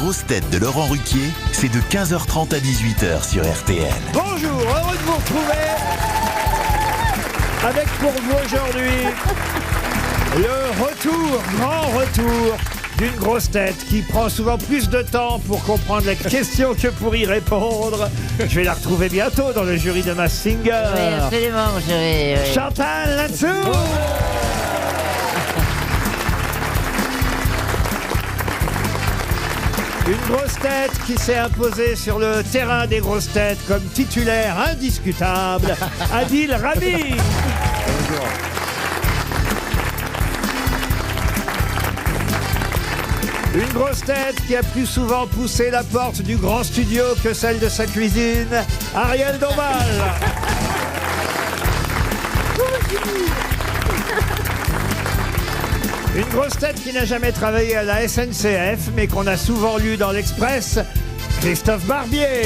grosses têtes de Laurent Ruquier, c'est de 15h30 à 18h sur RTL. Bonjour, heureux de vous retrouver avec pour vous aujourd'hui le grand retour d'une grosse tête qui prend souvent plus de temps pour comprendre les questions que pour y répondre. Je vais la retrouver bientôt dans le jury de Masked Singer. Oui, absolument, mon chéri. Oui. Chantal là-dessous. Une grosse tête qui s'est imposée sur le terrain des grosses têtes comme titulaire indiscutable, Adil Rami. Une grosse tête qui a plus souvent poussé la porte du grand studio que celle de sa cuisine, Ariel Dombal. Une grosse tête qui n'a jamais travaillé à la SNCF, mais qu'on a souvent lu dans l'Express, Christophe Barbier.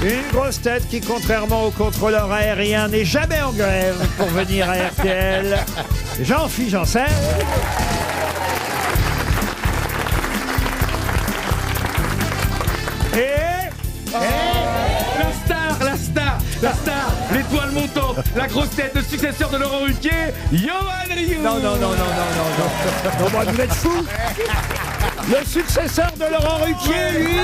Une grosse tête qui, contrairement au contrôleur aérien, n'est jamais en grève pour venir à RTL, Jean-Philippe Janssen. La star, l'étoile montante, la grosse tête, le successeur de Laurent Ruquier, Yoann Rioux. Non, moi, vous êtes fous. Le successeur de Laurent Ruquier, lui.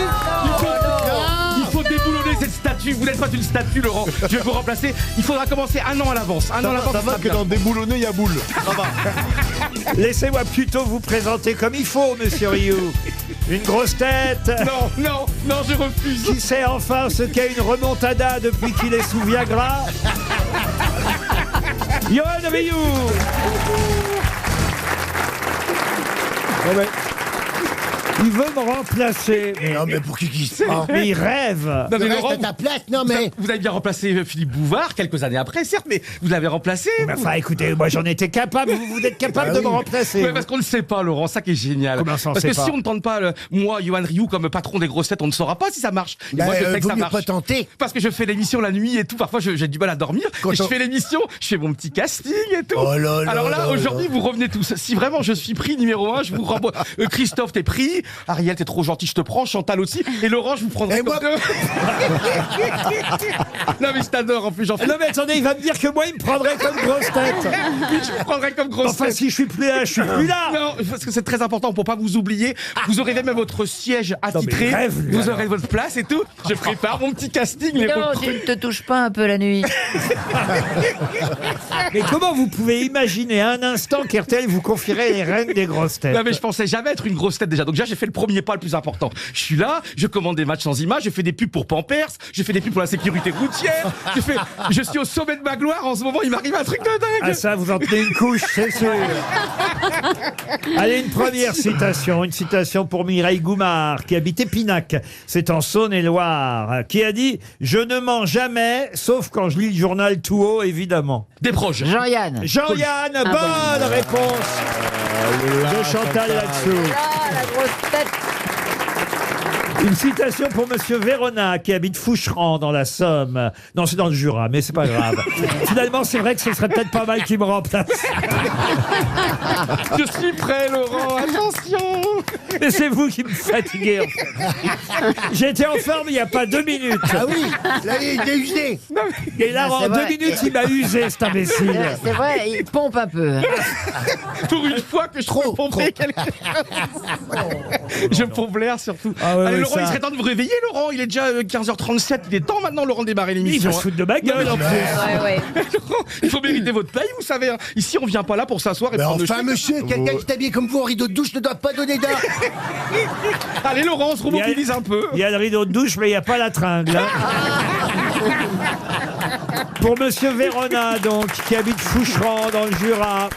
Il faut déboulonner cette statue. Vous n'êtes pas une statue, Laurent. Je vais vous remplacer. Il faudra commencer un an à l'avance. Un an à l'avance. Ça va que dans déboulonner, il y a boule. Ça va. Laissez-moi plutôt vous présenter comme il faut, monsieur Rioux. Une grosse tête. Non, je refuse. Qui sait enfin ce qu'est une remontada depuis qu'il est sous Viagra. Yoann Rioux. Il veut me remplacer. Non, mais pour qui se prend? Mais il rêve. Non, mais Reste Laurent, à ta place, non mais... vous avez bien remplacé Philippe Bouvard quelques années après, certes, mais vous l'avez remplacé. Mais enfin, écoutez, moi j'en étais capable. Vous êtes capable de me remplacer. Ouais, parce qu'on ne sait pas, Laurent, ça qui est génial. Comment ça, on parce sait que pas si on ne tente pas, moi, Yoann Rioux, comme patron des grosses têtes, on ne saura pas si ça marche. Et moi, je sais que vaut ça mieux marche. pas tenter. Parce que je fais l'émission la nuit et tout. Parfois, j'ai du mal à dormir. Et je fais l'émission, je fais mon petit casting et tout. Oh là là Alors là, là aujourd'hui, vous revenez tous. Si vraiment je suis pris numéro 1, je vous renvoie. Christophe, t'es pris. Ariel, t'es trop gentil, je te prends. Chantal aussi. Et Laurent, je vous prendrai Et comme moi deux. Non, mais je t'adore en plus, j'en fais. Non mais attendez, il va me dire que moi il me prendrait comme grosse tête. Oui, je vous prendrai comme grosse Enfin tête. si je suis plus là, je suis plus là. Non, parce que c'est très important pour pas vous oublier. Vous aurez même votre siège attitré. mais il rêve, lui, Vous alors. aurez votre place et tout. Je prépare mon petit casting. Les Non, recrues. tu ne te touches pas un peu la nuit. Mais comment vous pouvez imaginer un instant qu'RTL vous confierait les rênes des grosses têtes? Non mais je pensais jamais être une grosse tête déjà. Donc déjà j'ai fait le premier pas le plus important. Je suis là, je commande des matchs sans images, je fais des pubs pour Pampers, je fais des pubs pour la sécurité routière, je suis au sommet de ma gloire en ce moment, il m'arrive un truc de dingue. Ah ça, vous en tenez une couche, c'est sûr. Allez, une première citation. Une citation pour Mireille Goumard, qui habite Épinac. C'est en Saône-et-Loire. Qui a dit « Je ne mens jamais, sauf quand je lis le journal tout haut, évidemment. Des proches. Jean-Yann. » Jean-Yann, bonne réponse de Chantal là-dessous. Ah, la grosse tête. Une citation pour Monsieur Vérona, qui habite Foucheran, dans la Somme. Non, c'est dans le Jura, mais c'est pas grave. Finalement, c'est vrai que ce serait peut-être pas mal qu'il me remplace. Je suis prêt Laurent, attention. Mais c'est vous qui me fatiguez. J'étais en forme il n'y a pas 2 minutes. Ah oui, là il est usé. Et là, Ah, c'est en 2 vrai. minutes, il m'a usé, cet imbécile. C'est vrai, il pompe un peu. Pour une fois que je peux pomper quelque chose. Je pompe l'air surtout. Ah ouais, Allez ouais, Laurent, ça. il serait temps de vous réveiller Laurent, il est déjà 15h37, il est temps maintenant Laurent de démarrer Il l'émission. va se foutre de ma gueule, en plus. Ouais. Laurent, il faut mériter votre paye, vous savez. Hein. Ici, on vient pas là pour s'asseoir et Mais prendre le enfin, chèque. monsieur, quelqu'un qui est habillé comme vous en rideau de douche ne doit pas donner d'art. Allez Laurent, on se remobilise un peu. Il y a le rideau de douche, mais il n'y a pas la tringle. hein. Pour Monsieur Vérona, donc, qui habite Foucheran, dans le Jura,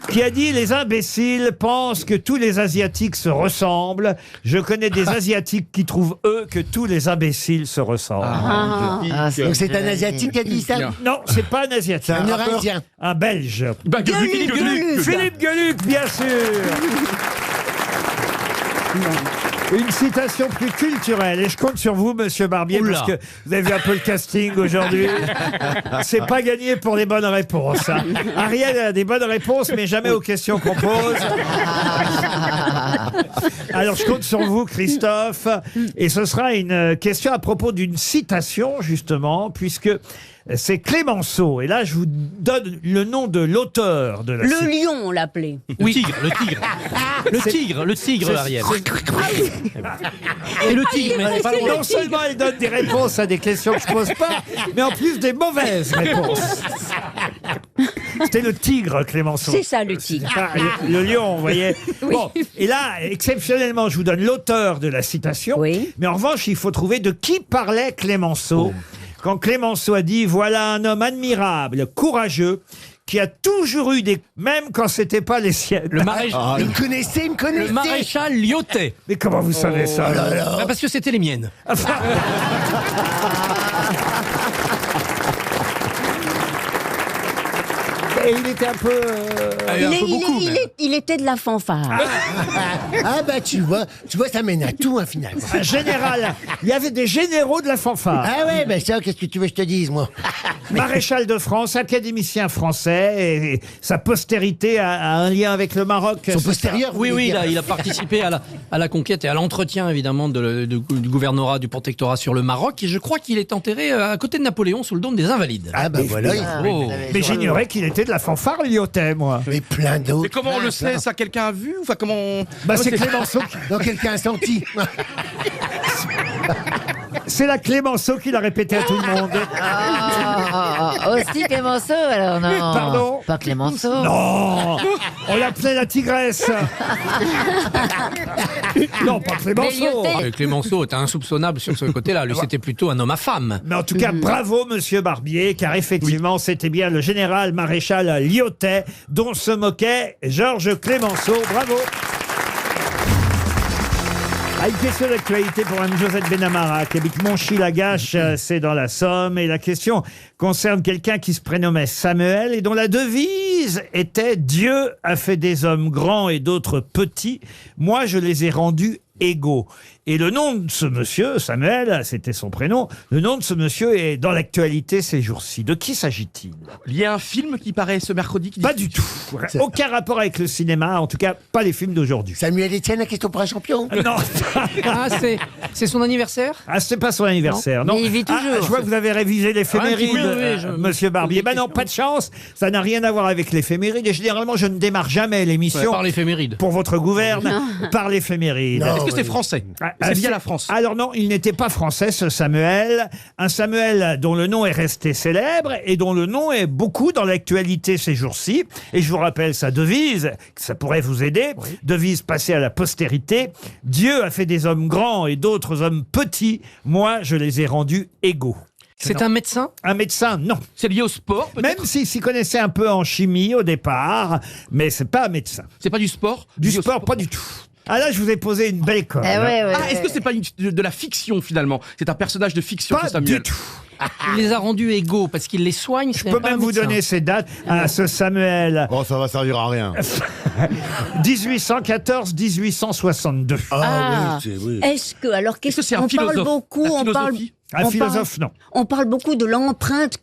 qui a dit « Les imbéciles pensent que tous les Asiatiques se ressemblent. Je connais des Asiatiques qui trouvent, eux, que tous les imbéciles se ressemblent. Donc c'est un Asiatique qui a dit ça. Non, c'est pas un Asiatique. Un Eurasien. Un Belge. Bah, Philippe Gueluc, bien sûr. Une citation plus culturelle. Et je compte sur vous, monsieur Barbier, Oula. parce que vous avez vu un peu le casting aujourd'hui. C'est pas gagné pour les bonnes réponses. Hein. Ariel a des bonnes réponses, mais jamais aux questions qu'on pose. Alors, je compte sur vous, Christophe. Et ce sera une question à propos d'une citation, justement, puisque c'est Clémenceau. Et là, je vous donne le nom de l'auteur de la Le citation. lion, on l'appelait. Le tigre, le tigre, Ariel. Et le tigre, mais c'est pas le Non seulement elle donne des réponses à des questions que je pose pas, mais en plus des mauvaises réponses. C'était le tigre, Clémenceau. C'est ça, le tigre. Pas le lion, vous voyez. Bon, et là, exceptionnellement, je vous donne l'auteur de la citation. Oui. Mais en revanche, il faut trouver de qui parlait Clémenceau. Quand Clémenceau a dit « Voilà un homme admirable, courageux, qui a toujours eu des... même quand c'était pas les siennes. » Le maréchal. Il me connaissait, il me connaissait. Le maréchal Lyotet. Mais comment vous savez ça Bah, parce que c'était les miennes. Et il était un peu... Il était de la fanfare. Ah bah tu vois, ça mène à tout, hein, finalement. un général. Il y avait des généraux de la fanfare. Ah ouais, bah ça, qu'est-ce que tu veux que je te dise, moi? Maréchal de France, académicien français, et sa postérité a un lien avec le Maroc. Son c'est ça postérieur, vous Oui, voulez oui, dire. il a participé à la conquête et à l'entretien, évidemment, du gouvernorat, du protectorat sur le Maroc. Et je crois qu'il est enterré à côté de Napoléon, sous le dôme des Invalides. Ah bah voilà, Oh. Mais j'ignorais qu'il était de la fanfare lyotais, moi. mais plein d'autres. Mais comment on le sait, ça, quelqu'un a vu? Enfin, comment... Bah, c'est Clémenceau. Donc quelqu'un a senti. C'est la Clémenceau qui l'a répété à tout le monde. Aussi Clémenceau, alors non. Pardon? Pas Clémenceau. Non, on l'appelait la tigresse. Non, pas Clémenceau. Mais Clémenceau était insoupçonnable sur ce côté-là. Lui, c'était plutôt un homme à femme. Mais en tout cas, bravo, monsieur Barbier, car effectivement, c'était bien le général maréchal Lyotet dont se moquait Georges Clémenceau. Bravo. Ah, une question d'actualité pour Mme Josette Benamara, qui habite Monchy-Lagache, c'est dans la Somme. Et la question concerne quelqu'un qui se prénommait Samuel et dont la devise était « Dieu a fait des hommes grands et d'autres petits. Moi, je les ai rendus égaux ». Et le nom de ce monsieur, Samuel, c'était son prénom, le nom de ce monsieur est dans l'actualité ces jours-ci. De qui s'agit-il? Il y a un film qui paraît ce mercredi qui Pas du tout. Aucun rapport avec le cinéma, en tout cas pas les films d'aujourd'hui. Samuel Etienne, la question pour un champion. Non, Ah, c'est son anniversaire? ah, c'est pas son anniversaire. Non. Mais il vit toujours. Ah, je vois que vous avez révisé l'éphéméride, Ah, un petit peu, oui, monsieur Barbier. Ben non, pas de chance. Ça n'a rien à voir avec l'éphéméride. Et généralement, je ne démarre jamais l'émission Par l'éphéméride. pour votre gouverne par l'éphéméride. Non. Est-ce que c'est français? Ah, C'est lié c'est- à la France? Alors non, il n'était pas français, ce Samuel. Un Samuel dont le nom est resté célèbre et dont le nom est beaucoup dans l'actualité ces jours-ci. Et je vous rappelle sa devise, ça pourrait vous aider. Devise passée à la postérité. Dieu a fait des hommes grands et d'autres hommes petits. Moi, je les ai rendus égaux. C'est un médecin? Un médecin, non. C'est lié au sport, peut-être? Même s'il s'y connaissait un peu en chimie au départ, mais c'est pas un médecin. C'est pas du sport? Du Lié au sport, pas du tout. Ah là, je vous ai posé une belle colle. Eh ouais, ouais, Ah, est-ce que c'est pas de la fiction, finalement? C'est un personnage de fiction, Pas ce Samuel. du tout. Il les a rendus égaux parce qu'il les soigne. Je peux même vous donner ces dates à ce Samuel. Bon, ça va servir à rien. 1814-1862. Ah, oui. est-ce que alors Est-ce que c'est un on parle philosophe? beaucoup, La on parle, philosophie? Un on philosophe, non. on parle beaucoup de l'empreinte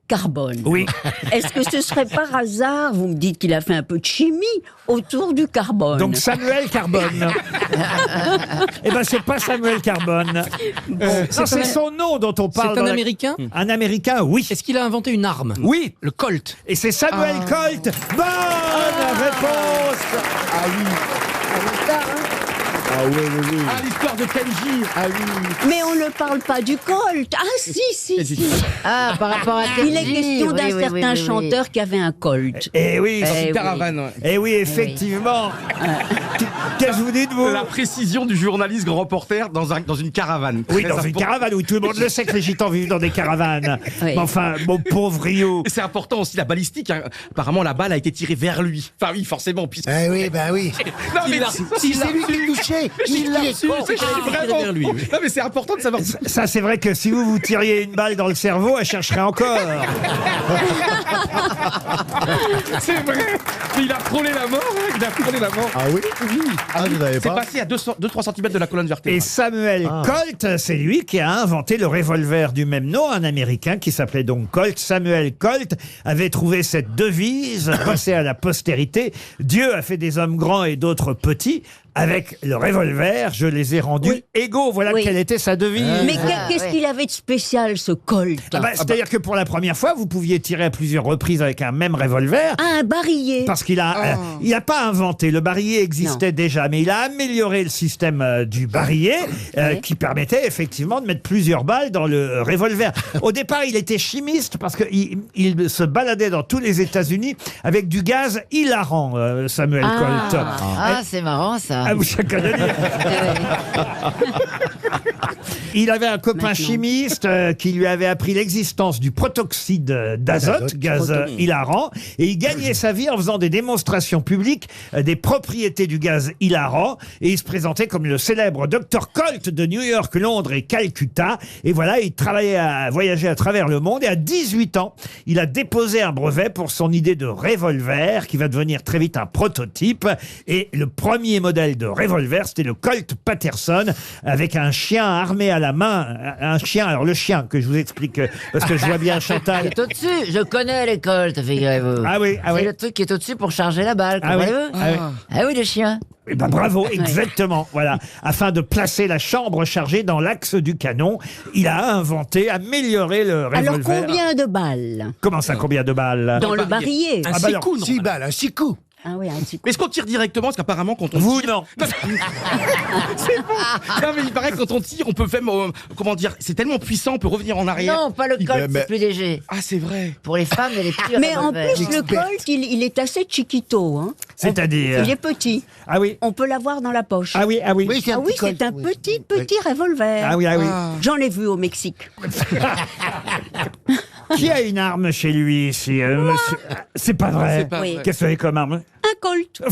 carbone. Oui. Est-ce que ce serait par hasard, vous me dites qu'il a fait un peu de chimie autour du carbone? Donc Samuel Carbone. Eh ben c'est pas Samuel Carbone. Non, c'est son nom dont on parle. C'est un dans la- Américain? Un Américain, oui. Est-ce qu'il a inventé une arme? Oui. Le Colt. Et c'est Samuel Colt. Bonne réponse. Ah, l'histoire de Kenji! Ah oui! Mais on ne parle pas du Colt. Ah si. Ah, par rapport à Il est Kenji, question d'un oui, oui, certain oui, oui. chanteur qui avait un Colt. Eh oui. Eh oui. Caravane, ouais. Eh oui, effectivement. Qu'est-ce que vous dites, vous? La précision du journaliste grand reporter dans une caravane. Oui, Très dans une important. caravane. Oui, tout le monde le sait que les gitans vivent dans des caravanes. Oui. Mais enfin, mon pauvre Rio. Et c'est important aussi la balistique. Hein. Apparemment, la balle a été tirée vers lui. Enfin oui, forcément. Puisque... Ah oui, bah oui. Non, mais Si c'est lui qui le touchait, il l'a su. vraiment. vers lui, oui. Non, mais c'est important de savoir. Ça, c'est vrai que si vous vous tiriez une balle dans le cerveau, elle chercherait encore. C'est vrai. Mais il a frôlé la mort. Hein. Il a frôlé la mort. Ah oui? Oui. Ah, vous n'avez C'est pas passé à 2-3 cm de la colonne vertébrale. Et Samuel Colt, c'est lui qui a inventé le revolver du même nom, un Américain qui s'appelait donc Colt. Samuel Colt avait trouvé cette devise passée à la postérité. Dieu a fait des hommes grands et d'autres petits. Avec le revolver, je les ai rendus égaux. Voilà Oui. quelle était sa devise. Mais qu'est-ce qu'il avait de spécial, ce Colt? C'est-à-dire que pour la première fois, vous pouviez tirer à plusieurs reprises avec un même revolver. Ah, un barillet. Parce qu'il a, il n'a pas inventé. Le barillet existait déjà, mais il a amélioré le système du barillet qui permettait effectivement de mettre plusieurs balles dans le revolver. Au départ, il était chimiste parce qu'il se baladait dans tous les États-Unis avec du gaz hilarant, Samuel Colt. Ah, c'est marrant ça. Ah, vous chacun de dire. Il avait un copain chimiste qui lui avait appris l'existence du protoxyde d'azote, gaz hilarant, et il gagnait sa vie en faisant des démonstrations publiques des propriétés du gaz hilarant, et il se présentait comme le célèbre Dr Colt de New York, Londres et Calcutta, et voilà, il voyageait à travers le monde, et à 18 ans, il a déposé un brevet pour son idée de revolver, qui va devenir très vite un prototype, et le premier modèle de revolver, c'était le Colt Patterson, avec un chien armé à la main, un chien, alors le chien que je vous explique, parce que je vois bien Chantal. Qui est au-dessus. Je connais les Colts, figurez-vous. Ah oui, C'est le truc qui est au-dessus pour charger la balle, Ah oui, comprenez-vous? ah oui. Ah oui, le chien. Eh ben, bravo, exactement. Voilà, afin de placer la chambre chargée dans l'axe du canon, il a amélioré le revolver. Alors, combien de balles Comment ça, combien de balles? dans le barillet? Un Ah bah 6 alors, coups, non. 6 balles, un 6 coups. Ah oui, un petit coup. Est-ce qu'on tire directement? Parce qu'apparemment, quand on Vous, tire... non. C'est bon. Non, mais il paraît que quand on tire, on peut faire... comment dire? C'est tellement puissant, on peut revenir en arrière. Non, pas le Colt, mais- c'est plus léger. Ah, c'est vrai. Pour les femmes et les petits Mais en revolvers. plus, le Colt, il est assez chiquito. Hein. C'est-à-dire Il est petit. Ah oui, On peut l'avoir dans la poche. ah oui, ah oui. Oui, c'est un Ah oui, petit Colt, c'est un oui. petit revolver. Ah oui, ah oui. J'en ai vu au Mexique. Qui a une arme chez lui ici, monsieur? C'est pas vrai. C'est pas Oui. vrai. Qu'est-ce que vous avez comme arme? Un Colt.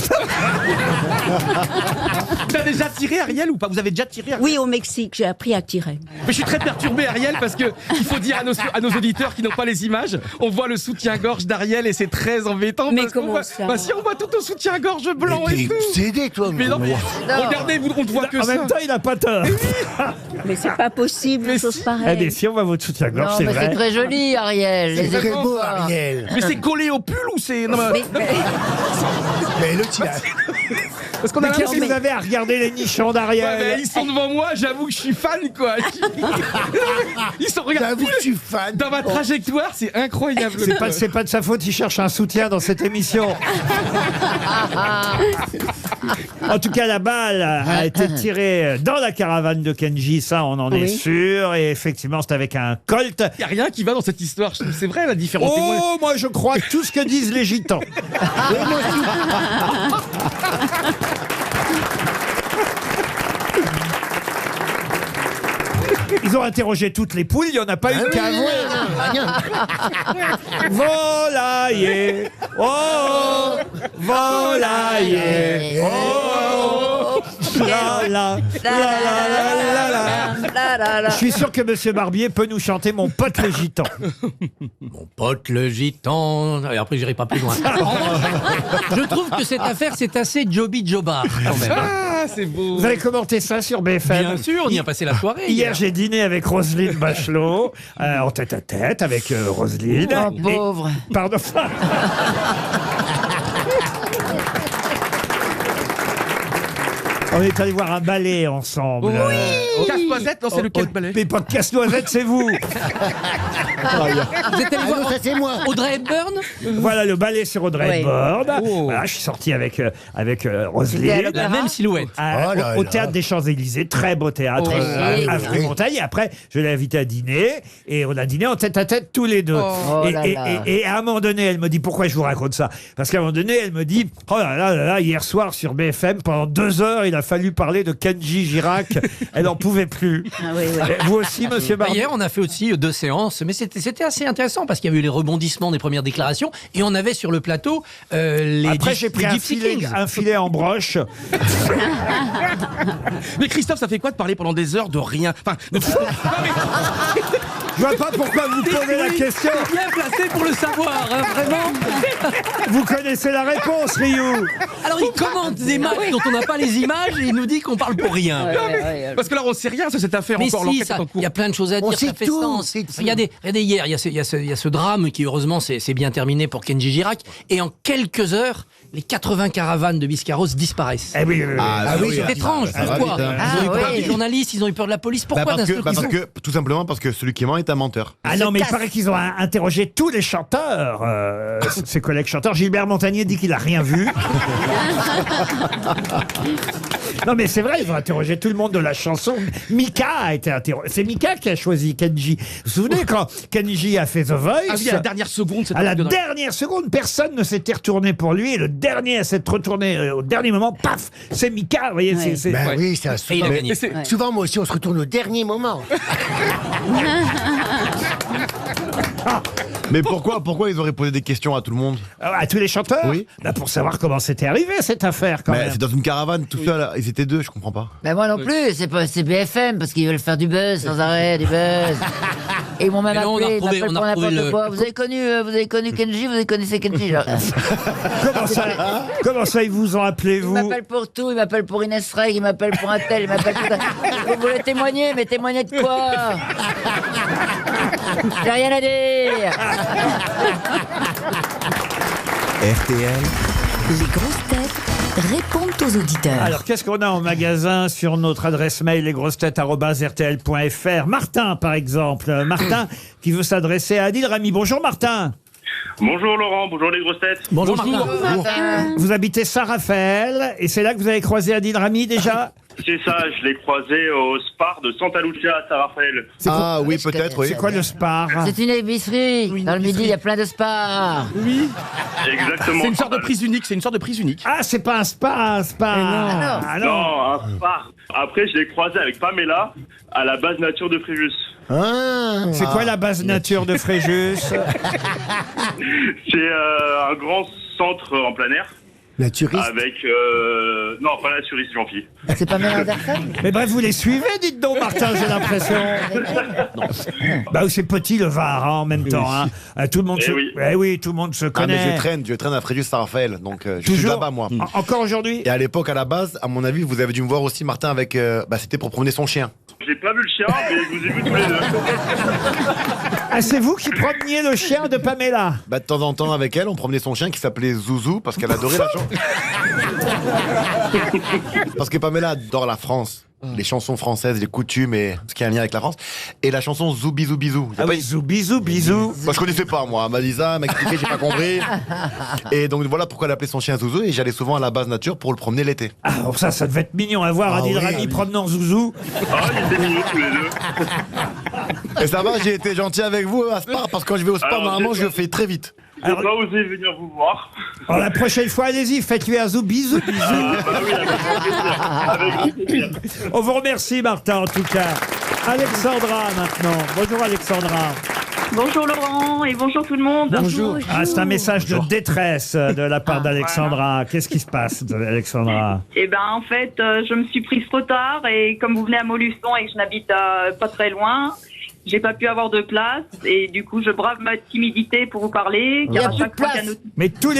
T'as déjà tiré, Ariel, ou pas? Vous avez déjà tiré, Ariel? Oui, au Mexique, j'ai appris à tirer. Mais je suis très perturbé, Ariel, parce que il faut dire à nos auditeurs qui n'ont pas les images, on voit le soutien-gorge d'Ariel et c'est très embêtant. Mais parce qu'on comment voit- ça Bah si, on voit tout au soutien-gorge blanc Mais et t'es tout. excédé, toi. Mais non, mais regardez, on ne voit que En ça. même temps, il n'a pas tort. Mais c'est pas possible, une chose Ah, pareille. mais si on voit votre soutien-gorge, Non, c'est mais c'est vrai. très joli, Ariel. C'est Les très épaules beau, fortes. Ariel. Mais c'est collé au pull ou c'est... Non, mais- Mais l'autre, il a... parce qu'on a Mais qu'est-ce l'impression... que vous avez à regarder les nichons Ouais, mais d'Ariel? ils sont devant moi, j'avoue que je suis fan, quoi. Ils sont, regarde, J'avoue que je suis fan. dans ma trajectoire, c'est incroyable. C'est pas de sa faute, il cherche un soutien dans cette émission. En tout cas, la balle a été tirée dans la caravane de Kenji, ça on en est Oui. sûr. Et effectivement, c'est avec un Colt. Il n'y a rien qui va dans cette histoire. Je trouve que c'est vrai la différence. Et moi- Oh, moi je crois tout ce que disent les gitans. Ils ont interrogé toutes les poules, il n'y en a pas une qui a avoué. Volailler, oh, volailler, oh, la la, la la la la la. Je suis sûr que Monsieur Barbier peut nous chanter Mon pote le gitan. Mon pote le gitan. Et après, j'irai pas plus loin. Je trouve que cette affaire, c'est assez Joby Jobard, quand même. Ah, c'est beau. Vous avez commenté ça sur BFM? Bien sûr, on y a passé la soirée. Hier, j'ai dîné avec Roselyne Bachelot, en tête-à-tête avec Roselyne. Oh, Et- pauvre. Pardon. On est allé voir un ballet ensemble. Casse-noisette, non, c'est lequel ballet? Mais pas de casse-noisette, c'est vous. Vous êtes allé Ah voir non, ça c'est moi. Audrey Hepburn? Voilà le ballet sur Audrey Oui. Hepburn. Oh. Voilà, je suis sorti avec C'était à Roselyne. l'opéra. La même silhouette. Au Oh là au là. théâtre des Champs-Élysées, très beau théâtre Oh, à oui. Frumontagne. Et après, je l'ai invitée à dîner et on a dîné en tête-à-tête tous les deux. Oh et, là et- là. et- et à un moment donné, elle me dit pourquoi je vous raconte ça. Parce qu'à un moment donné, elle me dit oh là là, hier soir sur BFM, pendant 2 heures, il a fallu parler de Kenji Girac. Elle en pouvait plus. Ah oui, oui. Et vous aussi, Monsieur Barbier. Hier, on a fait aussi 2 séances, mais c'était assez intéressant parce qu'il y avait eu les rebondissements des premières déclarations et on avait sur le plateau les Après, Gypsy- j'ai pris les un Gypsy filet, Kings. un filet en broche. Mais Christophe, ça fait quoi de parler pendant des heures de rien? Enfin, de tout... Non, mais- Je vois pas pourquoi vous posez la question. Bien placé pour le savoir, hein, vraiment. Vous connaissez la réponse, Ryu. Alors il commente des matchs dont on n'a pas les images et il nous dit qu'on parle pour rien. Parce que là, on sait rien sur cette affaire Mais encore. si, L'enquête ça, est en il cours. y a plein de choses à dire, sait ça fait tout, sens. c'est tout. Regardez hier, il y a ce drame qui heureusement c'est bien terminé pour Kenji Girac. Et en quelques heures, les 80 caravanes de Biscarrosse disparaissent. Eh oui, oui, oui. C'est étrange, ça va pourquoi vite, hein. Ils ont eu peur oui. des journalistes, ils ont eu peur de la police, pourquoi d'un seul coup tout simplement parce que celui qui ment est un menteur. Ah non, mais il paraît qu'ils ont interrogé tous les chanteurs, ses collègues chanteurs. Gilbert Montagnier dit qu'il a rien vu. Non, mais c'est vrai, ils ont interrogé tout le monde de la chanson. Mika a été interrogé. C'est Mika qui a choisi Kenji. Vous vous souvenez quand Kenji a fait The Voice? Ah oui, à la dernière seconde, c'est À la un truc de dingue. dernière seconde, personne ne s'était retourné pour lui. Et le dernier à s'être retourné au dernier moment, paf, c'est Mika. Vous voyez, Ouais. Ben Ouais. oui, ça Et il souvent. a gagné. Mais c'est- Souvent, moi aussi, on se retourne au dernier moment. Mais pourquoi ils auraient posé des questions à tout le monde? À tous les chanteurs? Oui. Bah, pour savoir comment c'était arrivé cette affaire quand Mais même. c'est dans une caravane tout seul, ils étaient deux, je comprends pas. Ben moi non plus, c'est BFM parce qu'ils veulent faire du buzz sans arrêt, du buzz. Et ils m'ont même Et là, on a appelé, ils retrouvé- m'appellent on a pour retrouvé n'importe le- quoi. Vous avez connu Kenji, vous connaissez Kenji genre. Comment ça, ils vous ont appelé, Ils vous? m'appellent pour tout, ils m'appellent pour Inès Reg, ils m'appellent pour un tel, ils m'appellent pour ça. Vous voulez témoigner, mais témoigner de quoi? J'ai rien à dire. RTL, Les grosses têtes répondent aux auditeurs. Alors, qu'est-ce qu'on a en magasin sur notre adresse mail lesgrossetêtes@rtl.fr? Martin, par exemple. Martin qui veut s'adresser à Adil Rami. Bonjour, Martin. Bonjour Laurent, bonjour les grosses têtes. Bonjour Martin. Vous habitez Saint-Raphaël et c'est là que vous avez croisé Adil Rami déjà? C'est ça, je l'ai croisé au Spar de Santa Lucia à Saint-Raphaël. Ah oui, je peut-être, connais. oui. C'est quoi le Spar? C'est une épicerie. Dans le midi, il y a plein de spas. Exactement. C'est une sorte de prise unique. C'est une sorte de prise unique. Ah, c'est pas un spa, un spa. Ah non. Non, un Spar. Après, je l'ai croisé avec Pamela à la base nature de Fréjus. C'est quoi la base nature de Fréjus? C'est un grand centre en plein air. Naturiste. Avec... Non, pas naturiste, Jean-Phi. C'est pas Mélanie Anderson? Mais bref, vous les suivez, dites donc, Martin, j'ai l'impression. Bah, c'est petit le Var, hein, en même temps. Hein. Tout le monde Eh se... oui. oui, tout le monde se Ah, connaît. mais je traîne à Fréjus Saint-Raphaël, donc je suis Toujours là-bas moi. Encore aujourd'hui? Et à l'époque, à la base, à mon avis, vous avez dû me voir aussi, Martin, avec. C'était pour promener son chien. J'ai pas vu le chien, mais je vous ai vu tous les deux. Ah, c'est vous qui promeniez le chien de Pamela? Bah, de temps en temps, avec elle, on promenait son chien qui s'appelait Zouzou parce qu'elle adorait la chanson. Parce que Pamela adore la France. Les chansons françaises, les coutumes et ce qui a un lien avec la France. Et la chanson Zoubi Zoubizou. Ah oui, bisous, bisous. Moi, je connaissais pas, moi. Elle m'a dit ça, elle m'a expliqué, j'ai pas compris. Et donc, voilà pourquoi elle appelait son chien Zouzou. Et j'allais souvent à la base nature pour le promener l'été. Ah, alors ça devait être mignon à voir, Ah Adil oui, Rami oui. promenant Zouzou. Ah, ils étaient mignons tous les deux. Et ça va, j'ai été gentil avec vous à Spar parce que quand je vais au Spar, Alors, normalement, j'ai je pas- le fais très vite. J'ai pas osé venir vous voir. Alors la prochaine fois, allez-y, faites-lui un bisous, bisous. Ah, bah oui, avec grand plaisir. Avec grand plaisir. On vous remercie, Martin, en tout cas. Alexandra, maintenant. Bonjour, Alexandra. Bonjour Laurent et bonjour tout le monde. Bonjour. Ah, c'est un message de détresse de la part d'Alexandra. Qu'est-ce qui se passe, Alexandra? Eh ben en fait, je me suis prise trop tard et comme vous venez à Montluçon et que je n'habite pas très loin, j'ai pas pu avoir de place et du coup je brave ma timidité pour vous parler. Il y a car à plus de chaque fois place. qu'il y a notre- Mais tous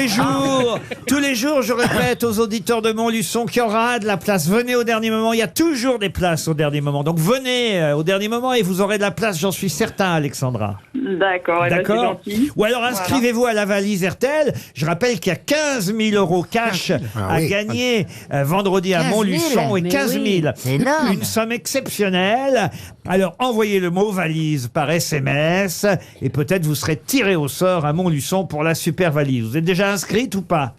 les jours, je répète aux auditeurs de Montluçon qu'il y aura de la place. Venez au dernier moment. Il y a toujours des places au dernier moment. Donc venez au dernier moment et vous aurez de la place, j'en suis certain, Alexandra. D'accord, eh ben, c'est D'accord. gentil. Ou alors inscrivez-vous à la valise RTL. Je rappelle qu'il y a 15 000 € cash à oui. gagner vendredi à 15 000, Montluçon et mais 15 000. oui, c'est énorme. Une somme exceptionnelle. Alors envoyez le mot valise par SMS et peut-être vous serez tiré au sort à Montluçon pour la super valise. Vous êtes déjà inscrite ou pas?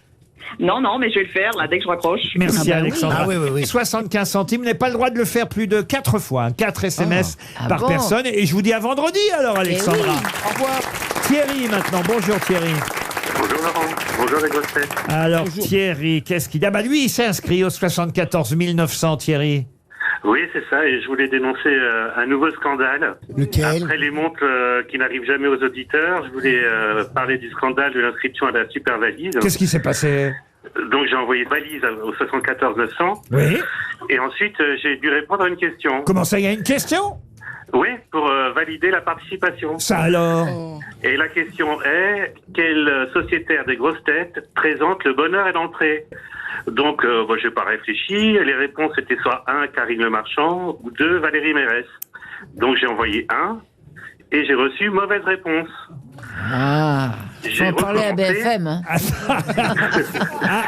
Non, mais je vais le faire là dès que je raccroche. Merci Ah bah oui. Alexandra. Ah oui, oui, oui. 75 centimes, vous n'avez pas le droit de le faire plus de 4 fois. 4 SMS Ah par bon personne. Et je vous dis à vendredi alors Alexandra. oui. Au revoir. Thierry maintenant. Bonjour Thierry. Bonjour Laurent, bonjour les grosses têtes. Alors Thierry, qu'est-ce qu'il... Ah bah lui il s'est inscrit au 74 900 Thierry. Oui, c'est ça, et je voulais dénoncer un nouveau scandale. Lequel? Après les montres qui n'arrivent jamais aux auditeurs, je voulais parler du scandale de l'inscription à la super valise. Qu'est-ce qui s'est passé? Donc j'ai envoyé valise au 74 900, Oui. et ensuite j'ai dû répondre à une question. Comment ça, il y a une question? Oui, pour valider la participation. Ça alors? Et la question est, quel sociétaire des grosses têtes présente le bonheur et l'entrée? Donc, moi, je n'ai pas réfléchi. Les réponses étaient soit 1, Karine Le Marchand, ou 2, Valérie Mérès. Donc, j'ai envoyé 1 et j'ai reçu mauvaise réponse. Ah, faut en parler à BFM. Hein.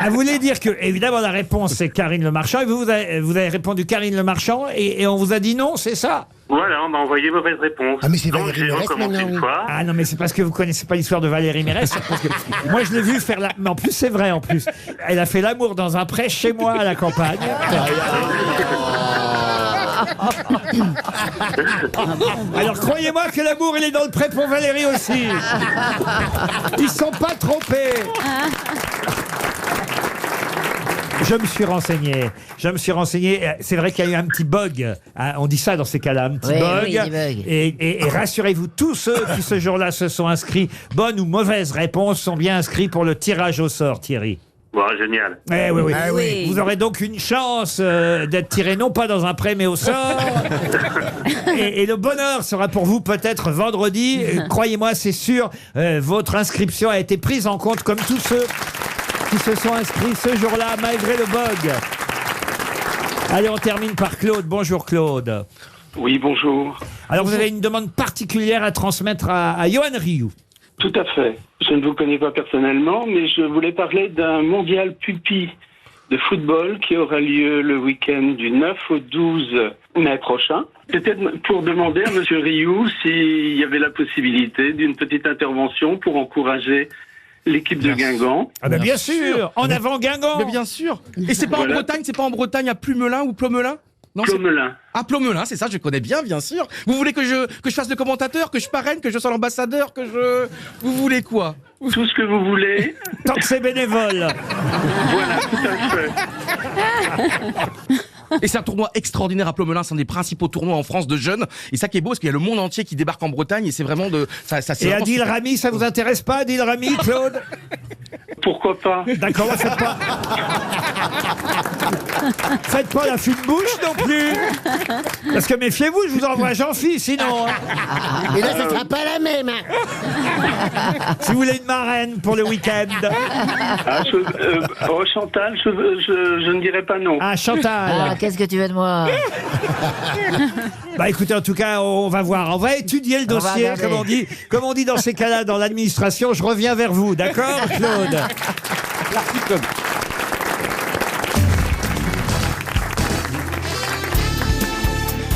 Vous voulez dire que, évidemment, la réponse c'est Karine Le Marchand, et vous avez répondu Karine Le Marchand, et on vous a dit non, c'est ça? Voilà, on m'a envoyé mauvaise réponse. Ah, mais c'est donc Valérie j'ai Mérès recommencé maintenant, une oui. fois. Ah non, mais c'est parce que vous connaissez pas l'histoire de Valérie Mérès. Parce que moi, je l'ai vu faire la... Mais en plus, c'est vrai, en plus. Elle a fait l'amour dans un pré chez moi à la campagne. Alors, croyez-moi que l'amour, il est dans le pré pour Valérie aussi. Ils sont pas trompés. Je me suis renseigné. C'est vrai qu'il y a eu un petit bug. On dit ça dans ces cas-là, un petit bug. Oui, des bugs. Et rassurez-vous, tous ceux qui ce jour-là se sont inscrits, bonne ou mauvaise réponse, sont bien inscrits pour le tirage au sort, Thierry. Bon, génial. Oui. Ah oui. Vous aurez donc une chance d'être tiré non pas dans un pré mais au sort. et le bonheur sera pour vous peut-être vendredi. Croyez-moi, c'est sûr, votre inscription a été prise en compte comme tous ceux qui se sont inscrits ce jour-là, malgré le bug. Allez, on termine par Claude. Bonjour Claude. Oui, bonjour. Alors vous avez une demande particulière à transmettre à Johan Rioux. Tout à fait. Je ne vous connais pas personnellement, mais je voulais parler d'un mondial pupi de football qui aura lieu le week-end du 9 au 12 mai prochain. Peut-être pour demander à M. Rioux s'il y avait la possibilité d'une petite intervention pour encourager l'équipe de Guingamp. Ah ben bien sûr. En avant Guingamp. Mais bien sûr. Et c'est pas Voilà. en Bretagne, c'est pas en Bretagne à Plumelin ou Plomelin? Non, Plomelin. Ah, Plomelin, c'est ça, je connais bien sûr. Vous voulez que je fasse le commentateur, que je parraine, que je sois l'ambassadeur, que je... Vous voulez quoi? Tout ce que vous voulez. Tant que c'est bénévole. Voilà, tout à fait. Et c'est un tournoi extraordinaire à Plomelin, c'est un des principaux tournois en France de jeunes. Et ça qui est beau, parce qu'il y a le monde entier qui débarque en Bretagne et c'est vraiment de... Ça, c'est Et vraiment Adil super. Rami, ça vous intéresse pas, Adil Rami, Claude? Pourquoi pas? D'accord, faites pas. Faites pas la fine bouche non plus. Parce que méfiez-vous, je vous envoie Jean-Phi, sinon. Hein. Et là, ça sera pas la même. Si vous voulez une marraine pour le week-end. Ah, Chantal, je ne dirais pas non. Ah, Chantal. Ah, qu'est-ce que tu veux de moi? Bah écoutez, en tout cas, on va voir. On va étudier le On va dossier, regarder. comme on dit dans ces cas-là dans l'administration. Je reviens vers vous, d'accord, Claude?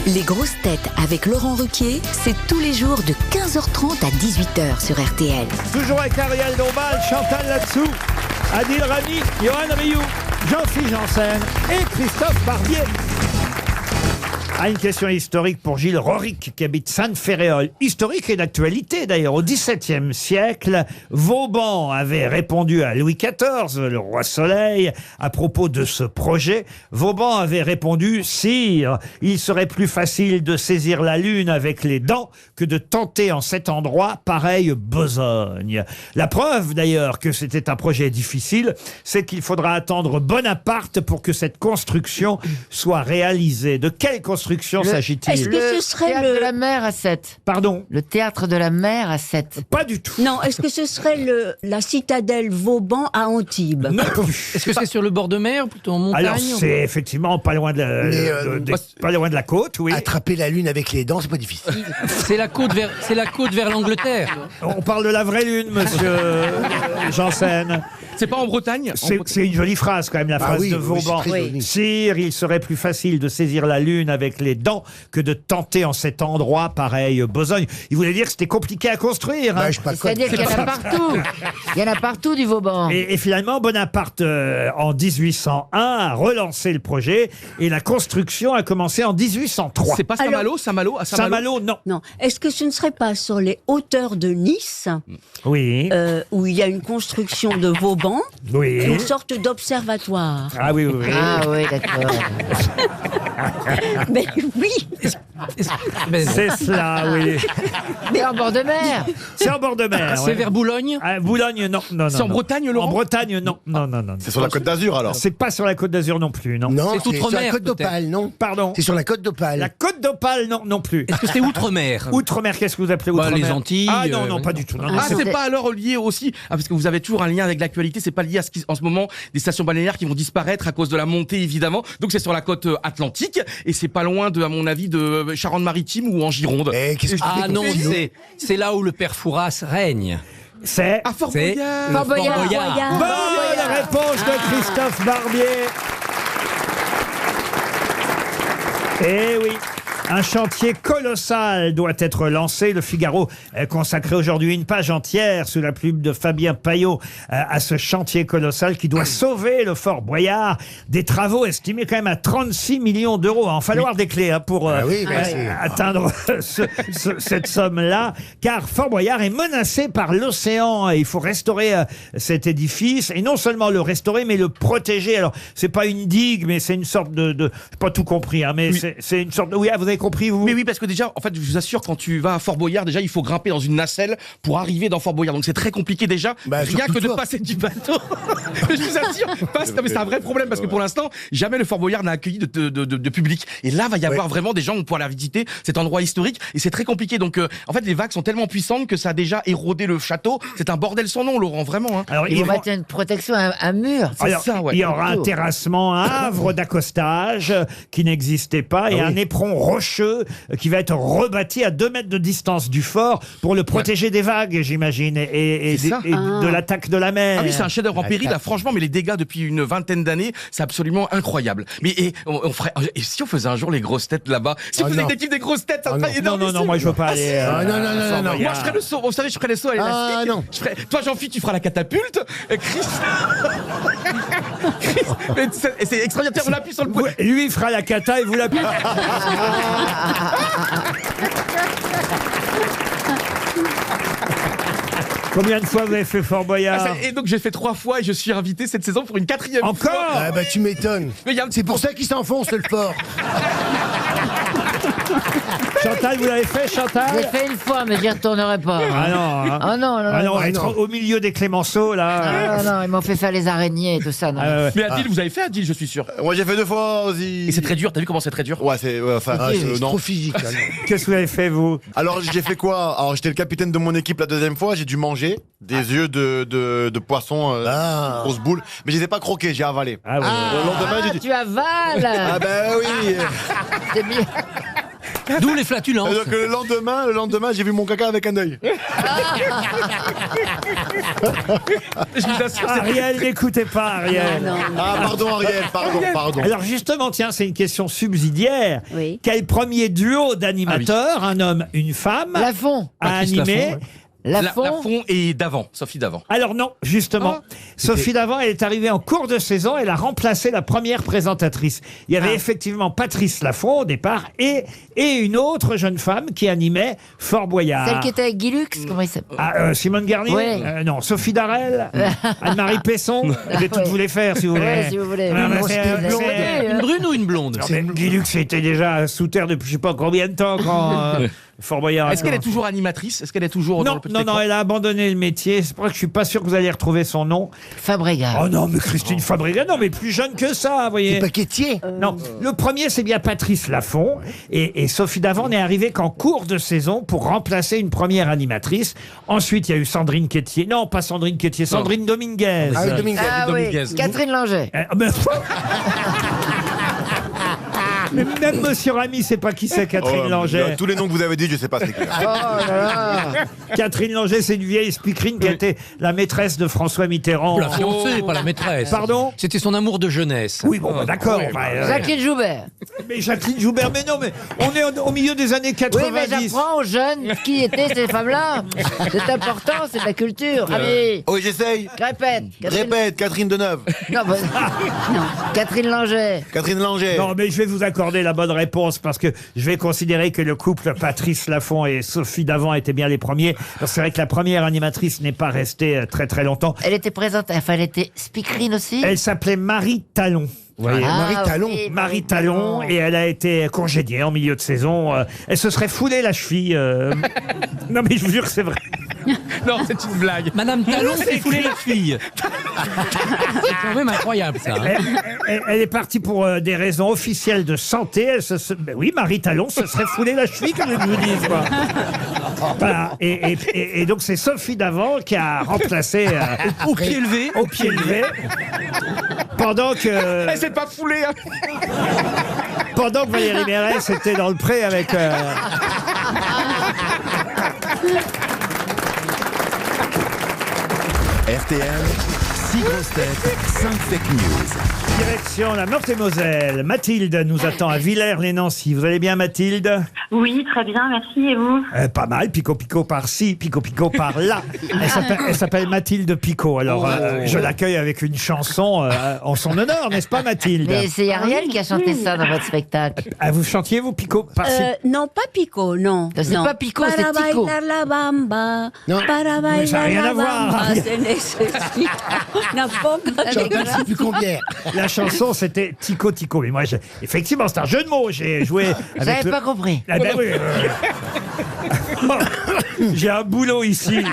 Les grosses têtes avec Laurent Ruquier, c'est tous les jours de 15h30 à 18h sur RTL. Toujours avec Ariel Dombal, Chantal Latsou, Adil Rami, Johan Rioux, Jean-Philippe Janssen et Christophe Barbier. Ah, une question historique pour Gilles Roric qui habite Sainte-Féréole. Historique et d'actualité d'ailleurs. Au XVIIe siècle, Vauban avait répondu à Louis XIV, le roi Soleil, à propos de ce projet. Vauban avait répondu « Sire, il serait plus facile de saisir la lune avec les dents que de tenter en cet endroit pareille besogne. » La preuve d'ailleurs que c'était un projet difficile, c'est qu'il faudra attendre Bonaparte pour que cette construction soit réalisée. De quelle construction s'agit-il? Est-ce que ce serait théâtre le... de la mer à 7. Pardon? Le théâtre de la mer à 7. Pas du tout. Non, est-ce que ce serait la citadelle Vauban à Antibes? Non. Est-ce que c'est sur le bord de mer ou plutôt en montagne? Alors c'est effectivement pas loin pas loin de la côte, oui. Attraper la lune avec les dents, c'est pas difficile. C'est la côte vers l'Angleterre. On parle de la vraie lune, monsieur Janssen. C'est pas en Bretagne? C'est une jolie phrase quand même, la phrase oui, de oui, Vauban. c'est très joli. Sire, il serait plus facile de saisir la lune avec les dents que de tenter en cet endroit pareil besogne. Il voulait dire que c'était compliqué à construire. Hein. Bah, je pas C'est-à-dire qu'il y en a partout. Il y en a partout du Vauban. Et finalement, Bonaparte, en 1801, a relancé le projet et la construction a commencé en 1803. C'est pas Saint-Malo? Saint-Malo? À Saint-Malo, non. Non. Est-ce que ce ne serait pas sur les hauteurs de Nice, Oui. où il y a une construction de Vauban, Oui. une sorte d'observatoire? Ah oui, oui, oui. Ah oui, d'accord. Mais oui. C'est cela, oui. Mais en bord de mer. C'est en bord de mer. C'est vers Boulogne. Boulogne, non. C'est en Bretagne, Laurent ? En Bretagne, non. Non. C'est sur la Côte d'Azur alors. C'est pas sur la Côte d'Azur non plus, non. Non, C'est c'est sur la outre-mer, Côte d'Opale, non. Pardon. C'est sur la Côte d'Opale. La Côte d'Opale, non plus. Est-ce que c'est outre-mer? Outre-mer, qu'est-ce que vous appelez outre-mer? Les Antilles. Ah non, pas du tout. Non, Ah, c'est pas alors lié aussi, parce que vous avez toujours un lien avec l'actualité, c'est pas lié à ce qui, en ce moment, des stations balnéaires qui vont disparaître à cause de la montée, évidemment. Donc c'est sur la côte atlantique, et c'est pas loin à mon avis, de Charente-Maritime ou en Gironde. Ah non, c'est là où le père Fouras règne. C'est à Fort Boyard. Fort Boyard. Bonne réponse de Christophe Barbier. Eh oui. Un chantier colossal doit être lancé. Le Figaro a consacré aujourd'hui une page entière sous la plume de Fabien Paillot à ce chantier colossal qui doit sauver le Fort Boyard. Des travaux estimés quand même à 36 millions d'euros. Il va en falloir des clés pour atteindre cette somme-là. Car Fort Boyard est menacé par l'océan. Il faut restaurer cet édifice. Et non seulement le restaurer, mais le protéger. Alors, c'est pas une digue, mais c'est une sorte de j'ai pas tout compris, mais c'est une sorte de... Oui, vous avez compris, vous? Mais oui, parce que déjà, en fait, je vous assure, quand tu vas à Fort Boyard, déjà, il faut grimper dans une nacelle pour arriver dans Fort Boyard. Donc c'est très compliqué déjà, rien que de passer du bateau. Je vous assure, mais c'est un vrai problème parce que pour l'instant, jamais le Fort Boyard n'a accueilli de public. Et là, va y avoir vraiment des gens qui vont pouvoir la visiter, cet endroit historique, et c'est très compliqué. Donc, en fait, les vagues sont tellement puissantes que ça a déjà érodé le château. C'est un bordel sans nom, Laurent, vraiment. Hein. Alors, ils vont mettre une protection, un mur. Alors, ça, il y aura un terrassement, un havre d'accostage qui n'existait pas, et un éperon rocheux qui va être rebâti à 2 mètres de distance du fort pour le protéger des vagues, j'imagine, et de l'attaque de la mer. Ah oui, c'est un chef-d'œuvre en péril, là, franchement, mais les dégâts depuis une vingtaine d'années, c'est absolument incroyable. Mais on ferait, et si on faisait un jour les grosses têtes là-bas, si on faisait une équipe des grosses têtes, ça serait énorme. Non, moi je veux pas aller. Non. Moi je ferais le saut, vous savez, je ferais le saut à l'élastique. non. Toi, Jean-Philippe, tu feras la catapulte. Chris. C'est extraordinaire, on appuie sur le point. Lui fera la cata et vous l'appuyez. Combien de fois vous avez fait Fort Boyard? Et donc j'ai fait 3 fois et je suis invité cette saison pour une 4e fois. Encore? Ah bah tu m'étonnes. C'est pour ça qu'il s'enfonce le fort. Chantal, vous l'avez fait, Chantal? J'ai fait une fois, mais j'y retournerai pas. Ah non. Ah non. Être au milieu des Clémenceaux, là. Non, ils m'ont fait faire les araignées et tout ça. Non. Mais Adil, vous avez fait Adil, je suis sûr. Moi j'ai fait 2 fois aussi. Et c'est très dur, t'as vu comment c'est très dur? Ouais, c'est trop physique. Qu'est-ce que vous avez fait, vous? Alors j'ai fait quoi? Alors j'étais le capitaine de mon équipe la 2e fois, j'ai dû manger des yeux de poisson, grosse boule, mais je les ai pas croqués, j'ai avalé. Ah oui. Le lendemain, Tu avales. Ah ben oui. C'est bien. D'où les flatulences. Donc le lendemain, j'ai vu mon caca avec un œil. Je vous assure, Ariel, n'écoutez pas, Ariel. Ah pardon Ariel, pardon. Alors justement, tiens, c'est une question subsidiaire. Oui. Quel premier duo d'animateurs, un homme, une femme, Lafont. a animé? Lafont et Davant, Sophie Davant. Alors non, justement, Sophie Davant, elle est arrivée en cours de saison, elle a remplacé la première présentatrice. Il y avait effectivement Patrice Lafont au départ et une autre jeune femme qui animait Fort Boyard. Celle qui était avec Guy Lux, comment il s'appelle? Simone Garnier? Ouais. Non, Sophie Darel, Anne-Marie Pesson. Vous pouvez toutes vous les faire si vous voulez. Ouais, si vous voulez. Une brune ou une blonde? Guy Lux était déjà sous terre depuis je sais pas combien de temps quand Fort Boyard. Est-ce qu'elle est toujours animatrice? Est-ce qu'elle est toujours dans le petit écran? Elle a abandonné le métier. C'est pour ça que je suis pas sûr que vous allez retrouver son nom. Fabregas. Oh non, mais Christine Fabregas, non, mais plus jeune que ça, vous voyez. C'est Paquetier. Non, le premier, c'est bien Patrice Lafont. Et Sophie Davant n'est arrivée qu'en cours de saison pour remplacer une première animatrice. Ensuite, il y a eu Sandrine Quétier. Non, pas Sandrine Quétier, Sandrine Dominguez. Ah oui, Dominguez. Ah oui, Dominguez. Catherine Langer. Mais même Monsieur Ramy, c'est pas qui c'est Catherine Langer. Tous les noms que vous avez dit, je sais pas c'est qui. Oh là là. Catherine Langer, c'est une vieille speakerine qui était la maîtresse de François Mitterrand. La fiancée, pas la maîtresse. Pardon? C'était son amour de jeunesse. Oui, bon, d'accord. Jacqueline Joubert. Mais Jacqueline Joubert, mais non, mais on est au milieu des années 90. Oui, mais j'apprends aux jeunes qui étaient ces femmes-là. C'est important, c'est de la culture. Allez, Oui, j'essaye. répète. Catherine Deneuve. Non, non. Catherine Langer. Catherine Langer. Non, mais je vais vous accorder la bonne réponse parce que je vais considérer que le couple Patrice Lafont et Sophie Davant étaient bien les premiers. Parce que c'est vrai que la première animatrice n'est pas restée très très longtemps. Elle était présente, enfin elle était speakerine aussi. Elle s'appelait Marie Talon. Vous voyez, Marie Talon. oui, Marie Talon, et elle a été congédiée en milieu de saison. Elle se serait foulée la cheville. Non, mais je vous jure que c'est vrai. Non, c'est une blague. Madame Talon s'est foulée la fille. C'est quand même incroyable, ça. Hein. Elle est partie pour des raisons officielles de santé. Ben oui, Marie Talon se serait foulée la cheville, comme je vous dis. Quoi. Voilà. Et donc, c'est Sophie Davant qui a remplacé Au pied levé. au pied levé. Pendant que, Elle s'est pas foulée. Hein. pendant que Valérie Mérès était dans le pré avec... RTL, 6 grosses têtes, 5 fake news. Direction la Meurthe-et-Moselle. Mathilde nous attend à Villers-les-Nancy. Vous allez bien, Mathilde? Oui, très bien, merci. Et vous? Pas mal, pico-pico par-ci, pico-pico par-là. Elle s'appelle Mathilde Picot. Alors, je l'accueille avec une chanson en son honneur, n'est-ce pas, Mathilde? Mais c'est Ariel qui a chanté ça dans votre spectacle. Ah, vous chantiez, vous, Pico par-ci? Non, pas Pico, non. C'est Non. pas Pico, c'est Para Tico. bailar la bamba, Non. para bailar ça n'a rien la à voir, bamba, Ariel. se necesita una poca Je ne sais plus combien. La chanson, c'était Tico Tico. Mais moi, effectivement, c'est un jeu de mots. J'ai joué avec J'avais pas compris. Ah ben oui, j'ai un boulot ici.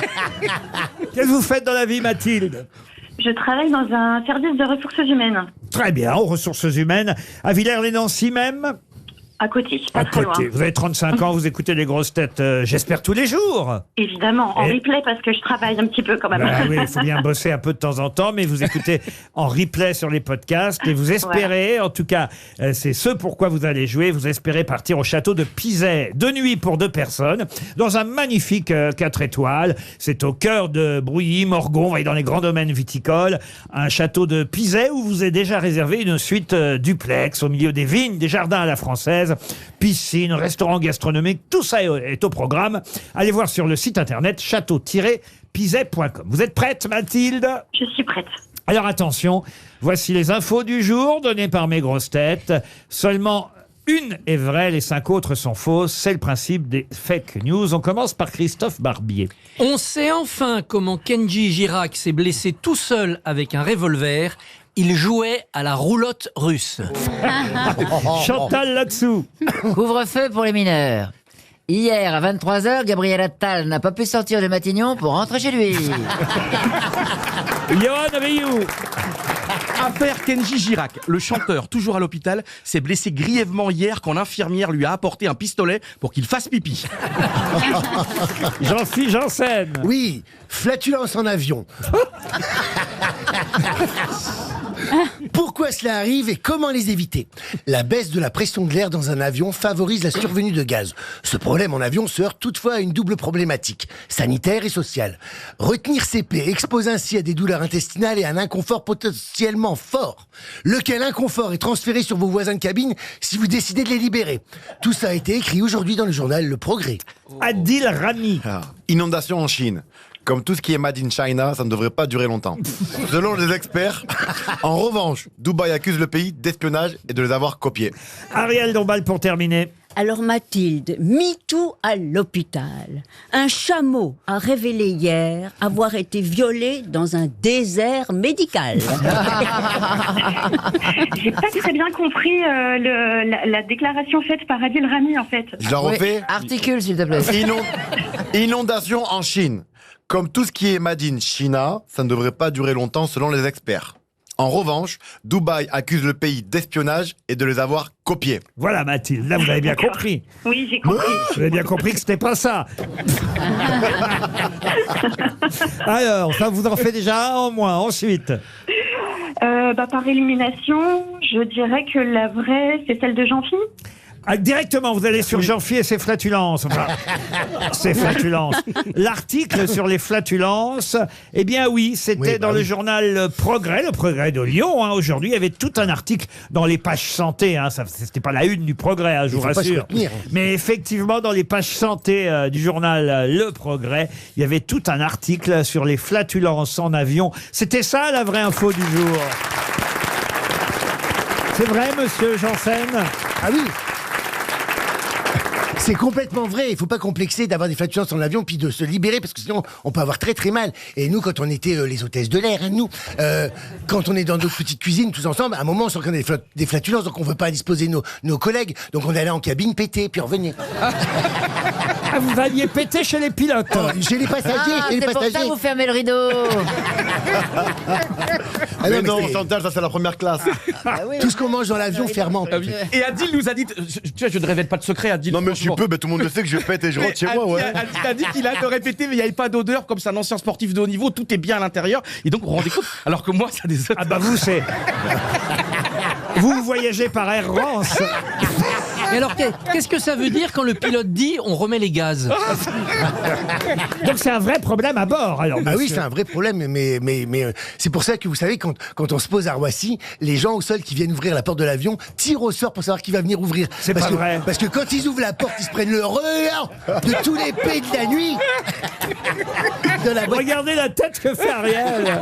Qu'est-ce que vous faites dans la vie, Mathilde? Je travaille dans un service de ressources humaines. Très bien, aux ressources humaines. À Villers-les-Nancy même? À côté, pas À très loin. côté. Vous avez 35 ans, vous écoutez les grosses têtes, j'espère, tous les jours. Évidemment, en Et- replay parce que je travaille un petit peu quand même. Bah oui, il faut bien bosser un peu de temps en temps, mais vous écoutez en replay sur les podcasts et vous espérez, en tout cas, c'est ce pourquoi vous allez jouer, vous espérez partir au château de Pizet, 2 nuits pour 2 personnes, dans un magnifique 4 étoiles. C'est au cœur de Brouilly, Morgon, on va aller dans les grands domaines viticoles, un château de Pizet où vous est déjà réservé une suite duplex au milieu des vignes, des jardins à la française, piscine, restaurant gastronomique, tout ça est au programme. Allez voir sur le site internet château-pizet.com. Vous êtes prête, Mathilde? Je suis prête. Alors attention, voici les infos du jour données par mes grosses têtes. Seulement une est vraie, les 5 autres sont fausses. C'est le principe des fake news. On commence par Christophe Barbier. On sait enfin comment Kenji Girac s'est blessé tout seul avec un revolver. Il jouait à la roulotte russe. Chantal Latsou. Couvre-feu pour les mineurs. Hier, à 23h, Gabriel Attal n'a pas pu sortir de Matignon pour rentrer chez lui. Johan Rioux. Affaire Kenji Girac. Le chanteur, toujours à l'hôpital, s'est blessé grièvement hier quand l'infirmière lui a apporté un pistolet pour qu'il fasse pipi. Jean-Philippe Janssen. Oui, flatulence en avion. Pourquoi cela arrive et comment les éviter? La baisse de la pression de l'air dans un avion favorise la survenue de gaz. Ce problème en avion se heurte toutefois à une double problématique, sanitaire et sociale. Retenir ses plaies expose ainsi à des douleurs intestinales et à un inconfort potentiellement fort. Lequel inconfort est transféré sur vos voisins de cabine si vous décidez de les libérer. Tout ça a été écrit aujourd'hui dans le journal Le Progrès. Adil Rami. Inondation en Chine. Comme tout ce qui est made in China, ça ne devrait pas durer longtemps. Selon les experts, en revanche, Dubaï accuse le pays d'espionnage et de les avoir copiés. Ariel Dombal pour terminer. Alors Mathilde, MeToo à l'hôpital. Un chameau a révélé hier avoir été violé dans un désert médical. J'ai pas très bien compris la déclaration faite par Adil Rami en fait. Je la refais. Oui, articule, s'il te plaît. Inondation en Chine. Comme tout ce qui est made in China, ça ne devrait pas durer longtemps selon les experts. En revanche, Dubaï accuse le pays d'espionnage et de les avoir copiés. Voilà, Mathilde, là vous avez bien compris. Oui, j'ai compris. Vous avez bien compris que c'était pas ça. Alors, ça vous en fait déjà un en moins. Ensuite, Par élimination, je dirais que la vraie, c'est celle de Jean-Philippe. directement, vous allez sur Jean-Phi et ses flatulences. Enfin, ses flatulences. L'article sur les flatulences, eh bien oui, c'était dans le journal Progrès, le Progrès de Lyon. Aujourd'hui, il y avait tout un article dans les pages santé. C'était pas la une du Progrès, je vous rassure. Mais effectivement, dans les pages santé du journal Le Progrès, il y avait tout un article sur les flatulences en avion. C'était ça la vraie info du jour. C'est vrai, monsieur Janssen? Ah oui. C'est complètement vrai. Il faut pas complexer d'avoir des flatulences en avion puis de se libérer parce que sinon on peut avoir très très mal. Et nous, quand on était les hôtesses de l'air, quand on est dans notre petite cuisine tous ensemble, à un moment on sent qu'on a des flatulences, donc on veut pas disposer nos collègues. Donc on allait en cabine péter puis revenir. Ah, vous alliez péter chez les pilotes. Chez les passagers. Ah, c'est pour ça que vous fermez le rideau. Mais non, Chantal, ça c'est la première classe. Tout ce qu'on mange dans l'avion fermente. Ah oui. Et Adil nous a dit, tu vois, je ne révèle pas de secret, Adil. Non mais je peux, tout le monde le sait que je pète et je rentre chez moi, ouais. Adil a dit qu'il a de répéter, mais il n'y avait pas d'odeur, comme c'est un ancien sportif de haut niveau, tout est bien à l'intérieur. Et donc, vous vous rendez compte, alors que moi, ça a des odeurs. Ah bah vous, c'est... Vous voyagez par Air France. Et alors, qu'est-ce que ça veut dire quand le pilote dit on remet les gaz? Donc c'est un vrai problème à bord, alors. Ah oui, monsieur. c'est un vrai problème, mais c'est pour ça que vous savez, quand on se pose à Roissy, les gens au sol qui viennent ouvrir la porte de l'avion tirent au sort pour savoir qui va venir ouvrir. C'est pas vrai. Parce que quand ils ouvrent la porte, ils se prennent le relais de tous les pays de la nuit. Regardez la tête que fait Ariel.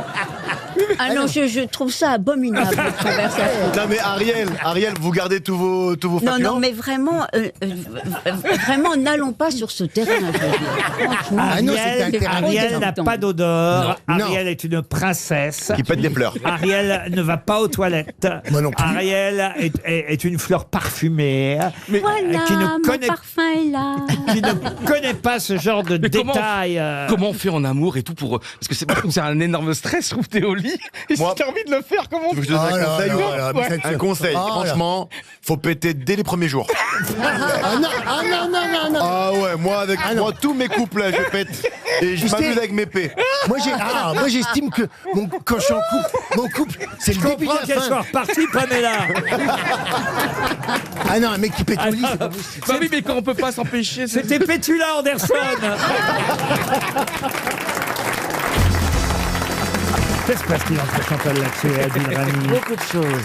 Ah non, je trouve ça abominable, votre conversation. Non mais Ariel, vous gardez tous vos Non, flatulences. non, mais vraiment, vraiment, n'allons pas sur ce terrain. Je veux dire. Franchement, Ah non, c'est un terrain Ariel n'a pas d'odeur. Non. Ariel est une princesse. Qui pète des fleurs. Ariel ne va pas aux toilettes. Moi non plus. Ariel est une fleur parfumée. voilà, qui ne mon connaît parfum est là. qui ne connaît pas ce genre de Mais détails. Comment on fait en amour et tout pour... Parce que c'est un énorme stress, je trouve, t'es au lit. Et si Moi- t'as envie de le faire, comment Tu veux que je te donne un conseil ou là, pas mais ça- Un conseil, Oh là. franchement, faut péter dès les premiers jours. Ah non. Ah ouais, moi moi tous mes couples là, je pète et je Tu sais- m'amuse avec mes pets. Moi j'estime que quand je suis en couple, mon couple, c'est Je le début de comprends la qu'elle fin. soit repartie, Pamela. Ah non, un mec qui pète au lit, c'est pas possible. Bah oui, mais quand on peut pas s'empêcher... C'était Pétula Anderson. Qu'est-ce qui se passe-t-il entre Chantal Latsou et Adil Rami? Beaucoup de choses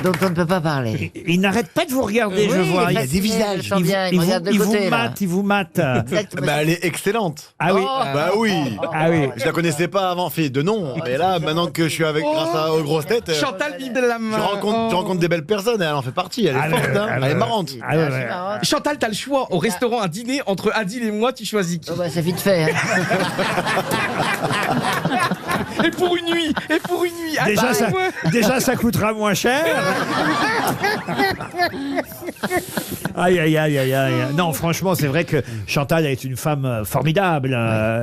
dont on ne peut pas parler. Il n'arrête pas de vous regarder, je Oui, vois. il est des visages. Je sens bien, il me regarde de il vous côté, là. mate, il vous mate. Exactement. Bah elle est excellente. Ah oui. Bah oui. Ah oui. Je la connaissais pas avant, fille de nom. Et là, maintenant que je suis avec grâce aux grosses têtes, Chantal vide de la main. je rencontre des belles personnes et elle en fait partie. Elle est Ah forte, ouais, hein. ah Elle ouais, est marrante. Ah ouais, ouais. Chantal, t'as le choix au restaurant, un dîner entre Adil et moi, tu choisis qui? Oh bah, c'est vite fait. Hein. Et pour une nuit. Déjà, Attends, ouais. déjà, ça coûtera moins cher. Aïe, aïe, aïe, aïe, aïe. Non, franchement, c'est vrai que Chantal est une femme formidable.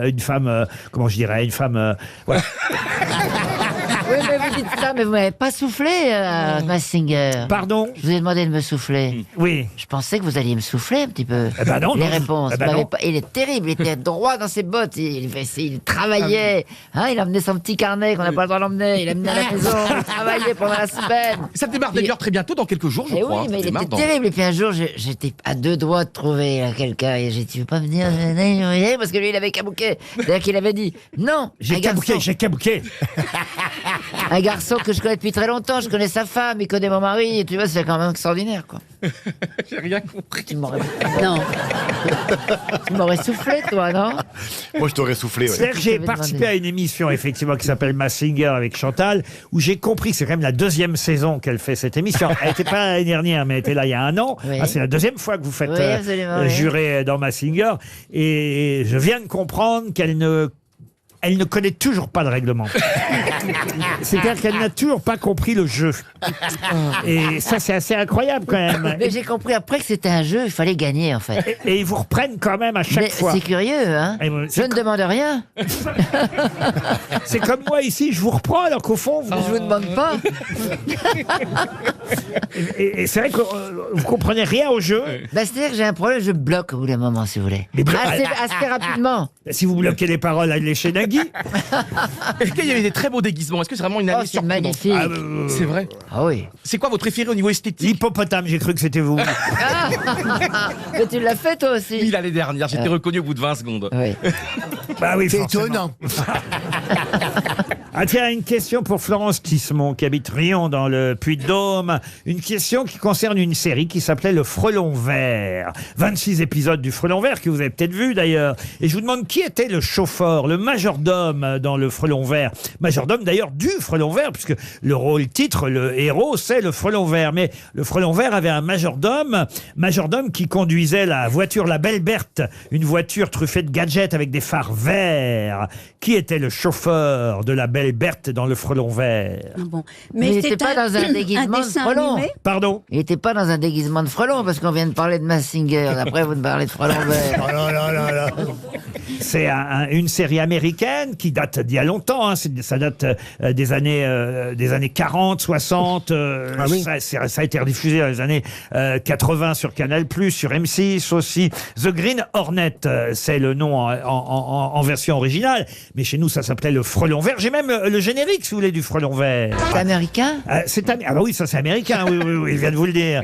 Une femme, comment je dirais, une femme... voilà. Oui, mais vous dites ça, mais vous m'avez pas soufflé, Massinger. Pardon? Je vous ai demandé de me souffler. Oui. Je pensais que vous alliez me souffler un petit peu. Eh ben non, les non. réponses. Eh ben Vous m'avez non. pas- Il est terrible, il était droit dans ses bottes, il travaillait. Hein, il a amené son petit carnet qu'on n'a pas le droit d'emmener, il a amené à la maison, il travaillait pendant la semaine. Ça démarre d'ailleurs très bientôt, dans quelques jours, je Et crois. oui, Ça mais il démarre était dans- terrible. Et puis un jour, j'étais à deux doigts de trouver quelqu'un. Et j'ai dit, tu veux pas venir? Parce que lui, il avait kabouké. C'est-à-dire qu'il avait dit, non, J'ai un garçon, kabouké, j'ai kabouké. un garçon que je connais depuis très longtemps. Je connais sa femme, il connaît mon mari. Et tu vois, c'est quand même extraordinaire, quoi. J'ai rien compris. Tu m'aurais soufflé, toi, non? Moi, je t'aurais soufflé. Ouais. C'est-à-dire que j'ai Je vais participé demander. à une émission, effectivement, qui s'appelle Massinger avec Chantal, où j'ai compris que c'est quand même la deuxième saison qu'elle fait cette émission. Elle n'était pas l'année dernière, mais elle était là il y a un an. Oui. Ah, c'est la deuxième fois que vous faites Oui, absolument, oui. jurer dans Massinger. Et je viens de comprendre qu'elle ne connaît toujours pas le règlement. C'est-à-dire qu'elle n'a toujours pas compris le jeu. Et ça, c'est assez incroyable quand même. Mais j'ai compris après que c'était un jeu, il fallait gagner, en fait. Et ils vous reprennent quand même à chaque Mais fois. c'est curieux, hein? Et vous- Je ne demande rien. C'est comme moi ici, je vous reprends alors qu'au fond, vous... Je vous demande pas. Et c'est vrai que vous comprenez rien au jeu. Bah, c'est-à-dire que j'ai un problème, je bloque au bout d'un moment, si vous voulez. Mais Assez rapidement. Si vous bloquez les paroles, allez chez Nagui. Est-ce qu'il y avait des très beaux déguisements? Est-ce que c'est vraiment une Oh, année c'est surprenante? magnifique. C'est vrai. Ah oui. C'est quoi votre préféré au niveau esthétique? L'hippopotame, j'ai cru que c'était vous. Mais tu l'as fait, toi aussi. Oui, l'année dernière, j'étais reconnu au bout de 20 secondes. Oui. Bah oui, C'est forcément. étonnant. Ah tiens, une question pour Florence Tismon, qui habite Rion dans le Puy-de-Dôme. Une question qui concerne une série qui s'appelait Le Frelon Vert. 26 épisodes du Frelon Vert, que vous avez peut-être vu d'ailleurs. Et je vous demande qui était le chauffeur, le majordome dans Le Frelon Vert. Majordome d'ailleurs du Frelon Vert, puisque le rôle titre, le héros, c'est le Frelon Vert. Mais le Frelon Vert avait un majordome qui conduisait la voiture La Belle Berthe, une voiture truffée de gadgets avec des phares verts. Qui était le chauffeur de La Belle Berthe dans le Frelon Vert? Bon. Mais il n'était pas dans un déguisement de dessin frelon. animé Pardon? Il n'était pas dans un déguisement de frelon, parce qu'on vient de parler de Mazinger. Après, vous me parlez de Frelon Vert. Oh là là là là. C'est une série américaine qui date d'il y a longtemps. Hein. Ça date des années 40, 60. Ah oui. Ça a été rediffusé dans les années 80 sur Canal+, sur M6 aussi. The Green Hornet, c'est le nom en version originale. Mais chez nous, ça s'appelait le Frelon Vert. J'ai même le générique, si vous voulez, du Frelon Vert. C'est américain? Ah bah oui, ça c'est américain. Oui, il vient de vous le dire.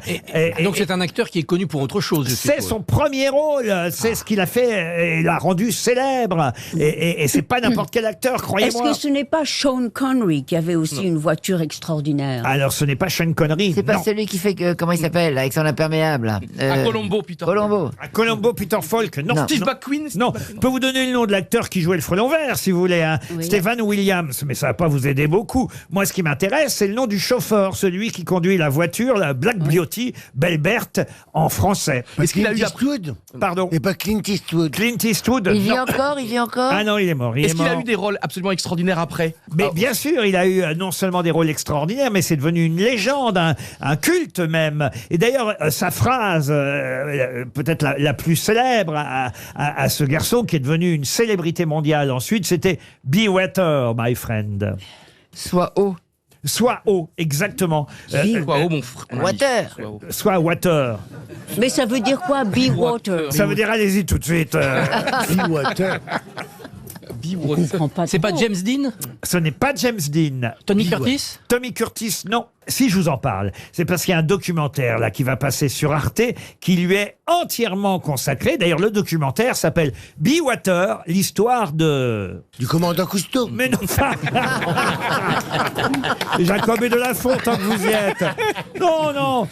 Donc c'est un acteur qui est connu pour autre chose, je C'est suppose. son premier rôle, c'est ce qu'il a fait et l'a rendu célèbre. Et c'est pas n'importe quel acteur, Est-ce croyez-moi. que ce n'est pas Sean Connery qui avait aussi une voiture extraordinaire? Alors ce n'est pas Sean Connery. C'est pas non. celui qui fait que, comment il s'appelle, avec son imperméable là. À Colombo, Peter. Colombo. À Colombo, Peter Falk. Non, Non. Steve non. McQueen. Non, je peux vous donner le nom de l'acteur qui jouait le Frelon Vert, si vous voulez. Hein. Oui. Stephen Williams, mais ça va pas vous aider beaucoup. Moi, ce qui m'intéresse, c'est le nom du chauffeur, celui qui conduit la voiture, la Black Beauty, Belle Berthe, en français. Est-ce qu'il a Clint eu Eastwood? Pardon. Et pas Clint Eastwood. Clint Eastwood. Il vit non. encore, il vit encore. Ah non, il est mort. Est-ce qu'il a mort. eu des rôles absolument extraordinaires après? Mais bien sûr, il a eu non seulement des rôles extraordinaires, mais c'est devenu une légende, un culte même. Et d'ailleurs, sa phrase, peut-être la plus célèbre à ce garçon, qui est devenu une célébrité mondiale ensuite, c'était « Be water, my friend Soit haut. ». Sois haut, exactement. Quoi, oh, mon frère. Water. Sois water. Mais ça veut dire quoi, be water? Ça veut dire allez-y tout de suite. Be water. Je comprends pas. C'est pas trop. James Dean? Ce n'est pas James Dean. Tony Curtis? Tommy Curtis, non. Si je vous en parle, c'est parce qu'il y a un documentaire là qui va passer sur Arte qui lui est entièrement consacré. D'ailleurs, le documentaire s'appelle Be Water, l'histoire de... Du commandant Cousteau. Mais non, Jacob et de la Font, tant que vous y êtes. Non,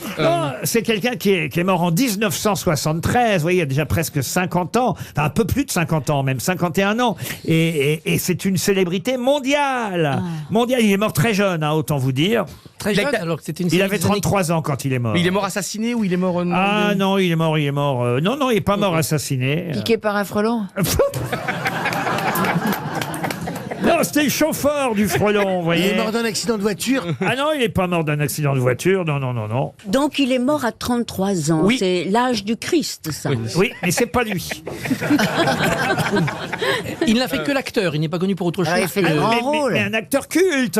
c'est quelqu'un qui est mort en 1973. Vous voyez, il y a déjà presque 50 ans. Enfin, un peu plus de 50 ans, même 51 ans. Et c'est une célébrité mondiale. Mondiale. Il est mort très jeune, hein, autant vous dire. Très jeune, alors que c'était une Il série avait des années- 33 ans quand il est mort. Mais il est mort assassiné ou il est mort... Ah non, il est mort. Non, il est pas mort assassiné. Piqué par un frelon. Non, c'était le chauffeur du Frelon, vous Il voyez. est mort d'un accident de voiture. Ah non, il est pas mort d'un accident de voiture. Non. Donc il est mort à 33 ans. Oui. C'est l'âge du Christ, ça. Oui, mais c'est pas lui. Il n'a fait que l'acteur, il n'est pas connu pour autre chose. Alors, il fait des grands rôles. Mais un acteur culte.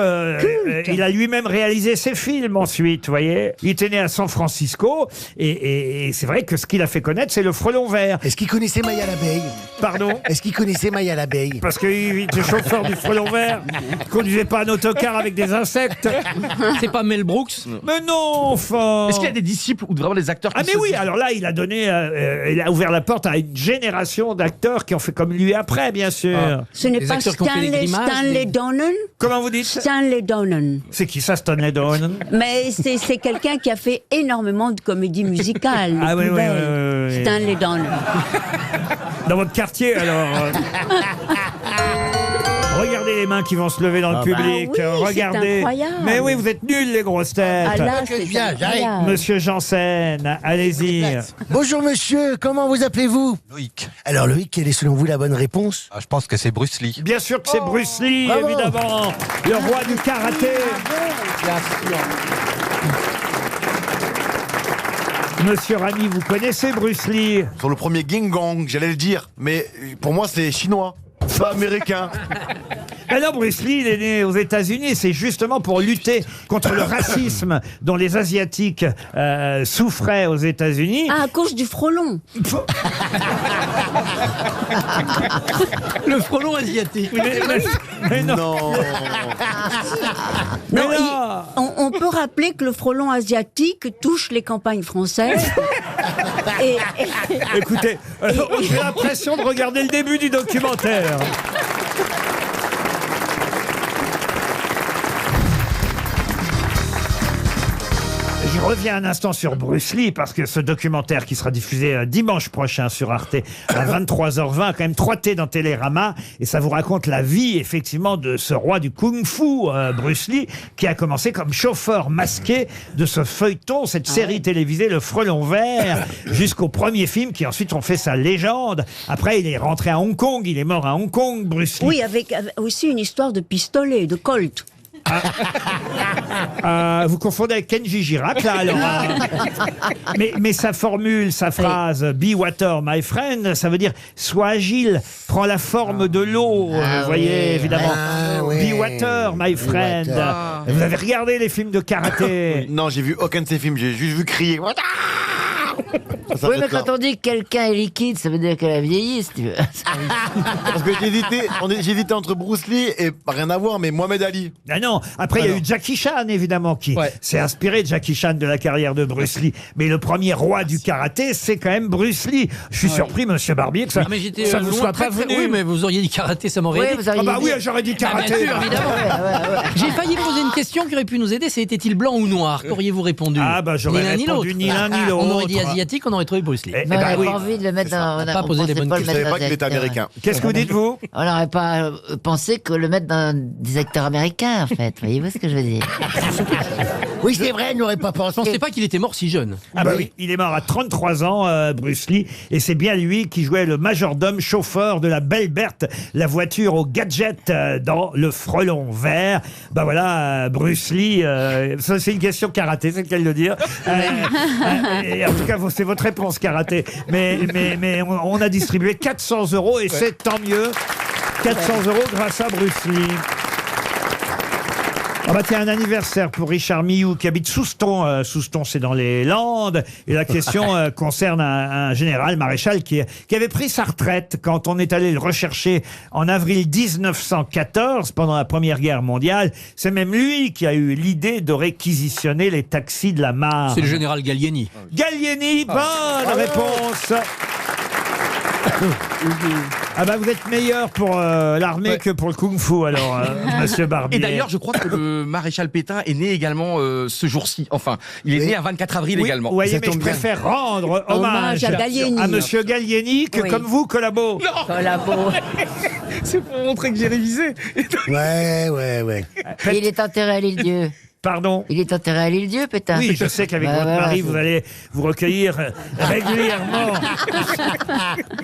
Il a lui-même réalisé ses films ensuite, vous voyez. Il était né à San Francisco et c'est vrai que ce qu'il a fait connaître, c'est le Frelon Vert. Est-ce qu'il connaissait Maya l'abeille? Pardon? Est-ce qu'il connaissait Maya l'abeille? Parce qu'il était chauffeur du Frelon Vert, conduisait pas un autocar avec des insectes. C'est pas Mel Brooks? Mais non, enfin. Est-ce qu'il y a des disciples ou vraiment des acteurs qui Ah mais se oui, disent- alors là, il a donné, il a ouvert la porte à une génération d'acteurs qui ont fait comme lui après, bien sûr. Ce n'est Les pas acteurs qui ont fait des grimaces, Stanley des- Donen? Comment vous dites? Stanley Donen. C'est qui ça, Stanley Donen? Mais c'est quelqu'un qui a fait énormément de comédies musicales. les Ah oui, plus oui, belles. oui. Stanley Donen. Dans votre quartier, alors. Regardez les mains qui vont se lever dans le public. Ah oui, Regardez. c'est incroyable. Mais oui, vous êtes nuls, les grosses têtes. Ah là, c'est viens, j'arrive. incroyable. Monsieur Janssen, allez-y. Bonjour monsieur, comment vous appelez-vous? Loïc. Alors Loïc, quelle est selon vous la bonne réponse? Je pense que c'est Bruce Lee. Bien sûr que c'est Bruce Lee, Bravo. évidemment. Le roi du karaté. Monsieur Rami, vous connaissez Bruce Lee? Sur le premier Ging Gong, j'allais le dire, mais pour moi c'est chinois, pas américain. Alors Bruce Lee, il est né aux États-Unis, c'est justement pour lutter contre le racisme dont les Asiatiques souffraient aux États-Unis. Ah, à cause du frelon. Le frelon asiatique. Mais non. Non. Mais Non, non. on peut rappeler que le frelon asiatique touche les campagnes françaises. et, Écoutez, j'ai l'impression de regarder le début du documentaire. revient un instant sur Bruce Lee, parce que ce documentaire qui sera diffusé dimanche prochain sur Arte à 23h20, a quand même 3 T dans Télérama, et ça vous raconte la vie, effectivement, de ce roi du kung-fu, Bruce Lee, qui a commencé comme chauffeur masqué de ce feuilleton, cette série télévisée, Le Frelon Vert, jusqu'au premier film qui ensuite ont fait sa légende. Après, il est rentré à Hong Kong, il est mort à Hong Kong, Bruce Lee. Oui, avec aussi une histoire de pistolet, de Colt. Vous confondez avec Kenji Girac, là, alors. Mais sa formule, sa phrase, be water, my friend, ça veut dire sois agile, prends la forme de l'eau, vous voyez, évidemment. Be water, my friend. Vous avez regardé les films de karaté? Non, j'ai vu aucun de ces films, j'ai juste vu crier. Oui, mais quand on dit que quelqu'un est liquide, ça veut dire qu'elle a vieilli, si tu veux. Parce que j'hésitais entre Bruce Lee et rien à voir, mais Mohamed Ali. Ah non, après il y a eu Jackie Chan, évidemment, qui s'est inspiré de Jackie Chan de la carrière de Bruce Lee. Mais le premier roi du karaté, c'est quand même Bruce Lee. Je suis surpris, monsieur Barbier, que ça mais vous soit pas venu. Oui, mais vous auriez dit karaté, ça m'aurait aidé. Ah bah oui, j'aurais dit karaté. Bien sûr, évidemment. J'ai failli poser une question qui aurait pu nous aider, c'est était-il blanc ou noir? Qu'auriez-vous répondu? Ah bah j'aurais répondu ni l'un ni l'autre. On aurait dit asiatique, on aurait trouvé Bruce Lee. On n'aurait pas envie de le mettre dans... On n'a pas posé les bonnes questions. Je savais pas qu'il était américain. Qu'est-ce que vous dites, vous? On n'aurait pas pensé que le mettre dans des acteurs américains, en fait. Voyez-vous ce que je veux dire? Oui, c'est vrai, n'aurait pas pensé. Je pensais pas qu'il était mort si jeune. Ah bah oui, il est mort à 33 ans, Bruce Lee, et c'est bien lui qui jouait le majordome chauffeur de la Belle Berthe, la voiture au gadget dans Le Frelon Vert. Bah voilà, Bruce Lee, ça c'est une question karaté, c'est le cas de le dire. Et en tout cas, c'est votre réponse karaté. Mais on a distribué 400 € et c'est tant mieux. 400 € grâce à Bruce Lee. Ah bah tiens, un anniversaire pour Richard Millou qui habite Souston. Souston, c'est dans les Landes. Et la question concerne un général maréchal qui avait pris sa retraite quand on est allé le rechercher en avril 1914, pendant la Première Guerre mondiale. C'est même lui qui a eu l'idée de réquisitionner les taxis de la Marne. C'est le général Gallieni. Gallieni, bonne réponse. Ah bah vous êtes meilleur pour l'armée que pour le kung-fu alors, monsieur Barbier. Et d'ailleurs, je crois que le maréchal Pétain est né également ce jour-ci. Enfin, il est né à 24 avril également. Vous voyez, mais je préfère rendre hommage à monsieur Gallieni que comme vous, Collabo. Non. Collabo. C'est pour montrer que j'ai révisé. Ouais. Et il est enterré à l'Île-Dieu. Pardon? Il est enterré à l'Île-Dieu, Pétain. Oui, je sais qu'avec votre mari, vous allez vous recueillir régulièrement.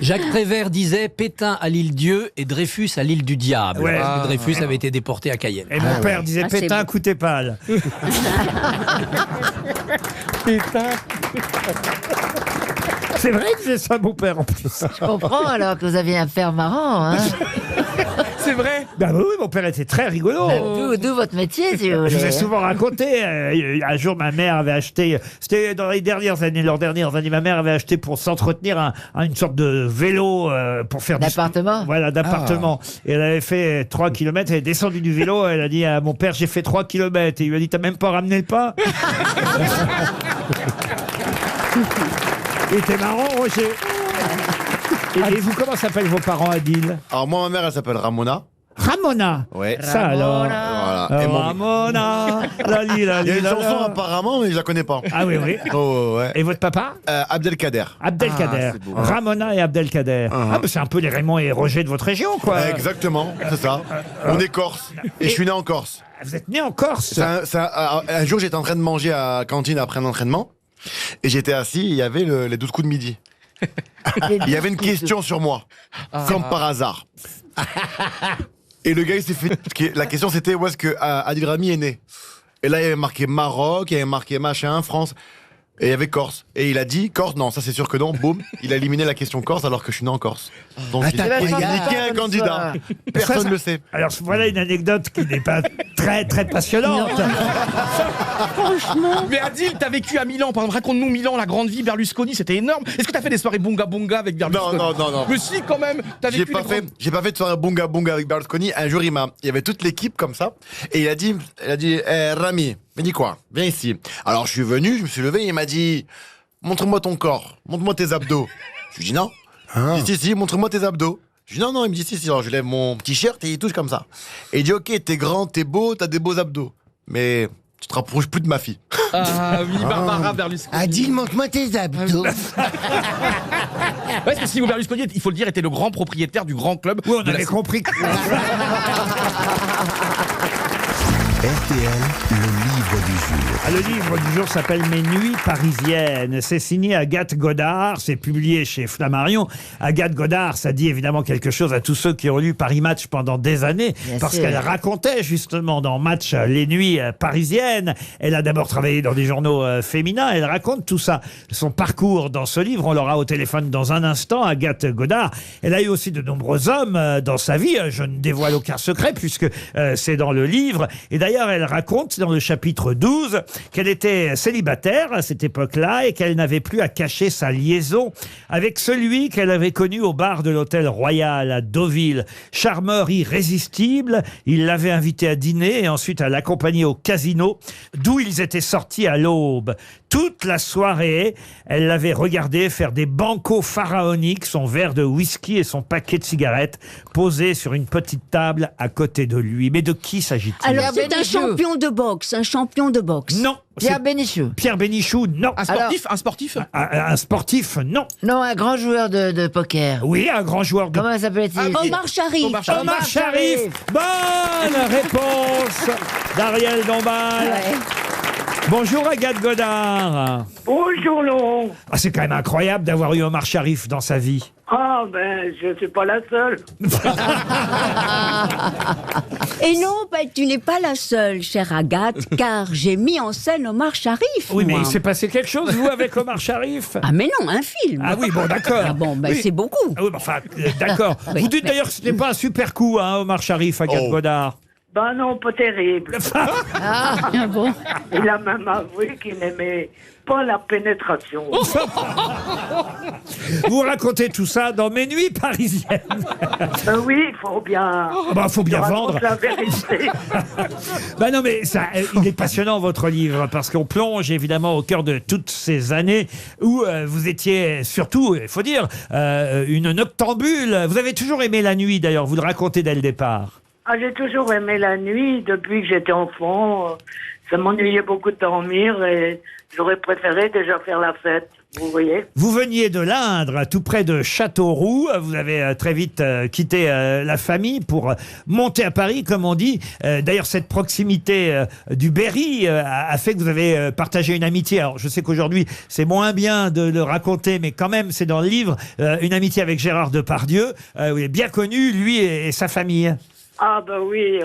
Jacques Prévert disait Pétain à l'île-Dieu et Dreyfus à l'île du diable. Ouais. Parce que Dreyfus avait été déporté à Cayenne. Et mon père disait Pétain, bon. coûtez pâle. Pétain. C'est vrai que c'est ça, mon père, en plus. Je comprends alors que vous aviez un père marrant. Hein. C'est vrai. Ben oui, mon père était très rigolo. D'où votre métier, si vous voulez. Je vous ai souvent raconté. Un jour, ma mère avait acheté. C'était dans les dernières années, leurs dernières années. Ma mère avait acheté pour s'entretenir une sorte de vélo pour faire d'appartement. Voilà, d'appartement. Et elle avait fait 3 km. Elle est descendue du vélo. Elle a dit à mon père, j'ai fait 3 km. Et il lui a dit, t'as même pas ramené le pain? Il était marrant, Roger. Et vous, comment s'appellent vos parents, Adil? Alors moi, ma mère, elle s'appelle Ramona. Ramona? Ouais. Ça alors. Voilà. Et mon- Ramona. Il y a une chanson apparemment, mais je la connais pas. Ah oui, oui. Oh, ouais. Et votre papa? Abdelkader. Abdelkader. c'est beau. Ramona et Abdelkader. Ah, bah c'est un peu les Raymond et Roger de votre région, quoi. Exactement, c'est ça. On est Corse. Et je suis né en Corse. Vous êtes né en Corse? Un jour, j'étais en train de manger à la cantine après un entraînement. Et j'étais assis, il y avait les 12 coups de midi. Il y avait une question sur moi, comme par hasard. Et le gars, il s'est fait. La question, c'était où est-ce que Adil Rami est né. Et là, il y avait marqué Maroc, il y avait marqué machin, France. Et il y avait Corse. Et il a dit Corse, non, ça c'est sûr que non. Boum, il a éliminé la question Corse alors que je suis né en Corse. Donc il a niqué un candidat. Personne ne le sait. Alors voilà une anecdote qui n'est pas très très passionnante. Franchement. Mais Adil, t'as vécu à Milan. Par exemple, raconte-nous Milan, la grande vie, Berlusconi, c'était énorme. Est-ce que t'as fait des soirées bunga bunga avec Berlusconi? Non. Mais si, quand même. T'as vécu J'ai pas fait de soirée bunga bunga avec Berlusconi. Un jour, il y avait toute l'équipe comme ça. Et il a dit Rami, mais dis quoi? Viens ici. Alors je suis venu, je me suis levé, il m'a dit montre-moi ton corps, montre-moi tes abdos. Je lui dis non. Il dit si, montre-moi tes abdos. Je dis non, il me dit si. Alors je lève mon t-shirt et il touche comme ça. Et il dit ok, t'es grand, t'es beau, t'as des beaux abdos. Mais Tu te rapproches plus de ma fille. Ah oui, Barbara Berlusconi. Adil, montre-moi tes abdos. Ouais, parce que Silvio Berlusconi, il faut le dire, était le grand propriétaire du grand club. Oui, on avait compris. RTL, le livre du jour. Le livre du jour s'appelle Mes nuits parisiennes. C'est signé Agathe Godard, c'est publié chez Flammarion. Agathe Godard, ça dit évidemment quelque chose à tous ceux qui ont lu Paris Match pendant des années, parce qu'elle racontait justement dans Match les nuits parisiennes. Elle a d'abord travaillé dans des journaux féminins, elle raconte tout ça, son parcours dans ce livre. On l'aura au téléphone dans un instant, Agathe Godard. Elle a eu aussi de nombreux hommes dans sa vie, je ne dévoile aucun secret puisque c'est dans le livre. Et d'ailleurs, elle raconte dans le chapitre 12 qu'elle était célibataire à cette époque-là et qu'elle n'avait plus à cacher sa liaison avec celui qu'elle avait connu au bar de l'Hôtel Royal à Deauville. Charmeur irrésistible, il l'avait invité à dîner et ensuite à l'accompagner au casino, d'où ils étaient sortis à l'aube. Toute la soirée, elle l'avait regardé faire des bancos pharaoniques, son verre de whisky et son paquet de cigarettes posés sur une petite table à côté de lui. Mais de qui s'agit-il? Alors, c'est un champion de boxe, un champion de boxe. Non. Pierre Bénichou. Pierre Bénichou, non. Un sportif, un sportif. Un sportif, non. Non, un grand joueur de poker. Oui, un grand joueur de... Comment s'appelle-t-il? Omar Sharif. Omar Sharif. Bonne réponse d'Ariel Dombal. Ouais. Bonjour Agathe Godard. Bonjour Laurent. Ah, c'est quand même incroyable d'avoir eu Omar Sharif dans sa vie. Ah ben, je ne suis pas la seule. Et non, tu n'es pas la seule, chère Agathe, car j'ai mis en scène Omar Sharif. Oui, mais moi. il s'est passé quelque chose, vous, avec Omar Sharif? Ah mais non, un film. Ah oui, bon, d'accord. Ah bon, ben Oui. c'est beaucoup. Ah oui, enfin, d'accord. Oui, Vous dites mais- d'ailleurs que ce n'est pas un super coup, hein, Omar Sharif, Agathe Godard. Ben non, pas terrible. Ah bon. Il a même avoué qu'il n'aimait pas la pénétration. Vous racontez tout ça dans Mes nuits parisiennes. Oui, il faut bien... Faut bien vendre. la vérité. Bah non, mais ça, il est passionnant votre livre parce qu'on plonge évidemment au cœur de toutes ces années où vous étiez surtout, il faut dire, une noctambule. Vous avez toujours aimé la nuit d'ailleurs, vous le racontez dès le départ. Ah, j'ai toujours aimé la nuit depuis que j'étais enfant. Ça m'ennuyait beaucoup de dormir et j'aurais préféré déjà faire la fête. Vous voyez? Vous veniez de l'Indre, tout près de Châteauroux. Vous avez très vite quitté la famille pour monter à Paris, comme on dit. D'ailleurs, cette proximité du Berry a fait que vous avez partagé une amitié. Alors, je sais qu'aujourd'hui, c'est moins bien de le raconter, mais quand même, c'est dans le livre, une amitié avec Gérard Depardieu. Vous est bien connu, lui et sa famille. Ah ben oui,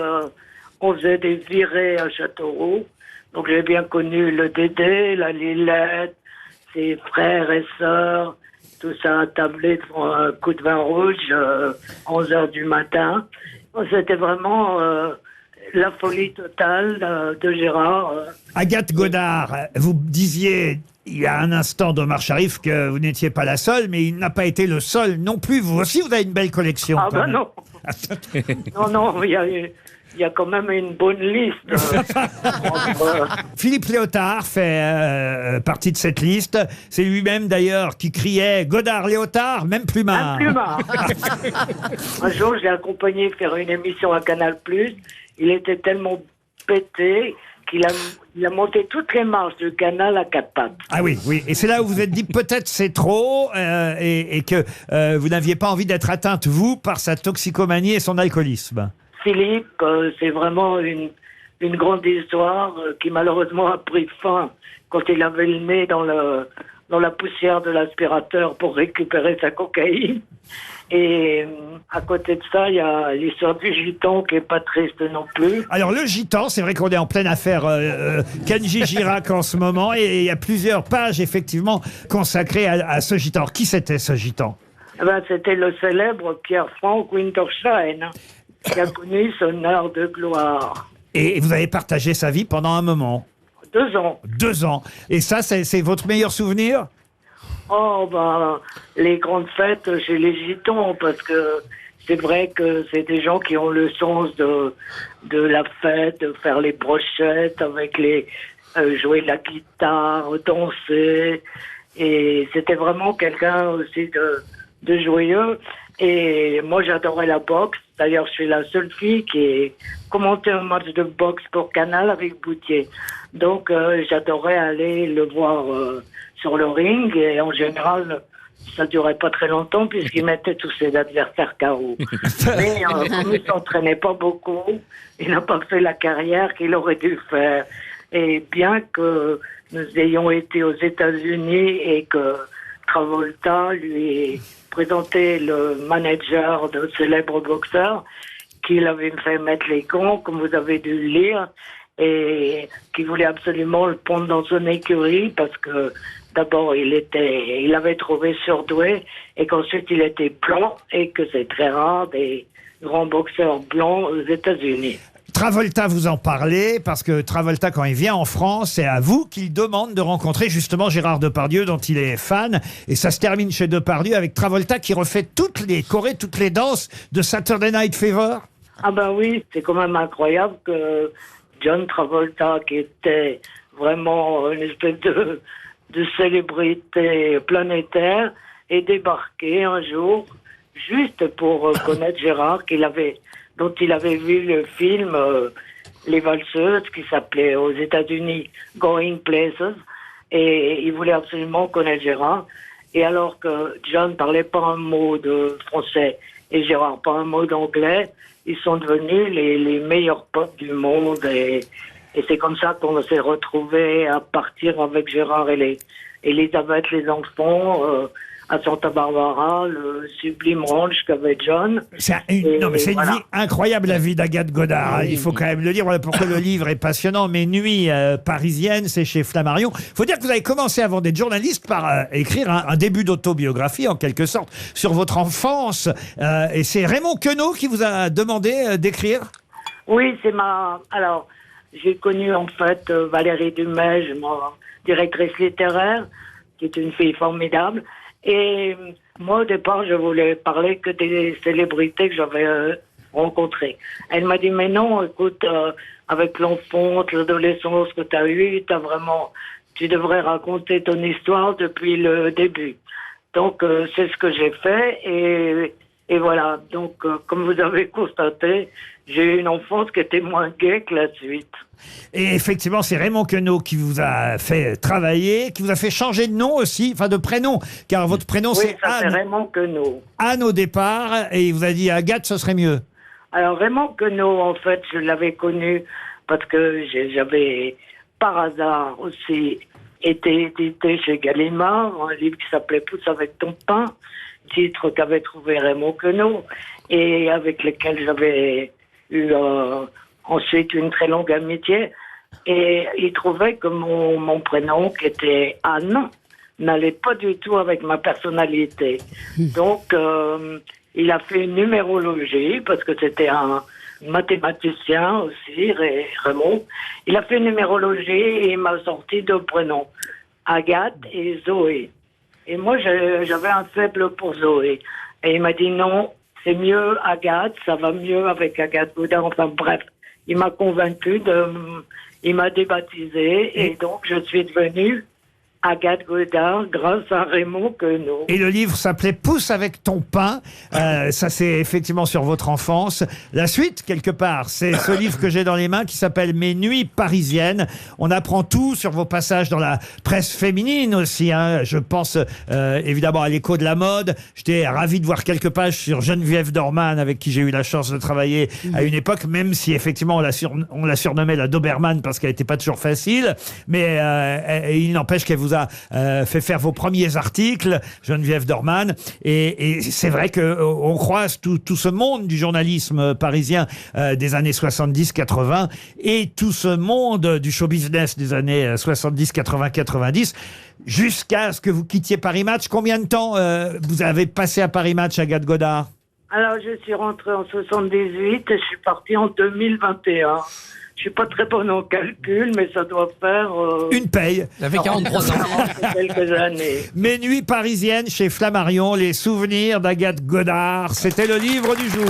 on faisait des virées à Châteauroux. Donc j'ai bien connu le Dédé, la Lilette, ses frères et sœurs, tout ça attablé devant un coup de vin rouge, 11h du matin. C'était vraiment la folie totale de Gérard. Agathe Godard, vous disiez il y a un instant d'Omar Sharif que vous n'étiez pas la seule, mais il n'a pas été le seul non plus. Vous aussi, vous avez une belle collection. Ah quand ben même. non. Non, il y a quand même une bonne liste. Philippe Léotard fait partie de cette liste. C'est lui-même d'ailleurs qui criait « Godard, Léotard, même plumard ». Un jour, je l'ai accompagné faire une émission à Canal+. Il était tellement pété qu'il a monté toutes les marches du canal à quatre pattes. Ah oui, oui. Et c'est là où vous vous êtes dit peut-être c'est trop et que vous n'aviez pas envie d'être atteinte, vous, par sa toxicomanie et son alcoolisme. Philippe, c'est vraiment une grande histoire qui malheureusement a pris fin quand il avait le nez dans la poussière de l'aspirateur pour récupérer sa cocaïne. Et à côté de ça, il y a l'histoire du gitan qui est pas triste non plus. Alors le gitan, c'est vrai qu'on est en pleine affaire Kenji Girac en ce moment et il y a plusieurs pages effectivement consacrées à ce gitan. Alors, qui c'était ce gitan? Eh ben, c'était le célèbre Pierre-Franck Winterstein qui a connu son heure de gloire. Et vous avez partagé sa vie pendant un moment. 2 ans. 2 ans. Et ça, c'est votre meilleur souvenir? Oh, ben, les grandes fêtes chez les gitans, parce que c'est vrai que c'est des gens qui ont le sens de la fête, de faire les brochettes avec jouer de la guitare, danser. Et c'était vraiment quelqu'un aussi de joyeux. Et moi, j'adorais la boxe. D'ailleurs, je suis la seule fille qui ait commenté un match de boxe pour Canal avec Boutier. Donc j'adorais aller le voir sur le ring et en général ça durait pas très longtemps puisqu'il mettait tous ses adversaires KO. Mais comme il s'entraînait pas beaucoup, il n'a pas fait la carrière qu'il aurait dû faire. Et bien que nous ayons été aux États-Unis et que Travolta lui ait présenté le manager de célèbres boxeurs, qu'il avait fait mettre les gants, comme vous avez dû le lire, et qui voulait absolument le prendre dans son écurie parce que d'abord il avait trouvé surdoué et qu'ensuite il était blanc et que c'est très rare des grands boxeurs blancs aux États-Unis. Travolta, vous en parlez, parce que Travolta, quand il vient en France, c'est à vous qu'il demande de rencontrer justement Gérard Depardieu, dont il est fan. Et ça se termine chez Depardieu avec Travolta qui refait toutes les chorés, toutes les danses de Saturday Night Fever. Ah ben oui, c'est quand même incroyable que John Travolta, qui était vraiment une espèce de célébrité planétaire, ait débarqué un jour juste pour connaître Gérard, dont il avait vu le film Les Valseuses, qui s'appelait aux États-Unis Going Places, et il voulait absolument connaître Gérard. Et alors que John parlait pas un mot de français et Gérard pas un mot d'anglais, ils sont devenus les meilleurs potes du monde et c'est comme ça qu'on s'est retrouvés à partir avec Gérard et Elisabeth, les enfants, à Santa Barbara, le sublime ranch qu'avait John. C'est une vie incroyable, la vie d'Agathe Godard. Oui. Il faut quand même le dire. Voilà pourquoi le livre est passionnant. Mes nuits parisiennes, c'est chez Flammarion. Il faut dire que vous avez commencé avant d'être journaliste par écrire un début d'autobiographie, en quelque sorte, sur votre enfance. Et c'est Raymond Queneau qui vous a demandé d'écrire ? Oui, Alors, j'ai connu en fait Valérie Dumais, directrice littéraire, qui est une fille formidable. Et moi, au départ, je voulais parler que des célébrités que j'avais rencontrées. Elle m'a dit, mais non, écoute, avec l'enfance, l'adolescence que tu as eue, tu devrais raconter ton histoire depuis le début. Donc, c'est ce que j'ai fait. Et voilà, donc, comme vous avez constaté, j'ai eu une enfance qui était moins gaie que la suite. Et effectivement, c'est Raymond Queneau qui vous a fait travailler, qui vous a fait changer de nom aussi, enfin de prénom, car votre prénom c'est ça, Anne. c'est Raymond Queneau. Anne au départ, et il vous a dit Agathe, ce serait mieux. Alors Raymond Queneau, en fait, je l'avais connu parce que j'avais par hasard aussi été édité chez Gallimard, un livre qui s'appelait Pousse avec ton pain, titre qu'avait trouvé Raymond Queneau, et avec lequel j'avais eu ensuite une très longue amitié. Et il trouvait que mon prénom, qui était Anne, n'allait pas du tout avec ma personnalité. Donc, il a fait une numérologie, parce que c'était un mathématicien aussi, Raymond. Il a fait une numérologie et il m'a sorti deux prénoms, Agathe et Zoé. Et moi, j'avais un faible pour Zoé. Et il m'a dit non, c'est mieux Agathe, ça va mieux avec Agathe Godard. Enfin bref, il m'a convaincu il m'a débaptisé et donc je suis devenue Agathe Godard grâce à Raymond Queneau. Et le livre s'appelait Pousse avec ton pain. Ça, c'est effectivement sur votre enfance. La suite, quelque part, c'est ce livre que j'ai dans les mains qui s'appelle Mes nuits parisiennes. On apprend tout sur vos passages dans la presse féminine aussi. Je pense évidemment à l'Écho de la mode. J'étais ravi de voir quelques pages sur Geneviève Dorman, avec qui j'ai eu la chance de travailler à une époque, même si effectivement on la surnommait la Doberman parce qu'elle n'était pas toujours facile. Mais il n'empêche qu'elle vous a fait faire vos premiers articles, Geneviève Dorman, et c'est vrai qu'on croise tout ce monde du journalisme parisien des années 70-80 et tout ce monde du show business des années 70, 80, 90 jusqu'à ce que vous quittiez Paris Match. Combien de temps vous avez passé à Paris Match, Agathe Godard? Alors, je suis rentrée en 78 et je suis partie en 2021. Je suis pas très bonne en calcul, mais ça doit faire... une paye. Ça fait 43 ans. Quelques années. Mes nuits parisiennes chez Flammarion, les souvenirs d'Agathe Godard. C'était le livre du jour.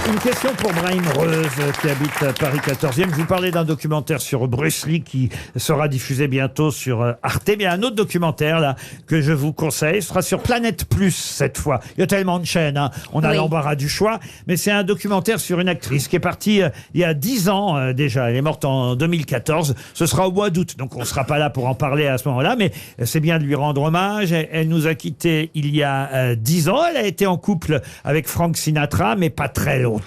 Une question pour Brahim Reuse, qui habite à Paris 14e. Je vous parlais d'un documentaire sur Bruce Lee qui sera diffusé bientôt sur Arte. Mais il y a un autre documentaire là que je vous conseille. Ce sera sur Planète Plus cette fois. Il y a tellement de chaînes, hein. On a l'embarras du choix. Mais c'est un documentaire sur une actrice qui est partie il y a 10 ans déjà. Elle est morte en 2014. Ce sera au mois d'août. Donc on ne sera pas là pour en parler à ce moment-là. Mais c'est bien de lui rendre hommage. Elle nous a quittés il y a 10 ans. Elle a été en couple avec Frank Sinatra, mais pas très longtemps.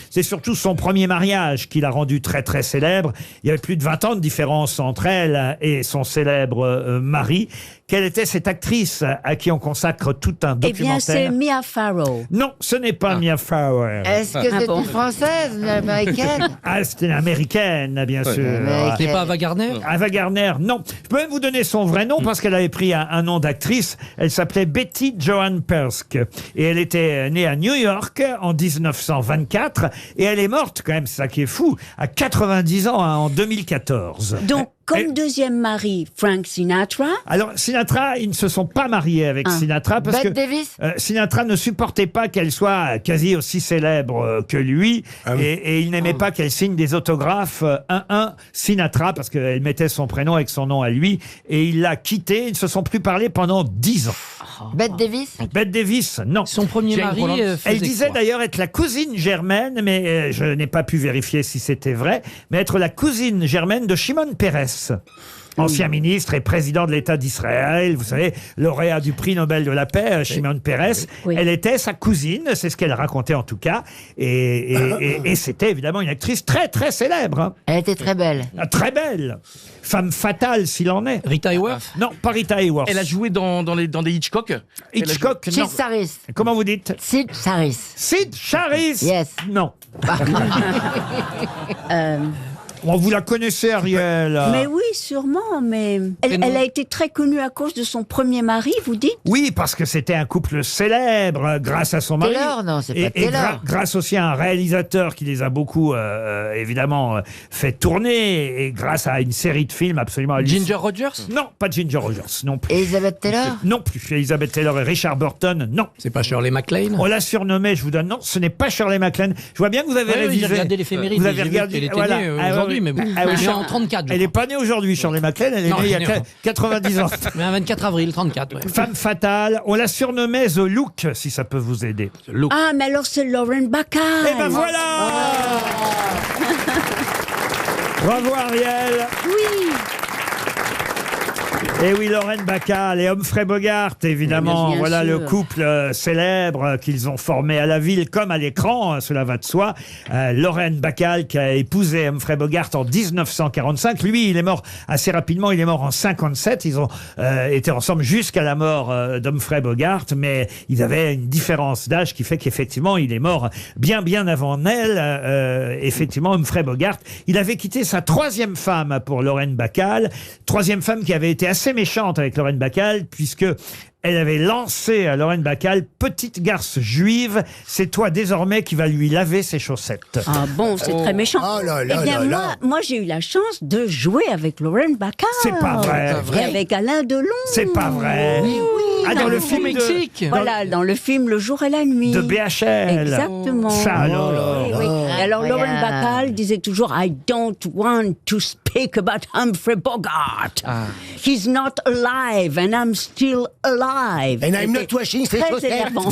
C'est surtout son premier mariage qui l'a rendu très très célèbre. Il y avait plus de 20 ans de différence entre elle et son célèbre mari. Quelle était cette actrice à qui on consacre tout un documentaire? Eh bien, c'est Mia Farrow. Non, ce n'est pas Mia Farrow. Est-ce que c'est une française, une américaine? Ah, c'était une américaine, bien sûr. C'est pas Ava Gardner? Ava Gardner, non. Je peux même vous donner son vrai nom parce qu'elle avait pris un nom d'actrice. Elle s'appelait Betty Joan Persk. Et elle était née à New York en 1924. Et elle est morte, quand même, c'est ça qui est fou, à 90 ans, hein, en 2014. Donc, comme deuxième mari, Frank Sinatra. Alors, Sinatra, ils ne se sont pas mariés avec Sinatra parce Bette que Davis Sinatra ne supportait pas qu'elle soit quasi aussi célèbre que lui et il n'aimait pas qu'elle signe des autographes 1-1 Sinatra parce qu'elle mettait son prénom avec son nom à lui et il l'a quitté. Ils ne se sont plus parlé pendant 10 ans. Bette Davis? Bette Davis, non. Son premier mari Elle disait d'ailleurs être la cousine germaine, mais je n'ai pas pu vérifier si c'était vrai, mais être la cousine germaine de Shimon Peres. Ancien ministre et président de l'État d'Israël, vous savez, lauréat du prix Nobel de la paix, Shimon Peres. Oui. Elle était sa cousine, c'est ce qu'elle racontait en tout cas. Et c'était évidemment une actrice très très célèbre. Hein. Elle était très belle. Ah, très belle. Femme fatale s'il en est. Rita Hayworth? Non, pas Rita Hayworth. Elle a joué dans des Hitchcock. Hitchcock, non. Sid Saris. Comment vous dites? Sid Saris. Sid Charis. Yes. Non. Vous la connaissez, Ariel? Mais oui, sûrement, mais elle a été très connue à cause de son premier mari, vous dites? Oui, parce que c'était un couple célèbre grâce à son mari. Taylor, non, c'est pas Taylor. Grâce aussi à un réalisateur qui les a beaucoup, évidemment, fait tourner, et grâce à une série de films absolument hallucinants. Ginger Rogers? Non, pas Ginger Rogers, non plus. Elizabeth Taylor? Non plus. Elizabeth Taylor et Richard Burton, non. C'est pas Shirley MacLaine? On l'a surnommée, je vous donne. Non, ce n'est pas Shirley MacLaine. Je vois bien que vous avez révisé. J'ai regardé l'éphéméride. Vous avez regardé. Elle était née aujourd'hui, mais bon. Ah oui, Elle est en 34. Elle n'est pas née aujourd'hui, Shirley MacLaine. Elle est née il y a 90 ans. Mais un 24 avril, 34. Ouais. Femme fatale. On la surnommait The Look, si ça peut vous aider. The Look. Ah, mais alors c'est Lauren Bacall. Eh ben voilà. Bravo Ariel. Oui. Et oui, Lauren Bacall et Humphrey Bogart, évidemment. Bien voilà sûr. le couple célèbre qu'ils ont formé à la ville comme à l'écran, cela va de soi. Lauren Bacall qui a épousé Humphrey Bogart en 1945. Lui, il est mort assez rapidement, il est mort en 57. Ils ont été ensemble jusqu'à la mort d'Humphrey Bogart, mais ils avaient une différence d'âge qui fait qu'effectivement, il est mort bien avant elle. Effectivement, Humphrey Bogart, il avait quitté sa troisième femme pour Lauren Bacall. Troisième femme qui avait été assez méchante avec Lauren Bacall, puisque elle avait lancé à Lauren Bacall, petite garce juive, c'est toi désormais qui va lui laver ses chaussettes. Ah bon, c'est très méchant. Oh là là eh bien, là là. moi j'ai eu la chance de jouer avec Lauren Bacall. C'est pas vrai. Et avec Alain Delon. C'est pas vrai. Oui, oui. Ah, dans le film Mexique. Voilà, dans le film Le jour et la nuit. de BHL. Exactement. Ça alors. Oui, oui. Et alors Lauren Bacall disait toujours I don't want to speak about Humphrey Bogart. He's not alive and I'm still alive. And I'm not washing ses Très chaussettes. énervant.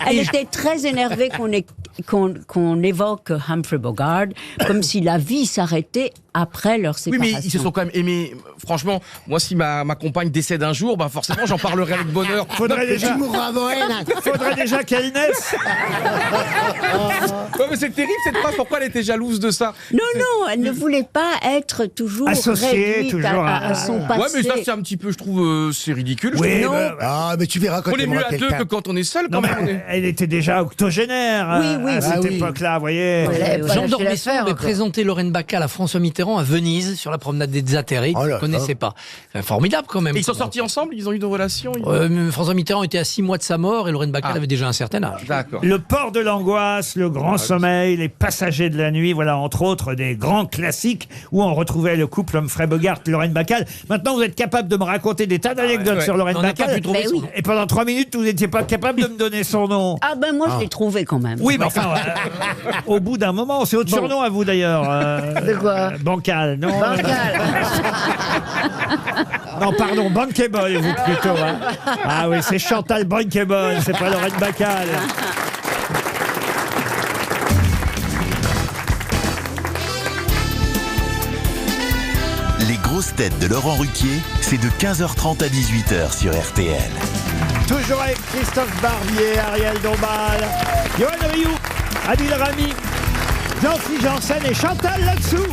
Elle était très énervée qu'on évoque Humphrey Bogart comme si la vie s'arrêtait après leur Oui, séparation. mais ils se sont quand même aimés. Franchement, moi, si ma compagne décède un jour, bah forcément, j'en parlerai avec bonheur. Faudrait déjà, Tu mourras avant elle. faudrait déjà qu'elle naisse. Ouais, mais c'est terrible cette phrase. Pourquoi elle était jalouse de ça? Non, elle ne voulait pas être toujours Associée, réduite toujours à son passé. Ouais, mais ça, c'est un petit peu, je trouve, c'est ridicule. je Oui, trouve. Ah, mais tu verras quand On est mieux à deux que quand on est seul, Non, quand mais même. elle était déjà octogénaire Oui, à cette ah oui. époque-là, vous voyez. Ouais. Jean lâché Dormesson l'affaire, avait encore. présenté Lauren Bacall à François Mitterrand à Venise sur la promenade des Désaltérés. Oh là Il ne là. connaissait pas. C'est formidable quand même. Et ils sont sortis ensemble, ils ont eu de relations. François Mitterrand était à 6 mois de sa mort et Lauren Bacall avait déjà un certain âge. D'accord. Le port de l'angoisse, le grand sommeil, Les Passagers de la nuit, voilà entre autres des grands classiques où on retrouvait le couple Humphrey Bogart, Lorraine Bacall. Maintenant, vous êtes capable de me raconter des tas d'anecdotes sur Lorraine On n'a pas Bacall. pu trouver son nom. Et pendant 3 minutes, vous n'étiez pas capable de me donner son nom. Ah ben moi je l'ai trouvé quand même. Oui, mais enfin, au bout d'un moment, c'est votre surnom à vous d'ailleurs. De quoi Bancal, non Bancal. Non, pardon, Bankable, vous plutôt. Hein. Ah oui, c'est Chantal Bankable, c'est pas Lorraine Bacall. Les grosses têtes de Laurent Ruquier, c'est de 15h30 à 18h sur RTL. Toujours avec Christophe Barbier, Ariel Dombal, Johan Rioux, Adil Rami, Jean-Philippe Janssen et Chantal là-dessous.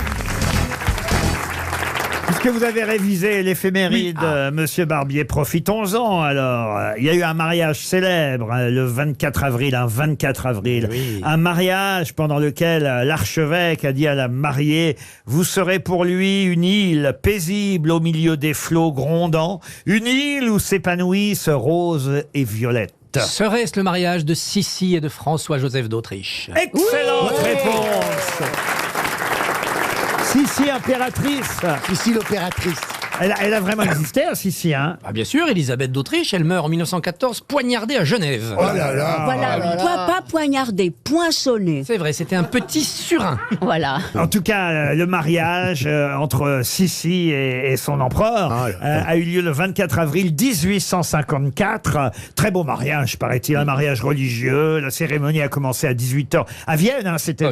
Puisque vous avez révisé l'éphéméride, Monsieur Barbier, profitons-en alors. Il y a eu un mariage célèbre le 24 avril, un 24 avril. Oui. Un mariage pendant lequel l'archevêque a dit à la mariée « Vous serez pour lui une île paisible au milieu des flots grondants, une île où s'épanouissent roses et violettes. » Serait-ce le mariage de Sissi et de François-Joseph d'Autriche? Excellente réponse. Sissi impératrice. Sissi l'opératrice. Elle a vraiment existé, hein, Sissi, hein? Ah, bien sûr, Élisabeth d'Autriche, elle meurt en 1914, poignardée à Genève. Oh là là. Voilà, pas poignardé, poinçonné. C'est vrai, c'était un petit surin. Voilà. En tout cas, le mariage entre Sissi et son empereur a eu lieu le 24 avril 1854. Très beau mariage, paraît-il, un mariage religieux. La cérémonie a commencé à 18h à Vienne. Hein, c'était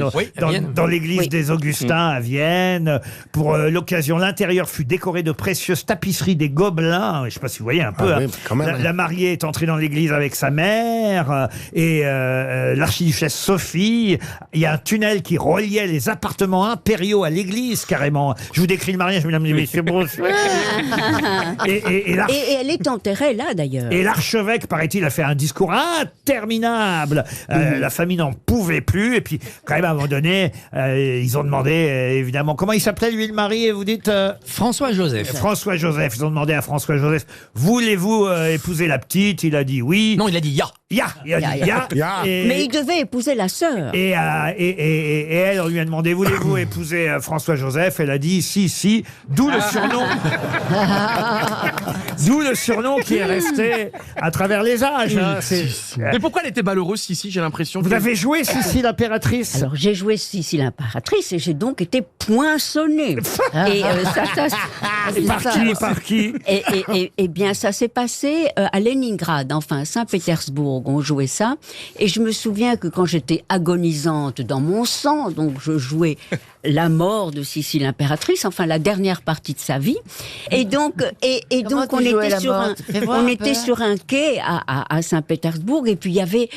dans l'église des Augustins à Vienne. Pour l'occasion, l'intérieur fut décoré de précieuses tapisseries des Gobelins. Je ne sais pas si vous voyez un peu. Oui, quand même, la mariée est entrée dans l'église avec sa mère et l'archiduchesse Sophie. Il y a un tunnel qui reliait les appartements impériaux à l'église, carrément. Je vous décris le mariage, mesdames et messieurs. Et elle est enterrée là, d'ailleurs. Et l'archevêque, paraît-il, a fait un discours interminable. La famille n'en pouvait plus. Et puis, quand même, à un moment donné, ils ont demandé, évidemment, comment il s'appelait, lui, le mari, et vous dites François-Joseph. François-Joseph. Ils ont demandé à François-Joseph, voulez-vous épouser la petite? Il a dit oui. Non, il a dit ya. Ya. Il a dit ya. Mais il devait épouser la sœur. Et elle, on lui a demandé, voulez-vous épouser François-Joseph? Elle a dit si. D'où le surnom. D'où le surnom qui est resté à travers les âges. Hein. Mais pourquoi elle était malheureuse, Sissi? J'ai l'impression. Vous avez joué Sissi l'impératrice? Alors j'ai joué Sissi l'impératrice et j'ai donc été poinçonnée. Et Par qui Eh bien, ça s'est passé à Leningrad, enfin à Saint-Pétersbourg. On jouait ça. Et je me souviens que quand j'étais agonisante dans mon sang, donc je jouais la mort de Sissi l'impératrice, enfin la dernière partie de sa vie. Et donc, on était sur un quai à Saint-Pétersbourg, et puis il y avait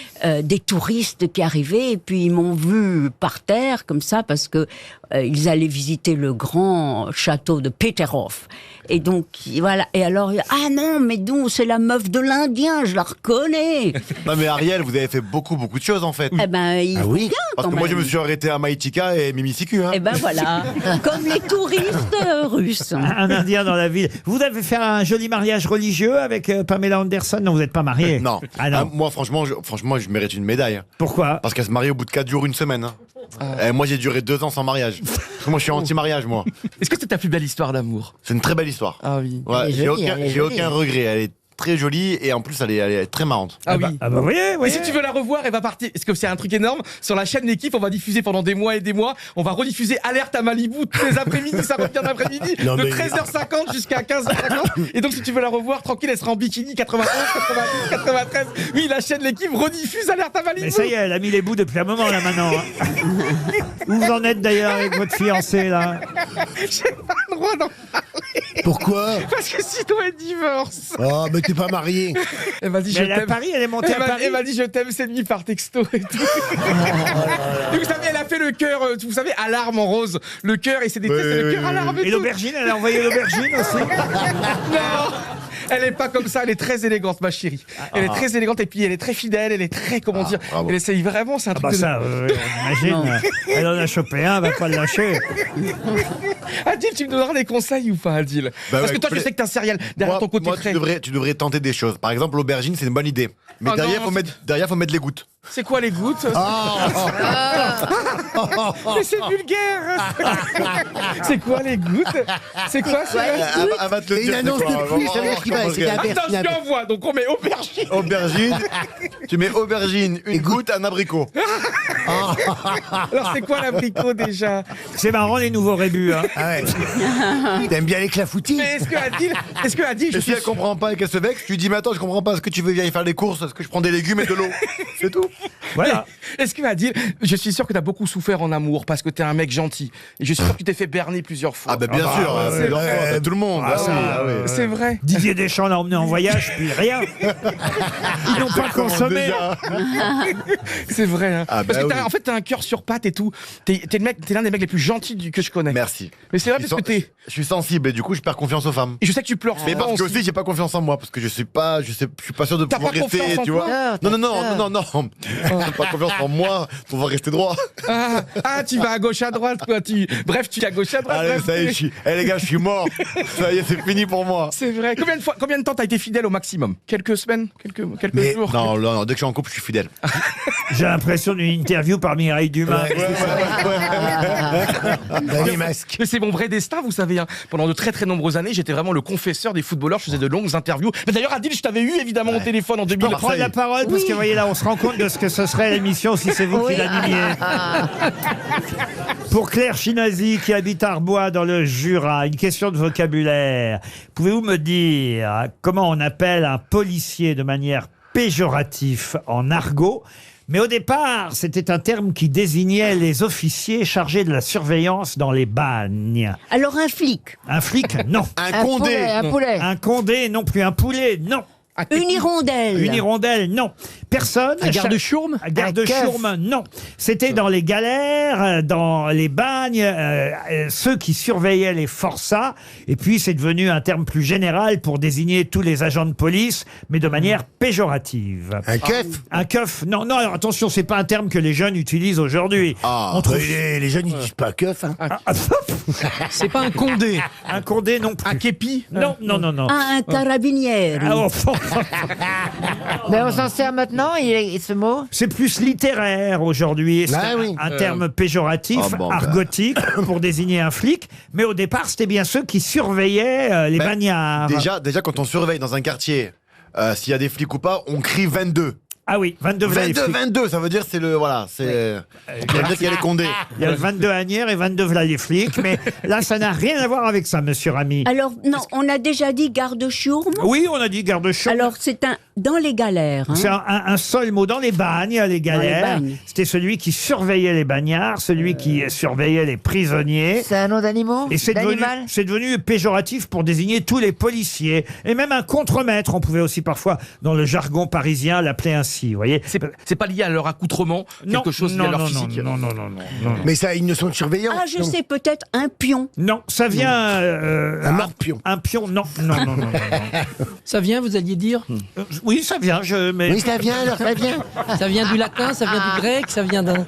des touristes qui arrivaient, et puis ils m'ont vu par terre comme ça parce que ils allaient visiter le grand château de Peterhof. Et donc voilà. Et alors non, mais donc c'est la meuf de l'Indien, je la reconnais. Non mais Ariel, vous avez fait beaucoup de choses en fait. Eh ben il faut bien, parce quand que moi je même. me suis arrêté à Maïtika et Mimisiku. Hein. Eh ben voilà, comme les touristes russes. Un Indien dans la ville. Vous avez fait un joli mariage religieux avec Pamela Anderson? Non, vous n'êtes pas marié. Non. Ah non. Moi franchement, je mérite une médaille. Pourquoi? Parce qu'elle se marie au bout de 4 jours, une semaine. Hein. Et moi j'ai duré 2 ans sans mariage. Parce que moi je suis anti-mariage moi. Est-ce que c'est ta plus belle histoire d'amour? C'est une très belle histoire. Ah oui. Ouais, j'ai aucun regret. Elle est très jolie et en plus elle est très marrante. Ah oui. Ah bah oui. Et si tu veux la revoir, elle va partir. Parce que c'est un truc énorme. Sur la chaîne L'équipe, on va diffuser pendant des mois et des mois. On va rediffuser Alerte à Malibu tous les après-midi. Ça revient d'après-midi Non, de mais- 13h50 jusqu'à 15h50. Et donc si tu veux la revoir, tranquille, elle sera en bikini 91, 92, 93. Oui, la chaîne L'équipe rediffuse Alerte à Malibu. Mais ça y est, elle a mis les bouts depuis un moment là maintenant. Hein. Où vous en êtes d'ailleurs avec votre fiancé là? J'ai pas le droit d'en parler. Pourquoi? Parce que sinon elle divorce. Oh, mais t'es pas marié. Elle m'a dit Mais elle est à Paris, elle est montée à Paris. Elle m'a dit je t'aime cette nuit par texto et tout. Et vous savez, elle a fait le cœur, vous savez, alarme en rose. Le cœur, et c'est des tests, le cœur alarme et Et tout. l'aubergine, elle a envoyé l'aubergine aussi. Non, elle est pas comme ça, elle est très élégante, ma chérie. Elle est très élégante et puis elle est très fidèle, elle est très, comment dire, bravo. elle essaye vraiment, c'est un Ah truc bah de... ça, j'imagine. Elle en a chopé un, elle va pas le lâcher. Adil, tu me donneras des conseils ou pas, Adil? Parce que toi, je sais que t'es un serial derrière ton côté moi, très... tu devrais tenter des choses. Par exemple, l'aubergine, c'est une bonne idée. Mais Ah derrière, non, faut mettre les gouttes. C'est quoi les gouttes Mais c'est vulgaire. C'est quoi les gouttes? C'est quoi ça? Elle va te le dire. Une annonce de pluie, ça veut dire qu'il va essayer Attends, je l'envoie. Donc on met aubergine. Aubergine. Tu mets aubergine, une goutte, un abricot. Alors c'est quoi l'abricot déjà? C'est marrant les nouveaux rébus. Hein. Ah ouais. T'aimes bien les clafoutis? Mais est-ce que Adil, Et si elle comprend pas et qu'elle se vexe, tu lui dis mais attends, je comprends pas, est-ce que tu veux venir faire les courses? Est-ce que je prends des légumes et de l'eau? C'est tout. Voilà. Est-ce que Adil, je suis sûr que t'as beaucoup souffert en amour parce que t'es un mec gentil. Et je suis sûr que tu t'es fait berner plusieurs fois. Ah bah bien sûr, c'est plusieurs fois, t'as tout le monde. Ah, oui. C'est vrai. Didier Deschamps l'a emmené en voyage, puis rien. Ils n'ont pas consommé. C'est vrai. Hein. Ah, parce bah que oui. en fait, t'as un cœur sur pattes et tout. T'es l'un des mecs les plus gentils que je connais. Merci. Mais c'est vrai parce que Je suis sensible et du coup je perds confiance aux femmes. Et je sais que tu pleures. Mais souvent parce que aussi j'ai pas confiance en moi parce que je suis pas sûr de T'as pouvoir pas rester, confiance en tu toi? vois. Non. J'ai pas confiance en moi pour pouvoir rester droit. Ah, tu vas à gauche à droite quoi. Bref, tu es à gauche à droite. Allez, bref, ça y est, les gars, je suis mort. Ça y est, c'est fini pour moi. C'est vrai. Combien de temps t'as été fidèle au maximum? Quelques semaines? Quelques Mais jours? non, dès que je suis en couple, je suis fidèle. J'ai l'impression d'une interview par Mireille Dumas. Mais c'est mon vrai destin, vous savez. Hein. Pendant de très très nombreuses années, j'étais vraiment le confesseur des footballeurs. Je faisais de longues interviews. Mais d'ailleurs, Adil, je t'avais eu évidemment au téléphone en 2000. Je peux prendre la parole parce que vous voyez là, on se rend compte de ce que ce serait l'émission si c'est vous qui l'animiez. Pour Claire Chinazi qui habite Arbois dans le Jura, une question de vocabulaire. Pouvez-vous me dire comment on appelle un policier de manière péjorative en argot? Mais au départ, c'était un terme qui désignait les officiers chargés de la surveillance dans les bagnes. Alors un flic. Un flic, non. Un condé. Un poulet. Un condé, non plus. Un poulet, non. Une hirondelle. Une hirondelle, non. Personne. Un garde-chourme? Un garde-chourme, non. C'était dans les galères, dans les bagnes, ceux qui surveillaient les forçats. Et puis, c'est devenu un terme plus général pour désigner tous les agents de police, mais de manière péjorative. Un keuf? Un keuf, non, non, alors attention, c'est pas un terme que les jeunes utilisent aujourd'hui. On trouve... Les jeunes, ils disent pas keuf. Hein. C'est pas un condé. Un condé, non plus. Un képi? Non. Un carabinieri. Ah, oh, Mais on s'en sert maintenant, ce mot? c'est plus littéraire aujourd'hui. C'est un terme péjoratif, argotique, pour désigner un flic. Mais au départ, c'était bien ceux qui surveillaient les bagnards. Déjà, quand on surveille dans un quartier, s'il y a des flics ou pas, on crie 22. Ah oui, 22 v'là les flics. 22, ça veut dire c'est le voilà, c'est on peut dire qu'il y a les condés. Il y a le 22 Agnières et 22 v'là les flics, mais là ça n'a rien à voir avec ça, monsieur Rami. Alors non, on a déjà dit garde-chourme. Oui, on a dit garde-chourme. Alors c'est dans les galères. Hein. C'est un seul mot dans les bagnes, les galères. C'était celui qui surveillait les bagnards, celui qui surveillait les prisonniers. C'est un nom d'animal? Et c'est devenu péjoratif pour désigner tous les policiers. Et même un contremaître, on pouvait aussi parfois, dans le jargon parisien, l'appeler ainsi. Vous voyez, c'est pas lié à leur accoutrement, quelque chose lié à leur physique. Non. Mais ça a une notion de surveillance. Ah, je sais, peut-être un pion. Non, ça vient... un morpion. Un pion, non. Ça vient, vous alliez dire? Oui, ça vient. Oui, ça vient, alors ça vient. Ça vient du latin, ça vient du grec, ça vient d'un...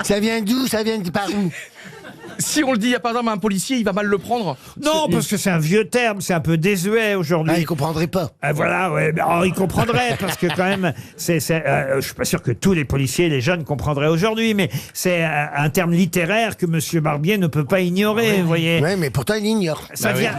Ça vient d'où? Ça vient de par où? Si on le dit, par exemple, à un policier, il va mal le prendre. Non, parce que c'est un vieux terme, c'est un peu désuet aujourd'hui. Ah, il comprendrait pas. Voilà, ouais. Alors, il comprendrait, parce que quand même, je suis pas sûr que tous les policiers, les jeunes comprendraient aujourd'hui, mais c'est un terme littéraire que monsieur Barbier ne peut pas ignorer, vous voyez. Oui, mais pourtant, il ignore. Ça vient,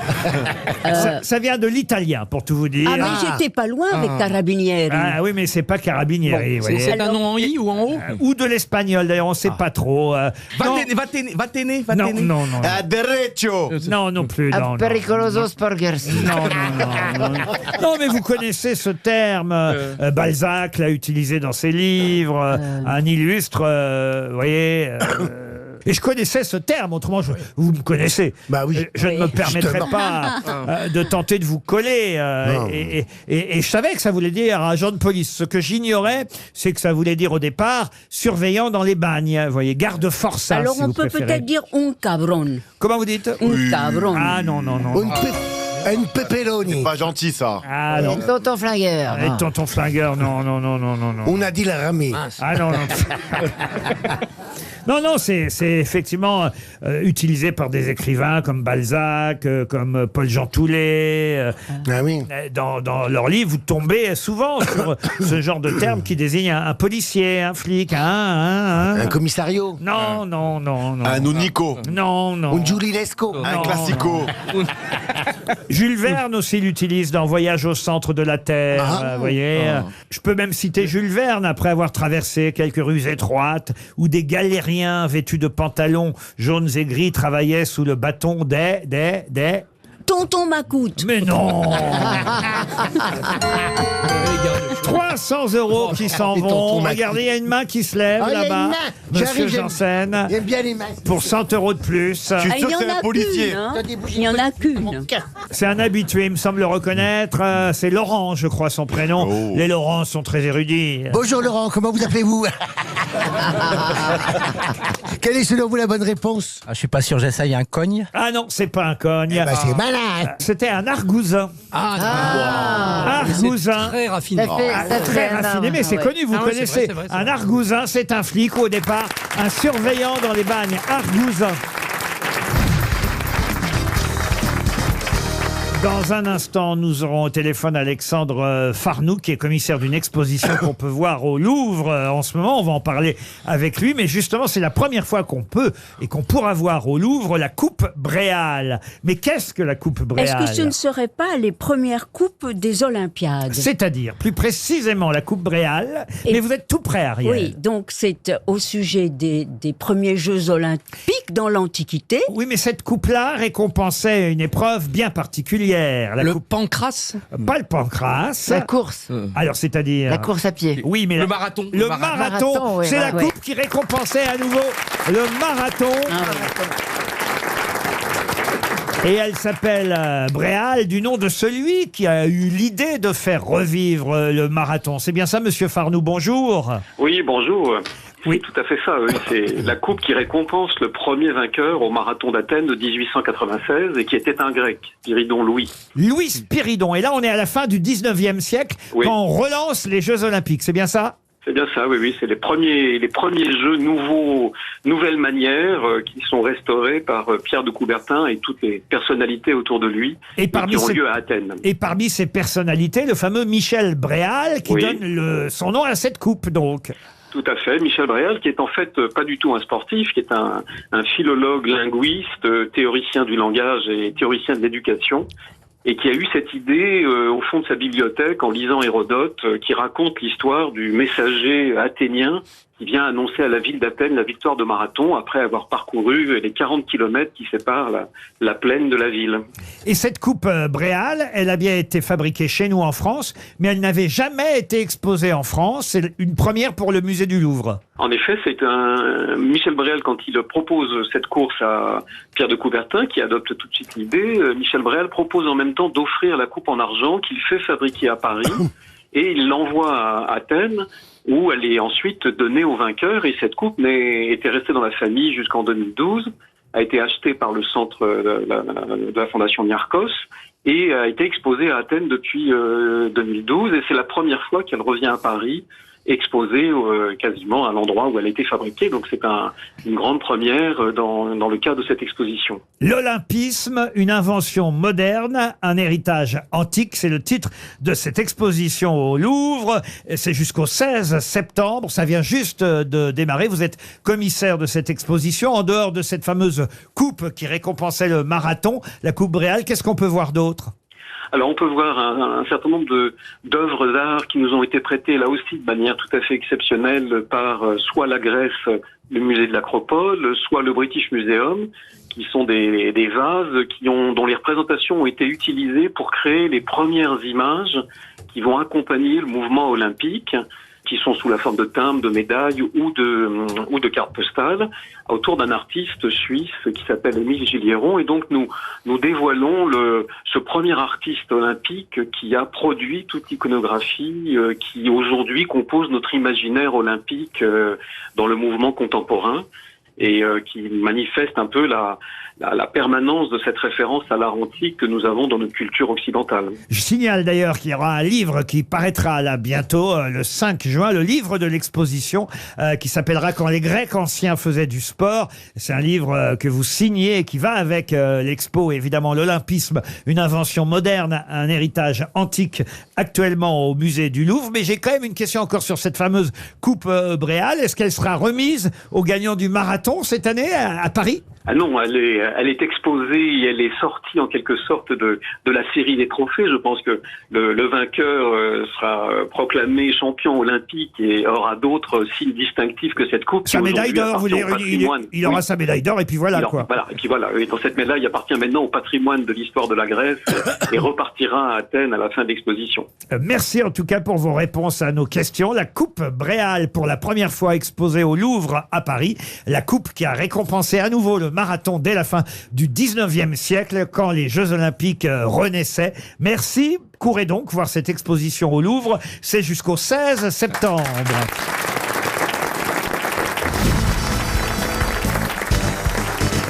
ça vient de l'italien, pour tout vous dire. Ah, mais j'étais pas loin avec carabinieri. Ah oui, mais c'est pas carabinieri. Bon, c'est un nom en i ou en o? Ou de l'espagnol, d'ailleurs, on sait pas trop. Va téner. Non. A derecho. Non plus. Non. Pericoloso sporgers. Non, mais vous connaissez ce terme. Balzac l'a utilisé dans ses livres. Un illustre, vous voyez. Et je connaissais ce terme, autrement, vous me connaissez. Bah oui. Je ne me permettrai pas de tenter de vous coller. Et je savais que ça voulait dire agent de police. Ce que j'ignorais, c'est que ça voulait dire au départ surveillant dans les bagnes. Vous voyez, garde forçat. Alors si on vous peut préférez. peut-être dire un cabron. Comment vous dites? Un cabron. Ah non. Une pepperoni. C'est pas gentil, ça. Ah non. Tonton Flingueur. Et non. tonton flingueur, non. On a dit la ramée. Ah non. Non, c'est effectivement utilisé par des écrivains comme Balzac, comme Paul-Jean Toulet. Ah oui. Dans leurs livres, vous tombez souvent sur ce genre de terme qui désigne un policier, un flic, un commissario. Non. Un Unico. Non. Un Giulilesco. Un classico. Jules Verne aussi l'utilise dans Voyage au centre de la Terre. Vous voyez. Je peux même citer Jules Verne après avoir traversé quelques rues étroites où des galériens vêtus de pantalons jaunes et gris travaillaient sous le bâton des... Tonton Macoute. Mais non 300 € qui s'en vont. Regardez, il y a une main qui se lève il y a là-bas. une main. Monsieur J'arrive, Janssen. J'aime bien les mains. Pour 100 € de plus. Je suis sûr que c'est un policier. Il n'y en a qu'une. C'est un habitué, il me semble le reconnaître. C'est Laurent, je crois, son prénom. Oh. Les Laurents sont très érudits. Bonjour Laurent, comment vous appelez-vous? Quelle est selon vous la bonne réponse? Je suis pas sûr, j'essaye un cogne. Ah non, c'est pas un cogne. C'est malin. C'était un argousin. Argousin. Très raffiné. Très raffiné, mais c'est connu, vous connaissez. C'est vrai, un argousin, c'est un flic ou au départ un surveillant dans les bagnes. Argousin. Dans un instant, nous aurons au téléphone Alexandre Farnoux, qui est commissaire d'une exposition qu'on peut voir au Louvre en ce moment. On va en parler avec lui, mais justement, c'est la première fois qu'on peut et qu'on pourra voir au Louvre la Coupe Bréal. Mais qu'est-ce que la Coupe Bréal? Est-ce que ce ne serait pas les premières coupes des Olympiades? C'est-à-dire, plus précisément, la Coupe Bréal. Mais vous êtes tout prêt, Ariel. Oui, donc c'est au sujet des premiers Jeux Olympiques dans l'Antiquité. Oui, mais cette coupe-là récompensait une épreuve bien particulière. Le pancrace? Pas le pancrace. La course. Alors, c'est-à-dire... La course à pied. Oui, mais Le marathon. Le marathon, oui, c'est la oui. coupe qui récompensait à nouveau le marathon. Et elle s'appelle Bréal, du nom de celui qui a eu l'idée de faire revivre le marathon. C'est bien ça, monsieur Farnoux, bonjour. Oui, bonjour. Oui. C'est tout à fait ça. Oui. C'est la coupe qui récompense le premier vainqueur au marathon d'Athènes de 1896 et qui était un grec, Spiridon Louis. Louis Spiridon. Et là, on est à la fin du 19e siècle, Oui. quand on relance les Jeux Olympiques. C'est bien ça? C'est bien ça, oui. C'est les premiers jeux nouvelles manières qui sont restaurés par Pierre de Coubertin et toutes les personnalités autour de lui Et qui ont lieu à Athènes. Et parmi ces personnalités, le fameux Michel Bréal, qui Oui. donne son nom à cette coupe, donc. Tout à fait. Michel Bréal, qui est en fait pas du tout un sportif, qui est un philologue, linguiste, théoricien du langage et théoricien de l'éducation, et qui a eu cette idée au fond de sa bibliothèque en lisant Hérodote, qui raconte l'histoire du messager athénien qui vient annoncer à la ville d'Athènes la victoire de Marathon après avoir parcouru les 40 kilomètres qui séparent la plaine de la ville. Et cette coupe Bréal, elle a bien été fabriquée chez nous en France, mais elle n'avait jamais été exposée en France. C'est une première pour le musée du Louvre. En effet, c'est Michel Bréal, quand il propose cette course à Pierre de Coubertin, qui adopte tout de suite l'idée, Michel Bréal propose en même temps d'offrir la coupe en argent qu'il fait fabriquer à Paris et il l'envoie à Athènes, où elle est ensuite donnée au vainqueur, et cette coupe était restée dans la famille jusqu'en 2012, a été achetée par le centre de la Fondation Niarchos, et a été exposée à Athènes depuis 2012, et c'est la première fois qu'elle revient à Paris, exposée quasiment à l'endroit où elle a été fabriquée. Donc c'est une grande première dans le cadre de cette exposition. L'Olympisme, une invention moderne, un héritage antique, c'est le titre de cette exposition au Louvre. C'est jusqu'au 16 septembre, ça vient juste de démarrer. Vous êtes commissaire de cette exposition. En dehors de cette fameuse coupe qui récompensait le marathon, la coupe Bréal, qu'est-ce qu'on peut voir d'autre ? Alors on peut voir un certain nombre d'œuvres d'art qui nous ont été prêtées là aussi de manière tout à fait exceptionnelle par soit la Grèce, le musée de l'Acropole, soit le British Museum, qui sont des vases dont les représentations ont été utilisées pour créer les premières images qui vont accompagner le mouvement olympique, qui sont sous la forme de timbres, de médailles ou de cartes postales, autour d'un artiste suisse qui s'appelle Émile Gilliéron. Et donc nous dévoilons ce premier artiste olympique qui a produit toute l'iconographie qui aujourd'hui compose notre imaginaire olympique dans le mouvement contemporain. et qui manifeste un peu la permanence de cette référence à l'art antique que nous avons dans notre culture occidentale. Je signale d'ailleurs qu'il y aura un livre qui paraîtra là bientôt, le 5 juin, le livre de l'exposition qui s'appellera « Quand les Grecs anciens faisaient du sport ». C'est un livre que vous signez et qui va avec l'expo, évidemment l'Olympisme, une invention moderne, un héritage antique actuellement au musée du Louvre. Mais j'ai quand même une question encore sur cette fameuse coupe Bréal. Est-ce qu'elle sera remise aux gagnants du marathon cette année à Paris ? Ah non, elle est exposée et elle est sortie en quelque sorte de la série des trophées. Je pense que le vainqueur sera proclamé champion olympique et aura d'autres signes distinctifs que cette coupe. Sa médaille d'or, vous voulez dire, il aura sa médaille d'or et puis voilà quoi. Voilà, et puis voilà. Et dans cette médaille appartient maintenant au patrimoine de l'histoire de la Grèce et repartira à Athènes à la fin de l'exposition. Merci en tout cas pour vos réponses à nos questions. La coupe Bréal, pour la première fois exposée au Louvre à Paris. La coupe qui a récompensé à nouveau le marathon dès la fin du 19e siècle, quand les Jeux Olympiques renaissaient. Merci. Courez donc voir cette exposition au Louvre. C'est jusqu'au 16 septembre.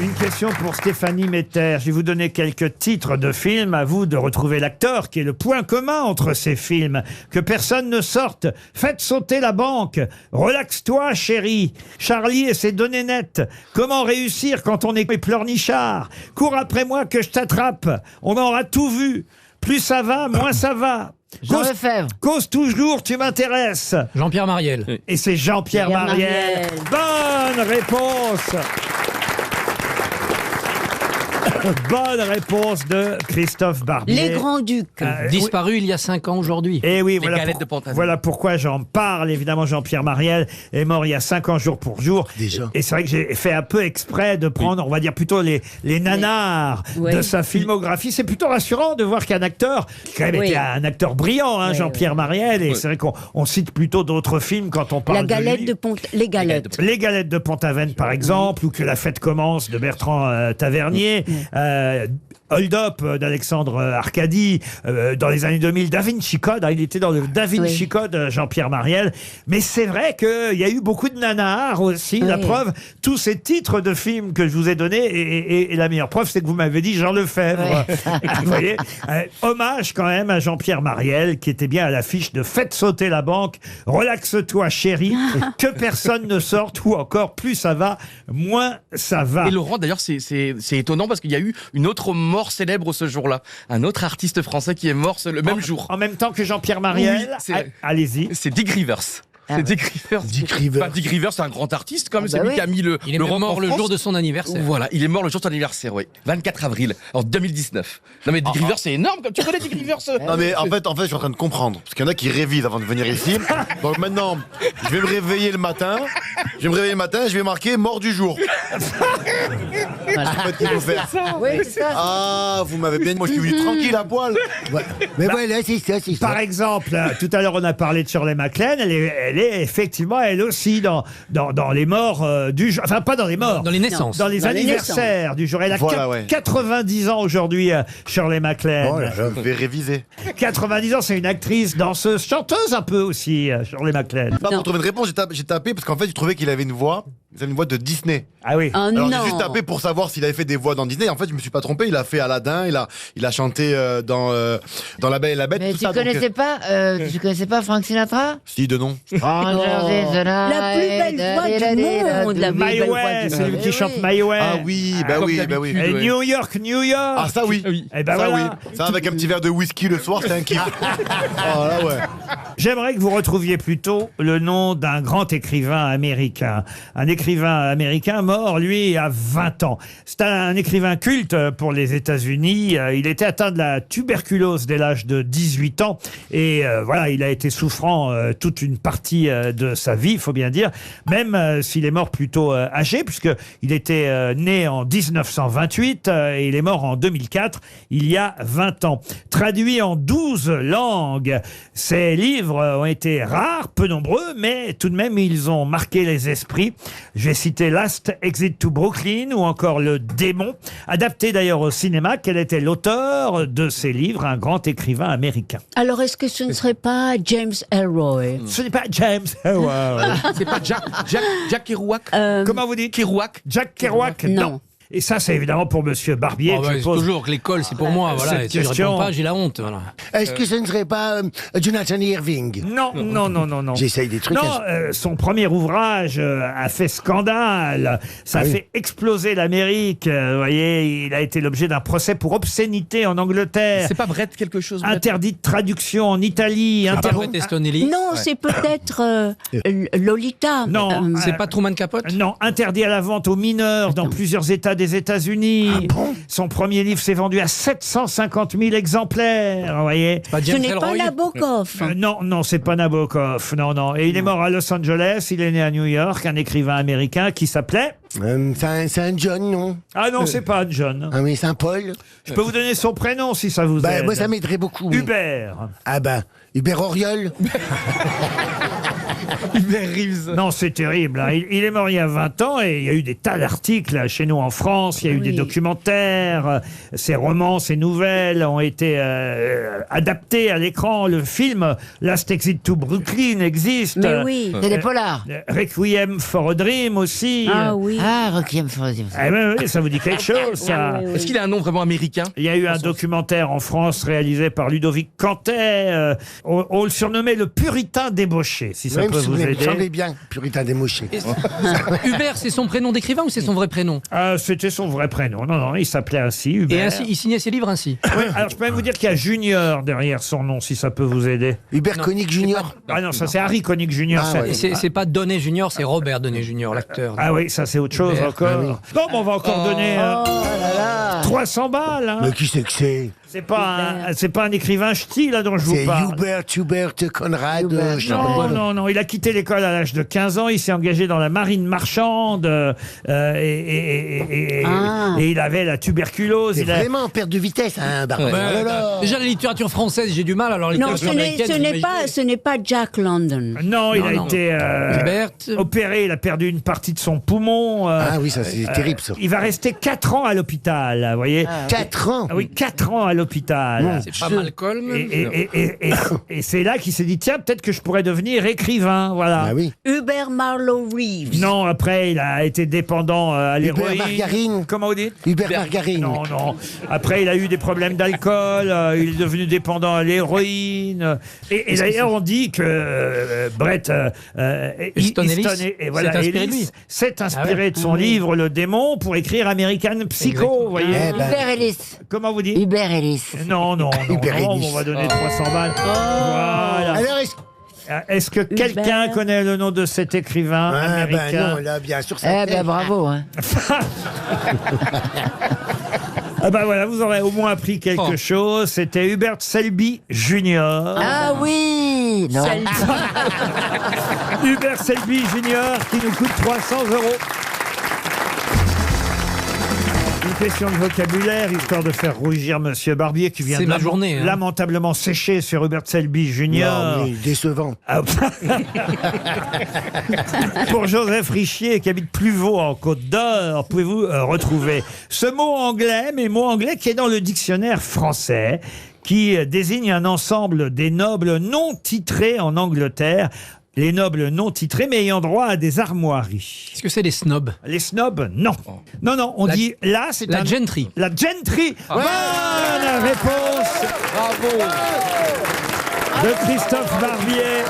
Une question pour Stéphanie Metter. Je vais vous donner quelques titres de films. À vous de retrouver l'acteur qui est le point commun entre ces films. Que personne ne sorte. Faites sauter la banque. Relaxe-toi, chérie. Charlie et ses données nettes. Comment réussir quand on est pleurnichard. Cours après moi que je t'attrape. On aura tout vu. Plus ça va, moins ça va. Jean Lefebvre. Cause toujours, tu m'intéresses. Jean-Pierre Mariel. Et c'est Jean-Pierre Mariel. Bonne réponse. Bonne réponse de Christophe Barbier. Les Grands-Ducs. Disparu il y a 5 ans aujourd'hui. Et oui, de voilà pourquoi j'en parle. Évidemment, Jean-Pierre Mariel est mort il y a 5 ans jour pour jour. Déjà. Et c'est vrai que j'ai fait un peu exprès de prendre, on va dire plutôt les nanars de sa filmographie. C'est plutôt rassurant de voir qu'un acteur, qui quand même était un acteur brillant, hein, Jean-Pierre Mariel. Et c'est vrai qu'on cite plutôt d'autres films quand on parle La galette de lui. de Les Galettes. Les Galettes de Pont-Aven, par exemple, ou Que la fête commence de Bertrand Tavernier. Hold Up d'Alexandre Arcadi, dans les années 2000, Da Vinci Code, il était dans le Da Vinci Code, Jean-Pierre Mariel. Mais c'est vrai qu'il y a eu beaucoup de nanars aussi. La preuve, tous ces titres de films que je vous ai donnés, et la meilleure preuve, c'est que vous m'avez dit Jean Lefebvre. Vous voyez, hommage quand même à Jean-Pierre Mariel, qui était bien à l'affiche de Faites sauter la banque, Relaxe-toi chérie, Que personne ne sorte, ou encore Plus ça va, moins ça va. Et Laurent, d'ailleurs, c'est étonnant parce qu'il y a eu une autre mort célèbre ce jour-là. Un autre artiste français qui est mort le même jour. En même temps que Jean-Pierre Mariel. Oui, allez-y. C'est Dick Rivers. C'est Dick Rivers. Dick Rivers, c'est un grand artiste quand même. C'est lui qui a mis le. Il est mort le jour de son anniversaire. Voilà, il est mort le jour de son anniversaire, oui. 24 avril, en 2019. Non mais Dick Rivers, c'est énorme. Tu connais Dick Rivers? Non mais en fait, je suis en train de comprendre. Parce qu'il y en a qui révisent avant de venir ici. Donc maintenant, je vais me réveiller le matin. Je vais marquer mort du jour. Voilà. En fait, il faut faire. Oui, c'est ça. Ah, vous m'avez bien dit, moi je suis venu tranquille à poil. Ouais. Mais voilà, c'est ça. Par exemple, tout à l'heure on a parlé de Shirley MacLaine, elle est effectivement elle aussi dans les morts du jour, enfin pas dans les morts, dans les naissances, dans les anniversaires du jour. Elle a 90 ans aujourd'hui, Shirley MacLaine. Oh là, je vais réviser. 90 ans, c'est une actrice, danseuse, chanteuse un peu aussi, Shirley MacLaine. Pas pour trouver une réponse, j'ai tapé parce qu'en fait, je trouvais qu'il avait une voix de Disney. Ah oui. Alors j'ai juste tapé pour savoir s'il avait fait des voix dans Disney. En fait, je me suis pas trompé. Il a fait Aladdin. Il a chanté dans La Belle et la Bête. Mais tout tu ça, connaissais pas Frank Sinatra? Si, de nom. La plus belle voix du monde. My Way, c'est lui qui chante My Way. Ah oui, bah oui. Et New York. Ah ça oui. Et ben ça voilà. oui. Ça avec un petit verre de whisky le soir, c'est un kiff. Oh là ouais. J'aimerais que vous retrouviez plutôt le nom d'un grand écrivain américain. Un écrivain américain mort, lui, à 20 ans. C'est un écrivain culte pour les États-Unis. Il était atteint de la tuberculose dès l'âge de 18 ans. Et voilà, il a été souffrant toute une partie de sa vie, il faut bien dire. Même s'il est mort plutôt âgé, puisqu'il était né en 1928 et il est mort en 2004, il y a 20 ans. Traduit en 12 langues, ses livres ont été rares, peu nombreux, mais tout de même, ils ont marqué les esprits. Je vais citer Last Exit to Brooklyn ou encore Le Démon, adapté d'ailleurs au cinéma. Quel était l'auteur de ces livres, un grand écrivain américain? Alors, est-ce que ce ne serait pas James Ellroy? Ce n'est pas James Ellroy. C'est pas Jack Kerouac. Comment vous dites? Kerouac. Jack Kerouac? Non. Et ça, c'est évidemment pour Monsieur Barbier. que je C'est pose toujours que l'école, c'est pour moi. Voilà. cette Et si je question. réponds pas, j'ai la honte. Voilà. Est-ce que ce ne serait pas Jonathan Irving? Non. J'essaye des trucs. Non, son premier ouvrage a fait scandale. Ça a fait exploser l'Amérique. Vous voyez, il a été l'objet d'un procès pour obscénité en Angleterre. C'est pas Brett quelque chose. Brett Interdit de traduction en Italie. Brett Easton Ellis. Non, c'est peut-être Lolita. Non, C'est pas Truman Capote. non, interdit à la vente aux mineurs dans plusieurs États des États-Unis. Son premier livre s'est vendu à 750 000 exemplaires. Vous voyez. Pas Ce James n'est pas Ellroy. Nabokov. Non, c'est pas Nabokov. Non. Et il est mort à Los Angeles. Il est né à New York, un écrivain américain qui s'appelait. C'est un John, non? Ah non, c'est pas John. Ah oui, c'est un Paul. Je peux vous donner son prénom si ça vous aide. Moi, ça m'aiderait beaucoup. Hubert. Ah Hubert Auriol. Hubert Reeves. Non, c'est terrible. Hein. Il est mort il y a 20 ans et il y a eu des tas d'articles là, chez nous en France. Il y a eu des documentaires. Ses romans, ses nouvelles ont été adaptés à l'écran. Le film Last Exit to Brooklyn existe. Mais oui, c'est des polars. Requiem for a Dream aussi. Ah oui. Ah, Requiem for a Dream. Oui, ça vous dit quelque chose, ça. Est-ce qu'il a un nom vraiment américain? Il y a eu un documentaire en France réalisé par Ludovic Cantet. On le surnommait le puritain débauché, si ça peut vous aider. Il semblait bien, puritain démoché. Hubert, c'est son prénom d'écrivain ou c'est son vrai prénom? C'était son vrai prénom. Non, il s'appelait ainsi, Hubert. Et ainsi, il signait ses livres ainsi. Oui, alors je peux même vous dire qu'il y a Junior derrière son nom, si ça peut vous aider. Hubert Koenig Junior. Ah non, ça c'est Harry Koenig Junior. Ah, ça. ouais. Et c'est pas Donnet Junior, c'est Robert Donnet Junior, l'acteur. Ah oui, ça c'est autre chose Hubert. encore. Non, mais on va encore donner 300 balles. Hein. Mais qui c'est que c'est? C'est pas un écrivain ch'ti là dont je vous C'est parle. Hubert Conrad. Non, il a quitté l'école à l'âge de 15 ans, il s'est engagé dans la marine marchande et il avait la tuberculose. C'est vraiment en perte de vitesse, hein, Barbara. Ouais. Oh là là. Déjà, la littérature française, j'ai du mal. Alors, la Non, littérature américaine, ce n'est pas Jack London. Non, il a été Hubert. opéré, il a perdu une partie de son poumon. Ah oui, ça c'est terrible ça. Il va rester 4 ans à l'hôpital, vous voyez. 4 ans. Ah oui, 4 ans à l'hôpital. C'est pas Malcolm. Et c'est là qu'il s'est dit, tiens, peut-être que je pourrais devenir écrivain, voilà. Ah oui. Hubert Marlowe Reeves. Non, après, il a été dépendant à l'héroïne. Hubert Margarine. Comment vous dites? Hubert Margarine. Non. Après, il a eu des problèmes d'alcool, il est devenu dépendant à l'héroïne. Et d'ailleurs, on dit que Brett Easton Ellis s'est inspiré de son livre Le Démon pour écrire American Psycho, vous voyez. Hubert Ellis. Comment vous dites? Hubert Ellis. Non, Hubert Ellis. on va donner 300 balles. Voilà. Alors, Est-ce que quelqu'un connaît le nom de cet écrivain américain? non, là, bien sûr, ça bravo. Hein. Ah bah voilà, vous aurez au moins appris quelque chose. C'était Hubert Selby Jr. Ah oui. Non. Hubert Selby Jr. qui nous coûte 300 €. Une question de vocabulaire, histoire de faire rougir Monsieur Barbier qui vient C'est de ma journée, hein. lamentablement sécher sur Hubert Selby Jr. Non, mais décevant. Ah, Pour Joseph Richier qui habite Pluvaux en Côte d'Or, pouvez-vous retrouver ce mot anglais, mais mot anglais qui est dans le dictionnaire français, qui désigne un ensemble des nobles non titrés en Angleterre. Les nobles non titrés, mais ayant droit à des armoiries. Est-ce que c'est les snobs? Les snobs, non. Non, on dit là, c'est La gentry. La gentry. Bonne réponse. Bravo. De Christophe Barbier.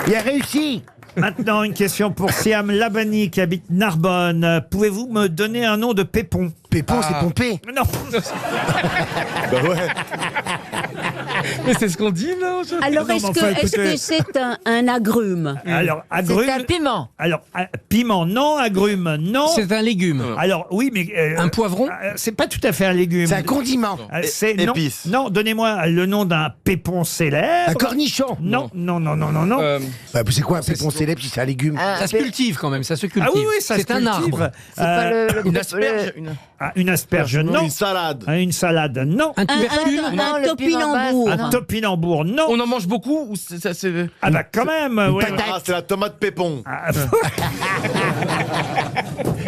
Il a réussi. Maintenant, une question pour Siam Labani qui habite Narbonne. Pouvez-vous me donner un nom de pépon? Pépon, c'est pompé. Non. Bah ouais. Mais c'est ce qu'on dit, là. Alors, Non, est-ce mais enfin, que écoutez. c'est un agrume? Alors, agrume. C'est un piment. Alors, piment, non. Agrume, non. C'est un légume. Alors, oui, mais. Un poivron? C'est pas tout à fait un légume. C'est un condiment. C'est non. Épice. Non, donnez-moi le nom d'un pépon célèbre. Un cornichon. Non. Bah, c'est quoi un pépon célèbre si c'est un légume? Ça se cultive quand même, ça se cultive. Ah oui, ça c'est se un cultive. arbre. C'est pas Une asperge. Une asperge, non. Une salade. Une salade, non. Un tubercule. Un topinambour. Un topinambour, non. On en mange beaucoup ou c'est... Ah bah quand même. ouais. Ah, c'est la tomate pépon.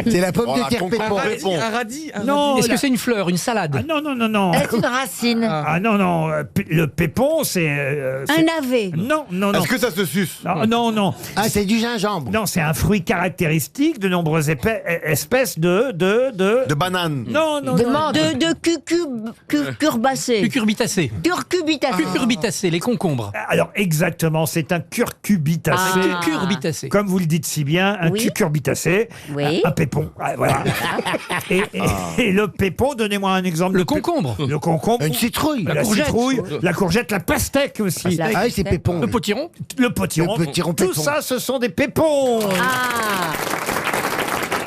C'est la pomme Oh, de la terre concombre pépon. pépon. Un radis. Non. Est-ce que c'est une fleur, une salade? Ah, non, non, non, non. C'est une racine. Ah non, non. Le pépon, c'est... Un navet. Non, non, non. Est-ce que ça se suce? Non, non, non. Ah, c'est du gingembre. Non, c'est un fruit caractéristique de nombreuses espèces De banane. Non, non, De non. menthe. De cucurbacées. Cucurbitacées. Curcubitacées. Cucurbitacées, les concombres. Alors, exactement, c'est un curcubitacé. Ah. Cucurbitacées. Comme vous le dites si bien, un Oui. cucurbitacé. Oui. Un pépon. Ah, voilà. Et le pépon, donnez-moi un exemple. Le concombre. Le concombre. Une citrouille. La courgette. citrouille, la courgette, la pastèque aussi. La- Ah oui, c'est pépon. Le potiron. Le potiron. Le potiron Tout pépon. ça, ce sont des pépons. Ah.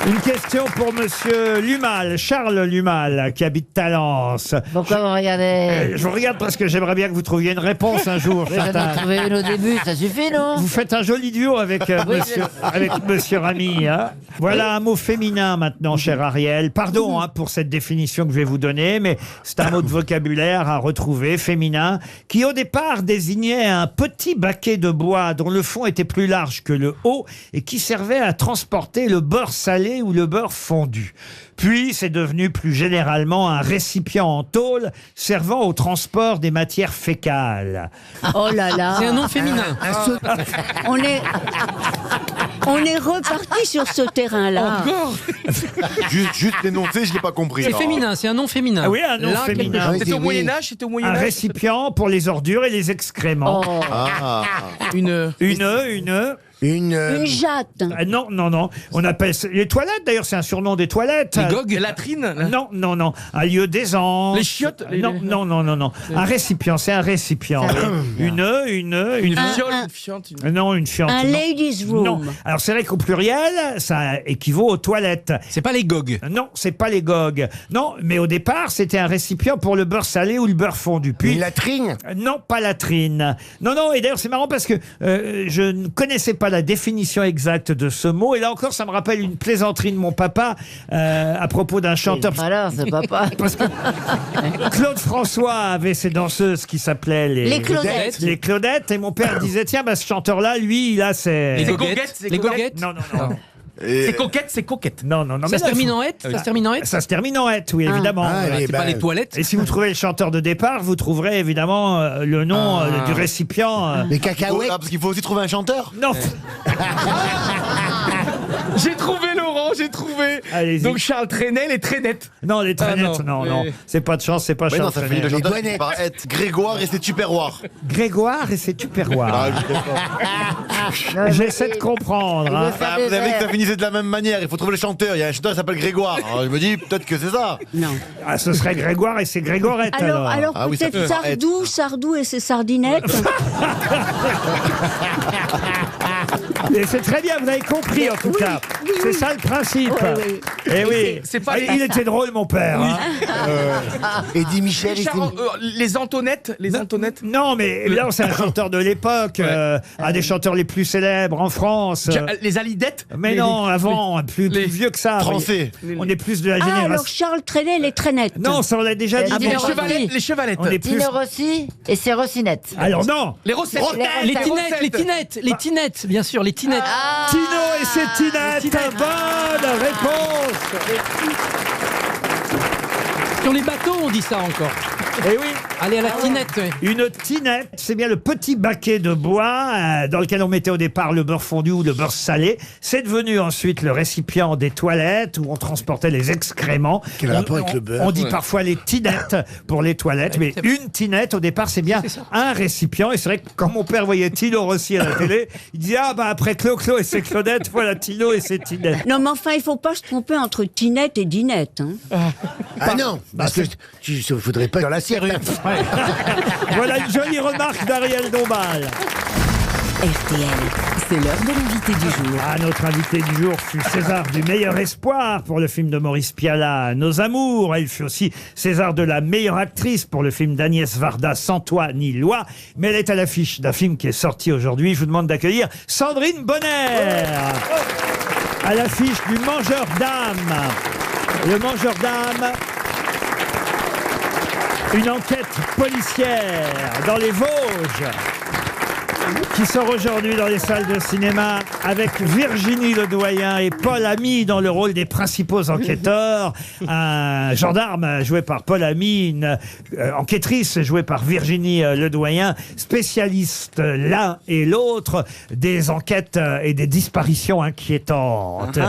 Une question pour monsieur Lumal, Charles Lumal, qui habite Talence. Pourquoi vous regardez Je vous regarde parce que j'aimerais bien que vous trouviez une réponse un jour. Je viens d'en trouver une au début, ça suffit, non Vous faites un joli duo avec, monsieur Ramy. Hein. Voilà un mot féminin maintenant, cher Ariel. Pardon pour cette définition que je vais vous donner, mais c'est un mot de vocabulaire à retrouver, féminin, qui au départ désignait un petit baquet de bois dont le fond était plus large que le haut et qui servait à transporter le beurre salé ou le beurre fondu. Puis, c'est devenu plus généralement un récipient en tôle servant au transport des matières fécales. Oh là là. C'est un nom féminin. On est reparti sur ce terrain-là. Encore. Juste l'énoncé, je l'ai pas compris. C'est alors. féminin, c'est un nom féminin. Ah oui, un nom Là, quelque féminin. chose. Oui, C'était au oui. Moyen-Âge, c'était au Un Moyen-Âge. récipient pour les ordures et les excréments. Oh. Ah. Une... Une jatte. Non, non, non. On appelle les toilettes, d'ailleurs, c'est un surnom des toilettes. Les gogues. Les latrines. là. Non, non, non. Un lieu d'aisance. Les chiottes, les- Non, non, non, non, non. Un récipient, c'est un récipient. Une Fiole, une fiente. Une... Non, une fiente. Un non. ladies room. Non. Alors c'est vrai qu'au pluriel, ça équivaut aux toilettes. C'est pas les gogues. Non, c'est pas les gogues. Non, mais au départ, c'était un récipient pour le beurre salé ou le beurre fondu. Puis Une latrine. non, pas latrine. Non, non, et d'ailleurs c'est marrant parce que je ne connaissais pas la définition exacte de ce mot. Et là encore, ça me rappelle une plaisanterie de mon papa à propos d'un chanteur. Alors, c'est papa. Parce que Claude François avait ses danseuses qui s'appelaient Les Claudettes. Les Claudettes. Et mon père disait, tiens, bah, ce chanteur-là, lui, il a ses... Les C'est goguettes. goguettes, c'est Les goguettes. goguettes. Non, non, non. Et- C'est coquette, c'est coquette. Non, non, non. Ça mais se là, termine faut- en hête. Ça se termine en hête. Ça se termine en hête, oui, évidemment. Ah, Voilà. allez, C'est pas les toilettes. Et si vous trouvez le chanteur de départ, vous trouverez évidemment le nom du récipient. Les Ah, cacahuètes. parce qu'il faut aussi trouver un chanteur. Non, J'ai trouvé Laurent, j'ai trouvé. Allez-y. Donc Charles Trenet, les Trenettes. non, les traînettes, non, non, non. mais- C'est pas de chance, c'est pas Mais non, chance. ça fait le Les chanteur douanettes. qui part être Grégoire et c'est Tupperware. Grégoire et c'est Tupperware. Ah, je sais pas. J'essaie de comprendre. hein. Ah, vous avez dit que ça finissait de la même manière. Il faut trouver le chanteur. Il y a un chanteur qui s'appelle Grégoire. Alors, je me dis peut-être que c'est ça. Non. Ah, ce serait Grégoire et c'est Grégorette alors. Ah oui, ça peut-être peut être. Sardou et ses sardinettes. Et c'est très bien, vous avez compris en tout cas. C'est ça le principe. Oui, oui. Eh oui. C'est pas Ah, les- il était drôle, mon père. hein. Eddie Michel. Les, et Charles- les Antonettes, les Antonettes. Non, mais là, c'est un chanteur de l'époque, un des chanteurs les plus célèbres en France. Les Alidettes. Mais non, avant, plus vieux que ça. Français. On est plus de la Ah, alors génération. Charles Trenet, les traînettes. Non, ça on l'a déjà dit. Tino Les Rossi. chevalettes. Les chevalettes. On est plus. Tino Rossi et ses Rossinette. Alors non, Les rossettes. Les tinettes, les tinettes, les tinettes, bien sûr, les tinettes. Tino et ses tinettes. Bonne réponse. Sur les bateaux, on dit ça encore. Eh oui. Allez à la tinette. ouais. Une tinette, c'est bien le petit baquet de bois dans lequel on mettait au départ le beurre fondu ou le beurre salé. C'est devenu ensuite le récipient des toilettes où on transportait les excréments. Quel rapport avec le beurre? On dit parfois les tinettes pour les toilettes, mais une tinette au départ c'est bien un récipient. Et c'est vrai que quand mon père voyait Tino Rossi à la télé, il disait ah bah après Clo-Clo et ses Claudettes, voilà Tino et ses tinettes. Non, mais enfin, il faut pas se tromper entre tinette et dinette. Hein. Ah non, parce que tu ne faudrait pas dans la sierre. Voilà une jolie remarque d'Ariel Dombal. RTL, c'est l'heure de l'invité du jour. Ah, notre invité du jour fut César du meilleur espoir pour le film de Maurice Pialat, Nos Amours. Elle fut aussi César de la meilleure actrice pour le film d'Agnès Varda, Sans toi ni loi. Mais elle est à l'affiche d'un film qui est sorti aujourd'hui. Je vous demande d'accueillir Sandrine Bonner. À l'affiche du Mangeur d'âme. Le Mangeur d'âme. Une enquête policière dans les Vosges qui sort aujourd'hui dans les salles de cinéma avec Virginie Ledoyen et Paul Ami dans le rôle des principaux enquêteurs. Un gendarme joué par Paul Ami, une enquêtrice jouée par Virginie Ledoyen, spécialistes l'un et l'autre des enquêtes et des disparitions inquiétantes.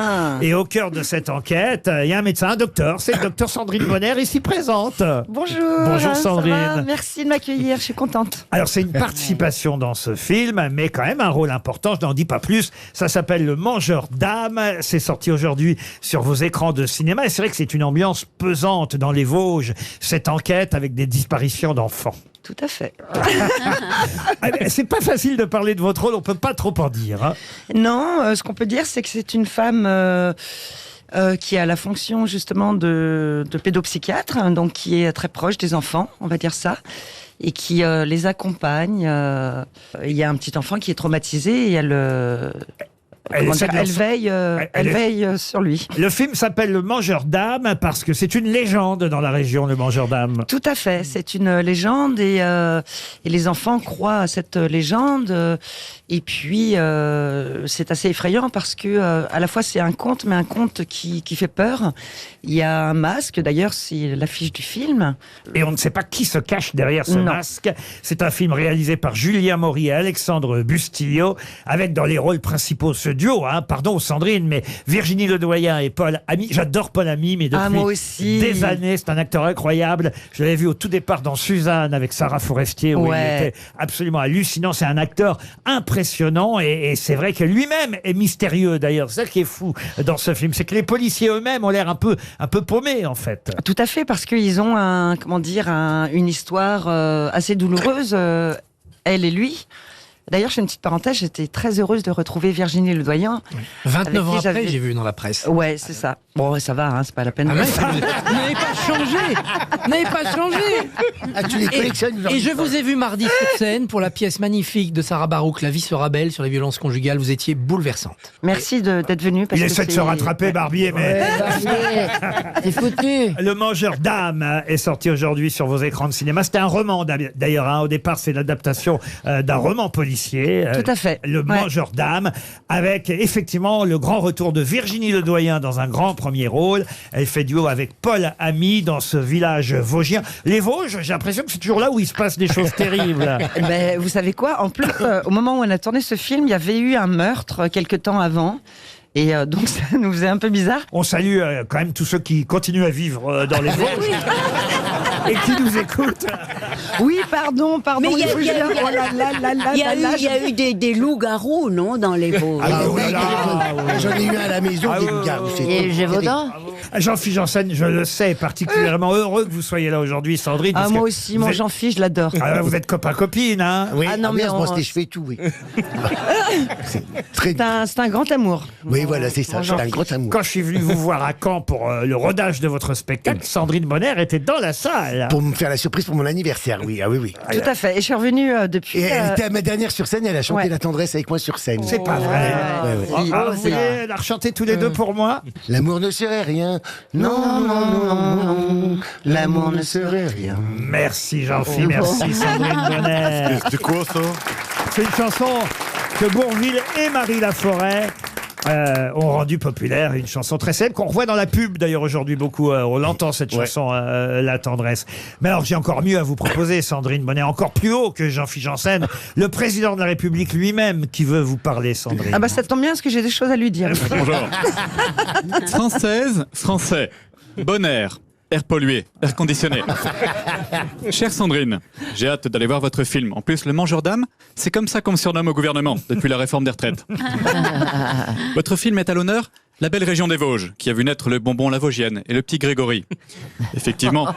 Et au cœur de cette enquête, il y a un médecin, un docteur, c'est le docteur Sandrine Bonner, ici présente. Bonjour. Bonjour Sandrine. Ça va, merci de m'accueillir, je suis contente. Alors c'est une participation dans ce film, mais quand même un rôle important, je n'en dis pas plus. Ça s'appelle Le Mangeur d'âmes, c'est sorti aujourd'hui sur vos écrans de cinéma, et c'est vrai que c'est une ambiance pesante dans les Vosges, cette enquête avec des disparitions d'enfants. Tout à fait. C'est pas facile de parler de votre rôle, on peut pas trop en dire. Hein. Non, ce qu'on peut dire, c'est que c'est une femme qui a la fonction justement de pédopsychiatre, hein, donc qui est très proche des enfants, on va dire ça, et qui les accompagne. Il y a un petit enfant qui est traumatisé et elle veille sur lui. Le film s'appelle Le Mangeur d'âmes parce que c'est une légende dans la région, Le Mangeur d'âmes. Tout à fait, c'est une légende et les enfants croient à cette légende. Et puis, c'est assez effrayant parce que à la fois c'est un conte, mais un conte qui fait peur. Il y a un masque, d'ailleurs, c'est l'affiche du film. Et on ne sait pas qui se cache derrière ce masque. C'est un film réalisé par Julien Maury et Alexandre Bustillo, avec dans les rôles principaux ce duo, pardon Sandrine, mais Virginie Ledoyen et Paul Ami. J'adore Paul Ami, mais depuis moi aussi. des années, c'est un acteur incroyable. Je l'avais vu au tout départ dans Suzanne avec Sarah Forestier, où il était absolument hallucinant. C'est un acteur impressionnant et c'est vrai que lui-même est mystérieux d'ailleurs. C'est ça qui est fou dans ce film, c'est que les policiers eux-mêmes ont l'air un peu paumés en fait. Tout à fait, parce qu'ils ont une histoire assez douloureuse, elle et lui. D'ailleurs, je fais une petite parenthèse, j'étais très heureuse de retrouver Virginie Ledoyen. 29 ans après, j'ai vu dans la presse. Ouais, c'est ça. Bon, ça va, c'est pas la peine. Vous n'avez pas changé. Tu les collectionnes. Et je vous ai vu mardi sur scène pour la pièce magnifique de Sarah Barouk, La vie sera belle, sur les violences conjugales. Vous étiez bouleversante. Merci d'être venu. Il essaie de se rattraper, Barbier, mais... C'est foutu. Le Mangeur d'âmes est sorti aujourd'hui sur vos écrans de cinéma. C'était un roman d'ailleurs. Au départ, c'est l'adaptation d'un roman policier. Tout à fait. Le Mangeur d'âmes, avec effectivement le grand retour de Virginie Ledoyen dans un grand premier rôle. Elle fait duo avec Paul Ami dans ce village vosgien. Les Vosges, j'ai l'impression que c'est toujours là où il se passe des choses terribles. Ben, vous savez quoi ? En plus, au moment où on a tourné ce film, il y avait eu un meurtre quelque temps avant. Et donc ça nous faisait un peu bizarre. On salue quand même tous ceux qui continuent à vivre dans les Vosges et qui nous écoutent. Oui, pardon. Mais il y a eu des loups-garous, non, dans les Vosges. J'en ai eu un à la maison, des loups-garous. Et Gévaudan ? Jean-Philippe Janssen, je le sais, particulièrement heureux que vous soyez là aujourd'hui, Sandrine. Moi aussi, mon Jean-Philippe, je l'adore. Vous êtes copain-copine, hein ? Oui, non, mais on se brosse les cheveux et tout, oui. C'est un grand amour. Oui, voilà, c'est ça, c'est un grand amour. Quand je suis venu vous voir à Caen pour le rodage de votre spectacle, Sandrine Bonner était dans la salle. Pour me faire la surprise pour mon anniversaire, oui. Ah oui, oui. Tout à fait. Et je suis revenue depuis... Et elle était à ma dernière sur scène, elle a chanté La tendresse avec moi sur scène. C'est pas vrai. Vous voulez la rechanter tous les deux pour moi ? L'amour ne serait rien. Non, non. L'amour ne serait rien. Merci Jean-Philippe, merci Sandrine Bonner. C'est quoi ça ? C'est une chanson que Bourvil et Marie Laforêt ont rendu populaire, une chanson très célèbre qu'on revoit dans la pub d'ailleurs aujourd'hui beaucoup. On l'entend cette chanson, La tendresse. Mais alors j'ai encore mieux à vous proposer, Sandrine Bonner, encore plus haut que Jean-Philippe Janssen, le président de la République lui-même qui veut vous parler, Sandrine. Ah bah ça tombe bien parce que j'ai des choses à lui dire. Bonjour. Française, Français, bon air. Air pollué, air conditionné. Chère Sandrine, j'ai hâte d'aller voir votre film. En plus, Le Mangeur d'âmes, c'est comme ça qu'on me surnomme au gouvernement, depuis la réforme des retraites. Votre film est à l'honneur la belle région des Vosges, qui a vu naître le bonbon La Vosgienne et le petit Grégory. Effectivement,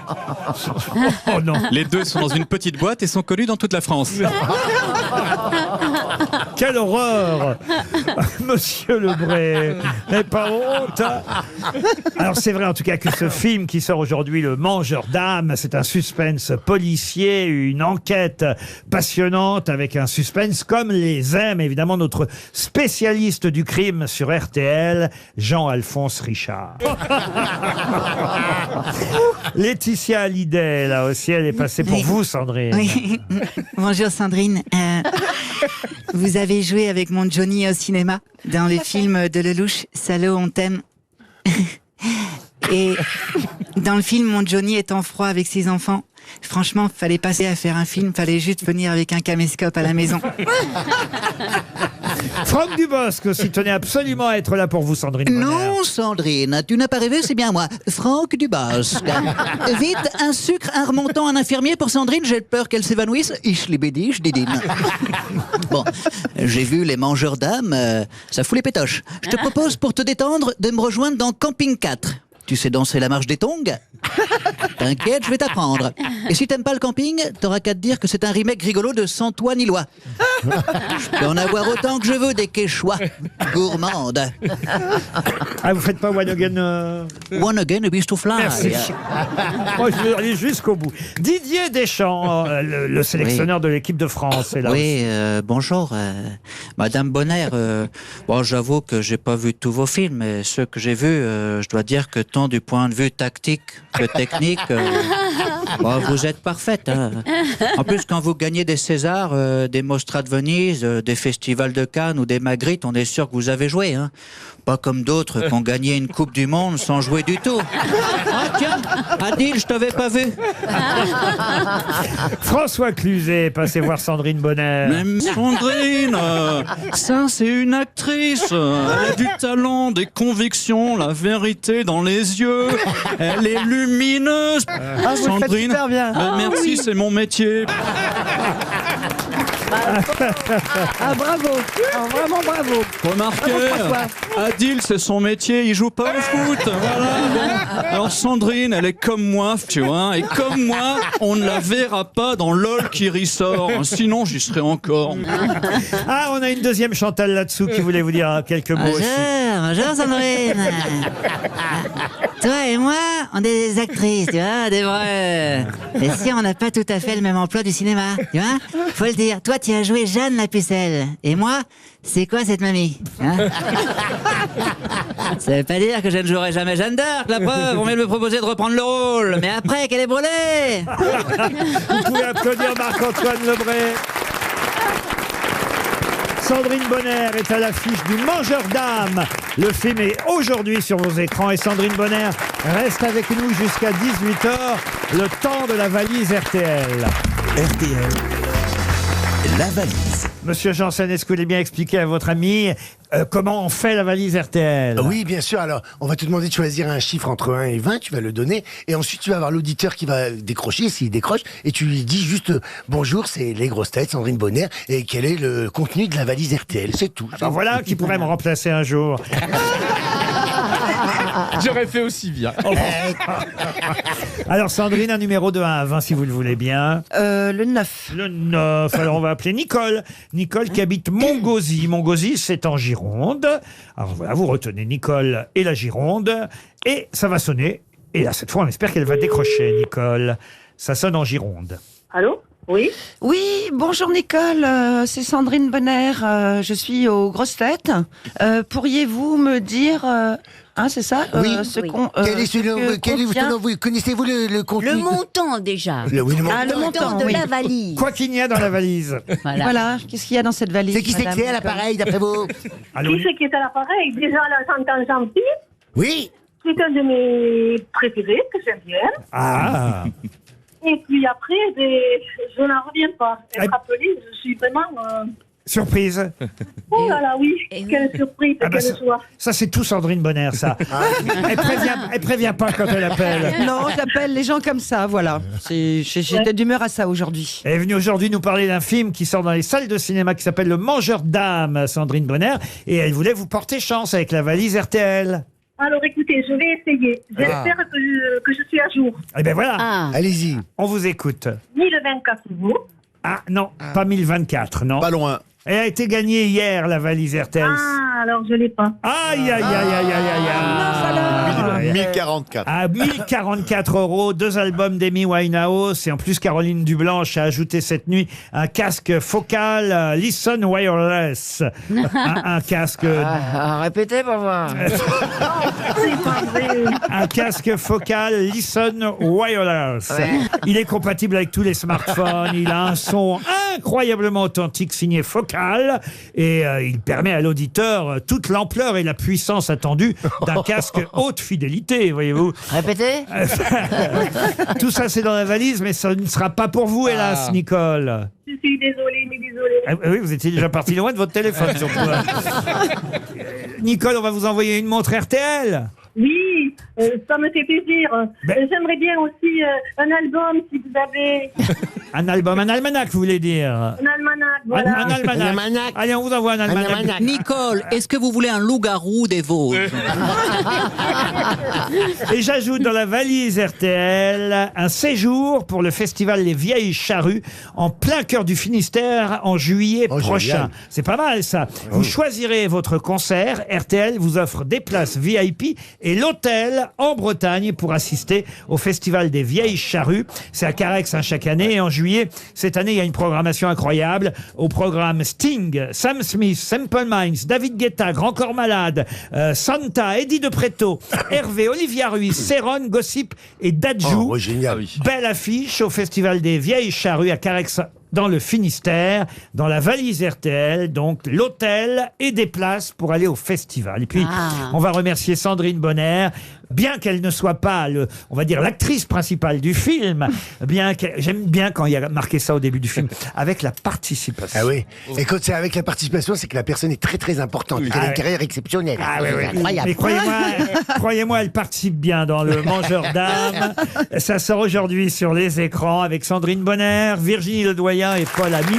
les deux sont dans une petite boîte et sont connus dans toute la France. Quelle horreur, Monsieur Lebray, n'avez pas honte. Alors c'est vrai en tout cas que ce film qui sort aujourd'hui, Le Mangeur d'âmes, c'est un suspense policier, une enquête passionnante avec un suspense comme les aime évidemment notre spécialiste du crime sur RTL, Jean-Alphonse Richard. Laetitia Hallyday, là aussi, elle est passée pour vous, Sandrine. Oui. Bonjour Sandrine. Vous avez joué avec mon Johnny au cinéma dans le film de Lelouch, Salaud, on t'aime. Et dans le film, mon Johnny est en froid avec ses enfants. Franchement, fallait passer à faire un film, fallait juste venir avec un caméscope à la maison. Franck Dubosc aussi tenait absolument à être là pour vous, Sandrine Bonner. Non, Sandrine, tu n'as pas rêvé, c'est bien moi. Franck Dubosc. Vite, un sucre, un remontant, un infirmier pour Sandrine, j'ai peur qu'elle s'évanouisse. Ich liebe dich, didine. Bon, j'ai vu les mangeurs d'âmes, ça fout les pétoches. Je te propose pour te détendre de me rejoindre dans Camping 4. Tu sais danser la marche des tongs? T'inquiète, je vais t'apprendre. Et si t'aimes pas le camping, t'auras qu'à te dire que c'est un remake rigolo de Sans toi ni loi. Je peux en avoir autant que je veux des quechua. Gourmande. Ah, vous faites pas One Again One Again, a beast to fly. Merci. Moi, je vais aller jusqu'au bout. Didier Deschamps, le sélectionneur de l'équipe de France, est là. Oui, bonjour. Madame Bonner, bon, j'avoue que j'ai pas vu tous vos films, mais ceux que j'ai vus, je dois dire que tant du point de vue tactique que technique, bon, vous êtes parfaite. Hein. En plus, quand vous gagnez des Césars, des Mostra de Venise, des festivals de Cannes ou des Magritte, on est sûr que vous avez joué. Hein. Pas comme d'autres qui ont gagné une Coupe du Monde sans jouer du tout. Ah tiens, Adil, je t'avais pas vu. François Cluzet, passez voir Sandrine Bonner. Même Sandrine, ça c'est une actrice. Elle a du talent, des convictions, la vérité dans les yeux. Elle est lumineuse. Ah, vous le faites super bien. Merci, c'est mon métier. Ah bravo, ah, vraiment bravo. Remarquez, Adil c'est son métier, il joue pas au foot. Voilà, bon. Alors Sandrine, elle est comme moi, tu vois, et comme moi, on ne la verra pas dans LOL qui ressort. Sinon, j'y serais encore. Ah, on a une deuxième Chantal là-dessous qui voulait vous dire quelques mots aussi. Bonjour Sandrine. Toi et moi, on est des actrices, tu vois, des vraies. Et si on n'a pas tout à fait le même emploi du cinéma, tu vois, faut le dire. Toi, tu as joué Jeanne la pucelle. Et moi, c'est quoi cette mamie, hein? Ça veut pas dire que je ne jouerai jamais Jeanne d'Arc, la preuve. On vient de me proposer de reprendre le rôle. Mais après, qu'elle est brûlée. Vous pouvez applaudir Marc-Antoine Lebré. Sandrine Bonner est à l'affiche du Mangeur d'âme. Le film est aujourd'hui sur vos écrans et Sandrine Bonner reste avec nous jusqu'à 18h, le temps de la valise RTL. RTL, la valise. Monsieur Janssen, est-ce que vous voulez bien expliquer à votre ami comment on fait la valise RTL? Oui, bien sûr. Alors, on va te demander de choisir un chiffre entre 1 et 20, tu vas le donner, et ensuite tu vas avoir l'auditeur qui va décrocher, s'il décroche, et tu lui dis juste bonjour, c'est les grosses têtes, Sandrine Bonner, et quel est le contenu de la valise RTL, c'est tout. Alors voilà qui pourrait me remplacer un jour. J'aurais fait aussi bien. Alors Sandrine, un numéro de 1 à 20 si vous le voulez bien. Le 9. Le 9, alors on va appeler Nicole. Nicole qui habite Montgauzy. Montgauzy, c'est en Gironde. Alors voilà, vous retenez Nicole et la Gironde. Et ça va sonner. Et là, cette fois, on espère qu'elle va décrocher, Nicole. Ça sonne en Gironde. Allô? Oui. Oui, bonjour Nicole, c'est Sandrine Bonner, je suis aux grosses têtes. Pourriez-vous me dire... Hein, c'est ça Oui. Quel est connaissez-vous le contenu? Le montant déjà. Le montant de la valise. Quoi qu'il y a dans la valise. Voilà, qu'est-ce qu'il y a dans cette valise? C'est qui c'est qui est à l'appareil, d'après vous? Allô? Qui c'est qui est à l'appareil? Déjà, là, j'entends Jean-Pierre. Oui. C'est un de mes préférés, que j'aime bien. Ah. Et puis après, je n'en reviens pas. Être appelée, je suis vraiment... Surprise. Oh là là, oui. Quelle surprise, quelle joie. Ça, c'est tout Sandrine Bonner, ça. Elle prévient pas quand elle appelle. Non, j'appelle les gens comme ça, voilà. J'étais d'humeur à ça aujourd'hui. Elle est venue aujourd'hui nous parler d'un film qui sort dans les salles de cinéma qui s'appelle Le Mangeur d'âme, Sandrine Bonner. Et elle voulait vous porter chance avec la valise RTL. Alors écoutez, je vais essayer. J'espère que je suis à jour. Eh bien voilà. Allez-y. On vous écoute. 1024 euros. Ah non, pas 1024, non. Pas loin. Elle a été gagnée hier, la valise RTL. Ah, alors je l'ai pas. Aïe, aïe, aïe, aïe, aïe, aïe, aïe. 1044. À 1044 €, 2 albums d'Amy Winehouse. Et en plus, Caroline Dublanche a ajouté cette nuit un casque focal Listen Wireless. Un casque... Répétez pour voir. Un casque focal Listen Wireless. Il est compatible avec tous les smartphones. Il a un son incroyablement authentique signé Focal. Et il permet à l'auditeur toute l'ampleur et la puissance attendue d'un casque haute fidélité, voyez-vous. Répétez. Tout ça, c'est dans la valise, mais ça ne sera pas pour vous, hélas, Nicole. Je suis désolée, mais désolée. Ah, oui, vous étiez déjà parti loin de votre téléphone, surtout. Nicole, on va vous envoyer une montre RTL. Oui, ça me fait plaisir. J'aimerais bien aussi un album, si vous avez. Un album, un almanach, vous voulez dire? Un almanach, voilà. Un almanach. Allez, on vous envoie un almanach. Nicole, est-ce que vous voulez un loup-garou des Vosges? Et j'ajoute dans la valise RTL un séjour pour le festival Les Vieilles Charrues en plein cœur du Finistère en juillet prochain. Génial. C'est pas mal ça. Vous choisirez votre concert. RTL vous offre des places VIP et l'hôtel en Bretagne pour assister au festival des Vieilles Charrues. C'est à Carhaix chaque année. Et en juillet, cette année, il y a une programmation incroyable. Au programme Sting, Sam Smith, Simple Minds, David Guetta, Grand Corps Malade, Santa, Eddie De Pretto, Hervé, Olivia Ruiz, Céron, Gossip et Dadju. Génial. Belle affiche au festival des Vieilles Charrues à Carhaix dans le Finistère, dans la valise RTL, donc l'hôtel et des places pour aller au festival. Et puis, on va remercier Sandrine Bonner, bien qu'elle ne soit pas, on va dire, l'actrice principale du film, j'aime bien quand il y a marqué ça au début du film, avec la participation. Ah oui. Et quand c'est avec la participation, c'est que la personne est très très importante. Elle a une carrière exceptionnelle. Ah oui, oui. Incroyable. Mais croyez-moi, elle participe bien dans Le Mangeur d'âme. Ça sort aujourd'hui sur les écrans avec Sandrine Bonner, Virginie Ledoyen et Paul Ami.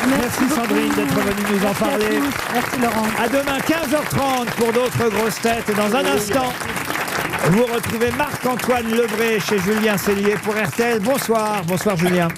Merci Sandrine d'être venue nous en parler. Merci Laurent. À demain 15h30 pour d'autres grosses têtes. Et dans un instant, vous retrouvez Marc-Antoine Lebré chez Julien Cellier pour RTL. Bonsoir. Bonsoir Julien.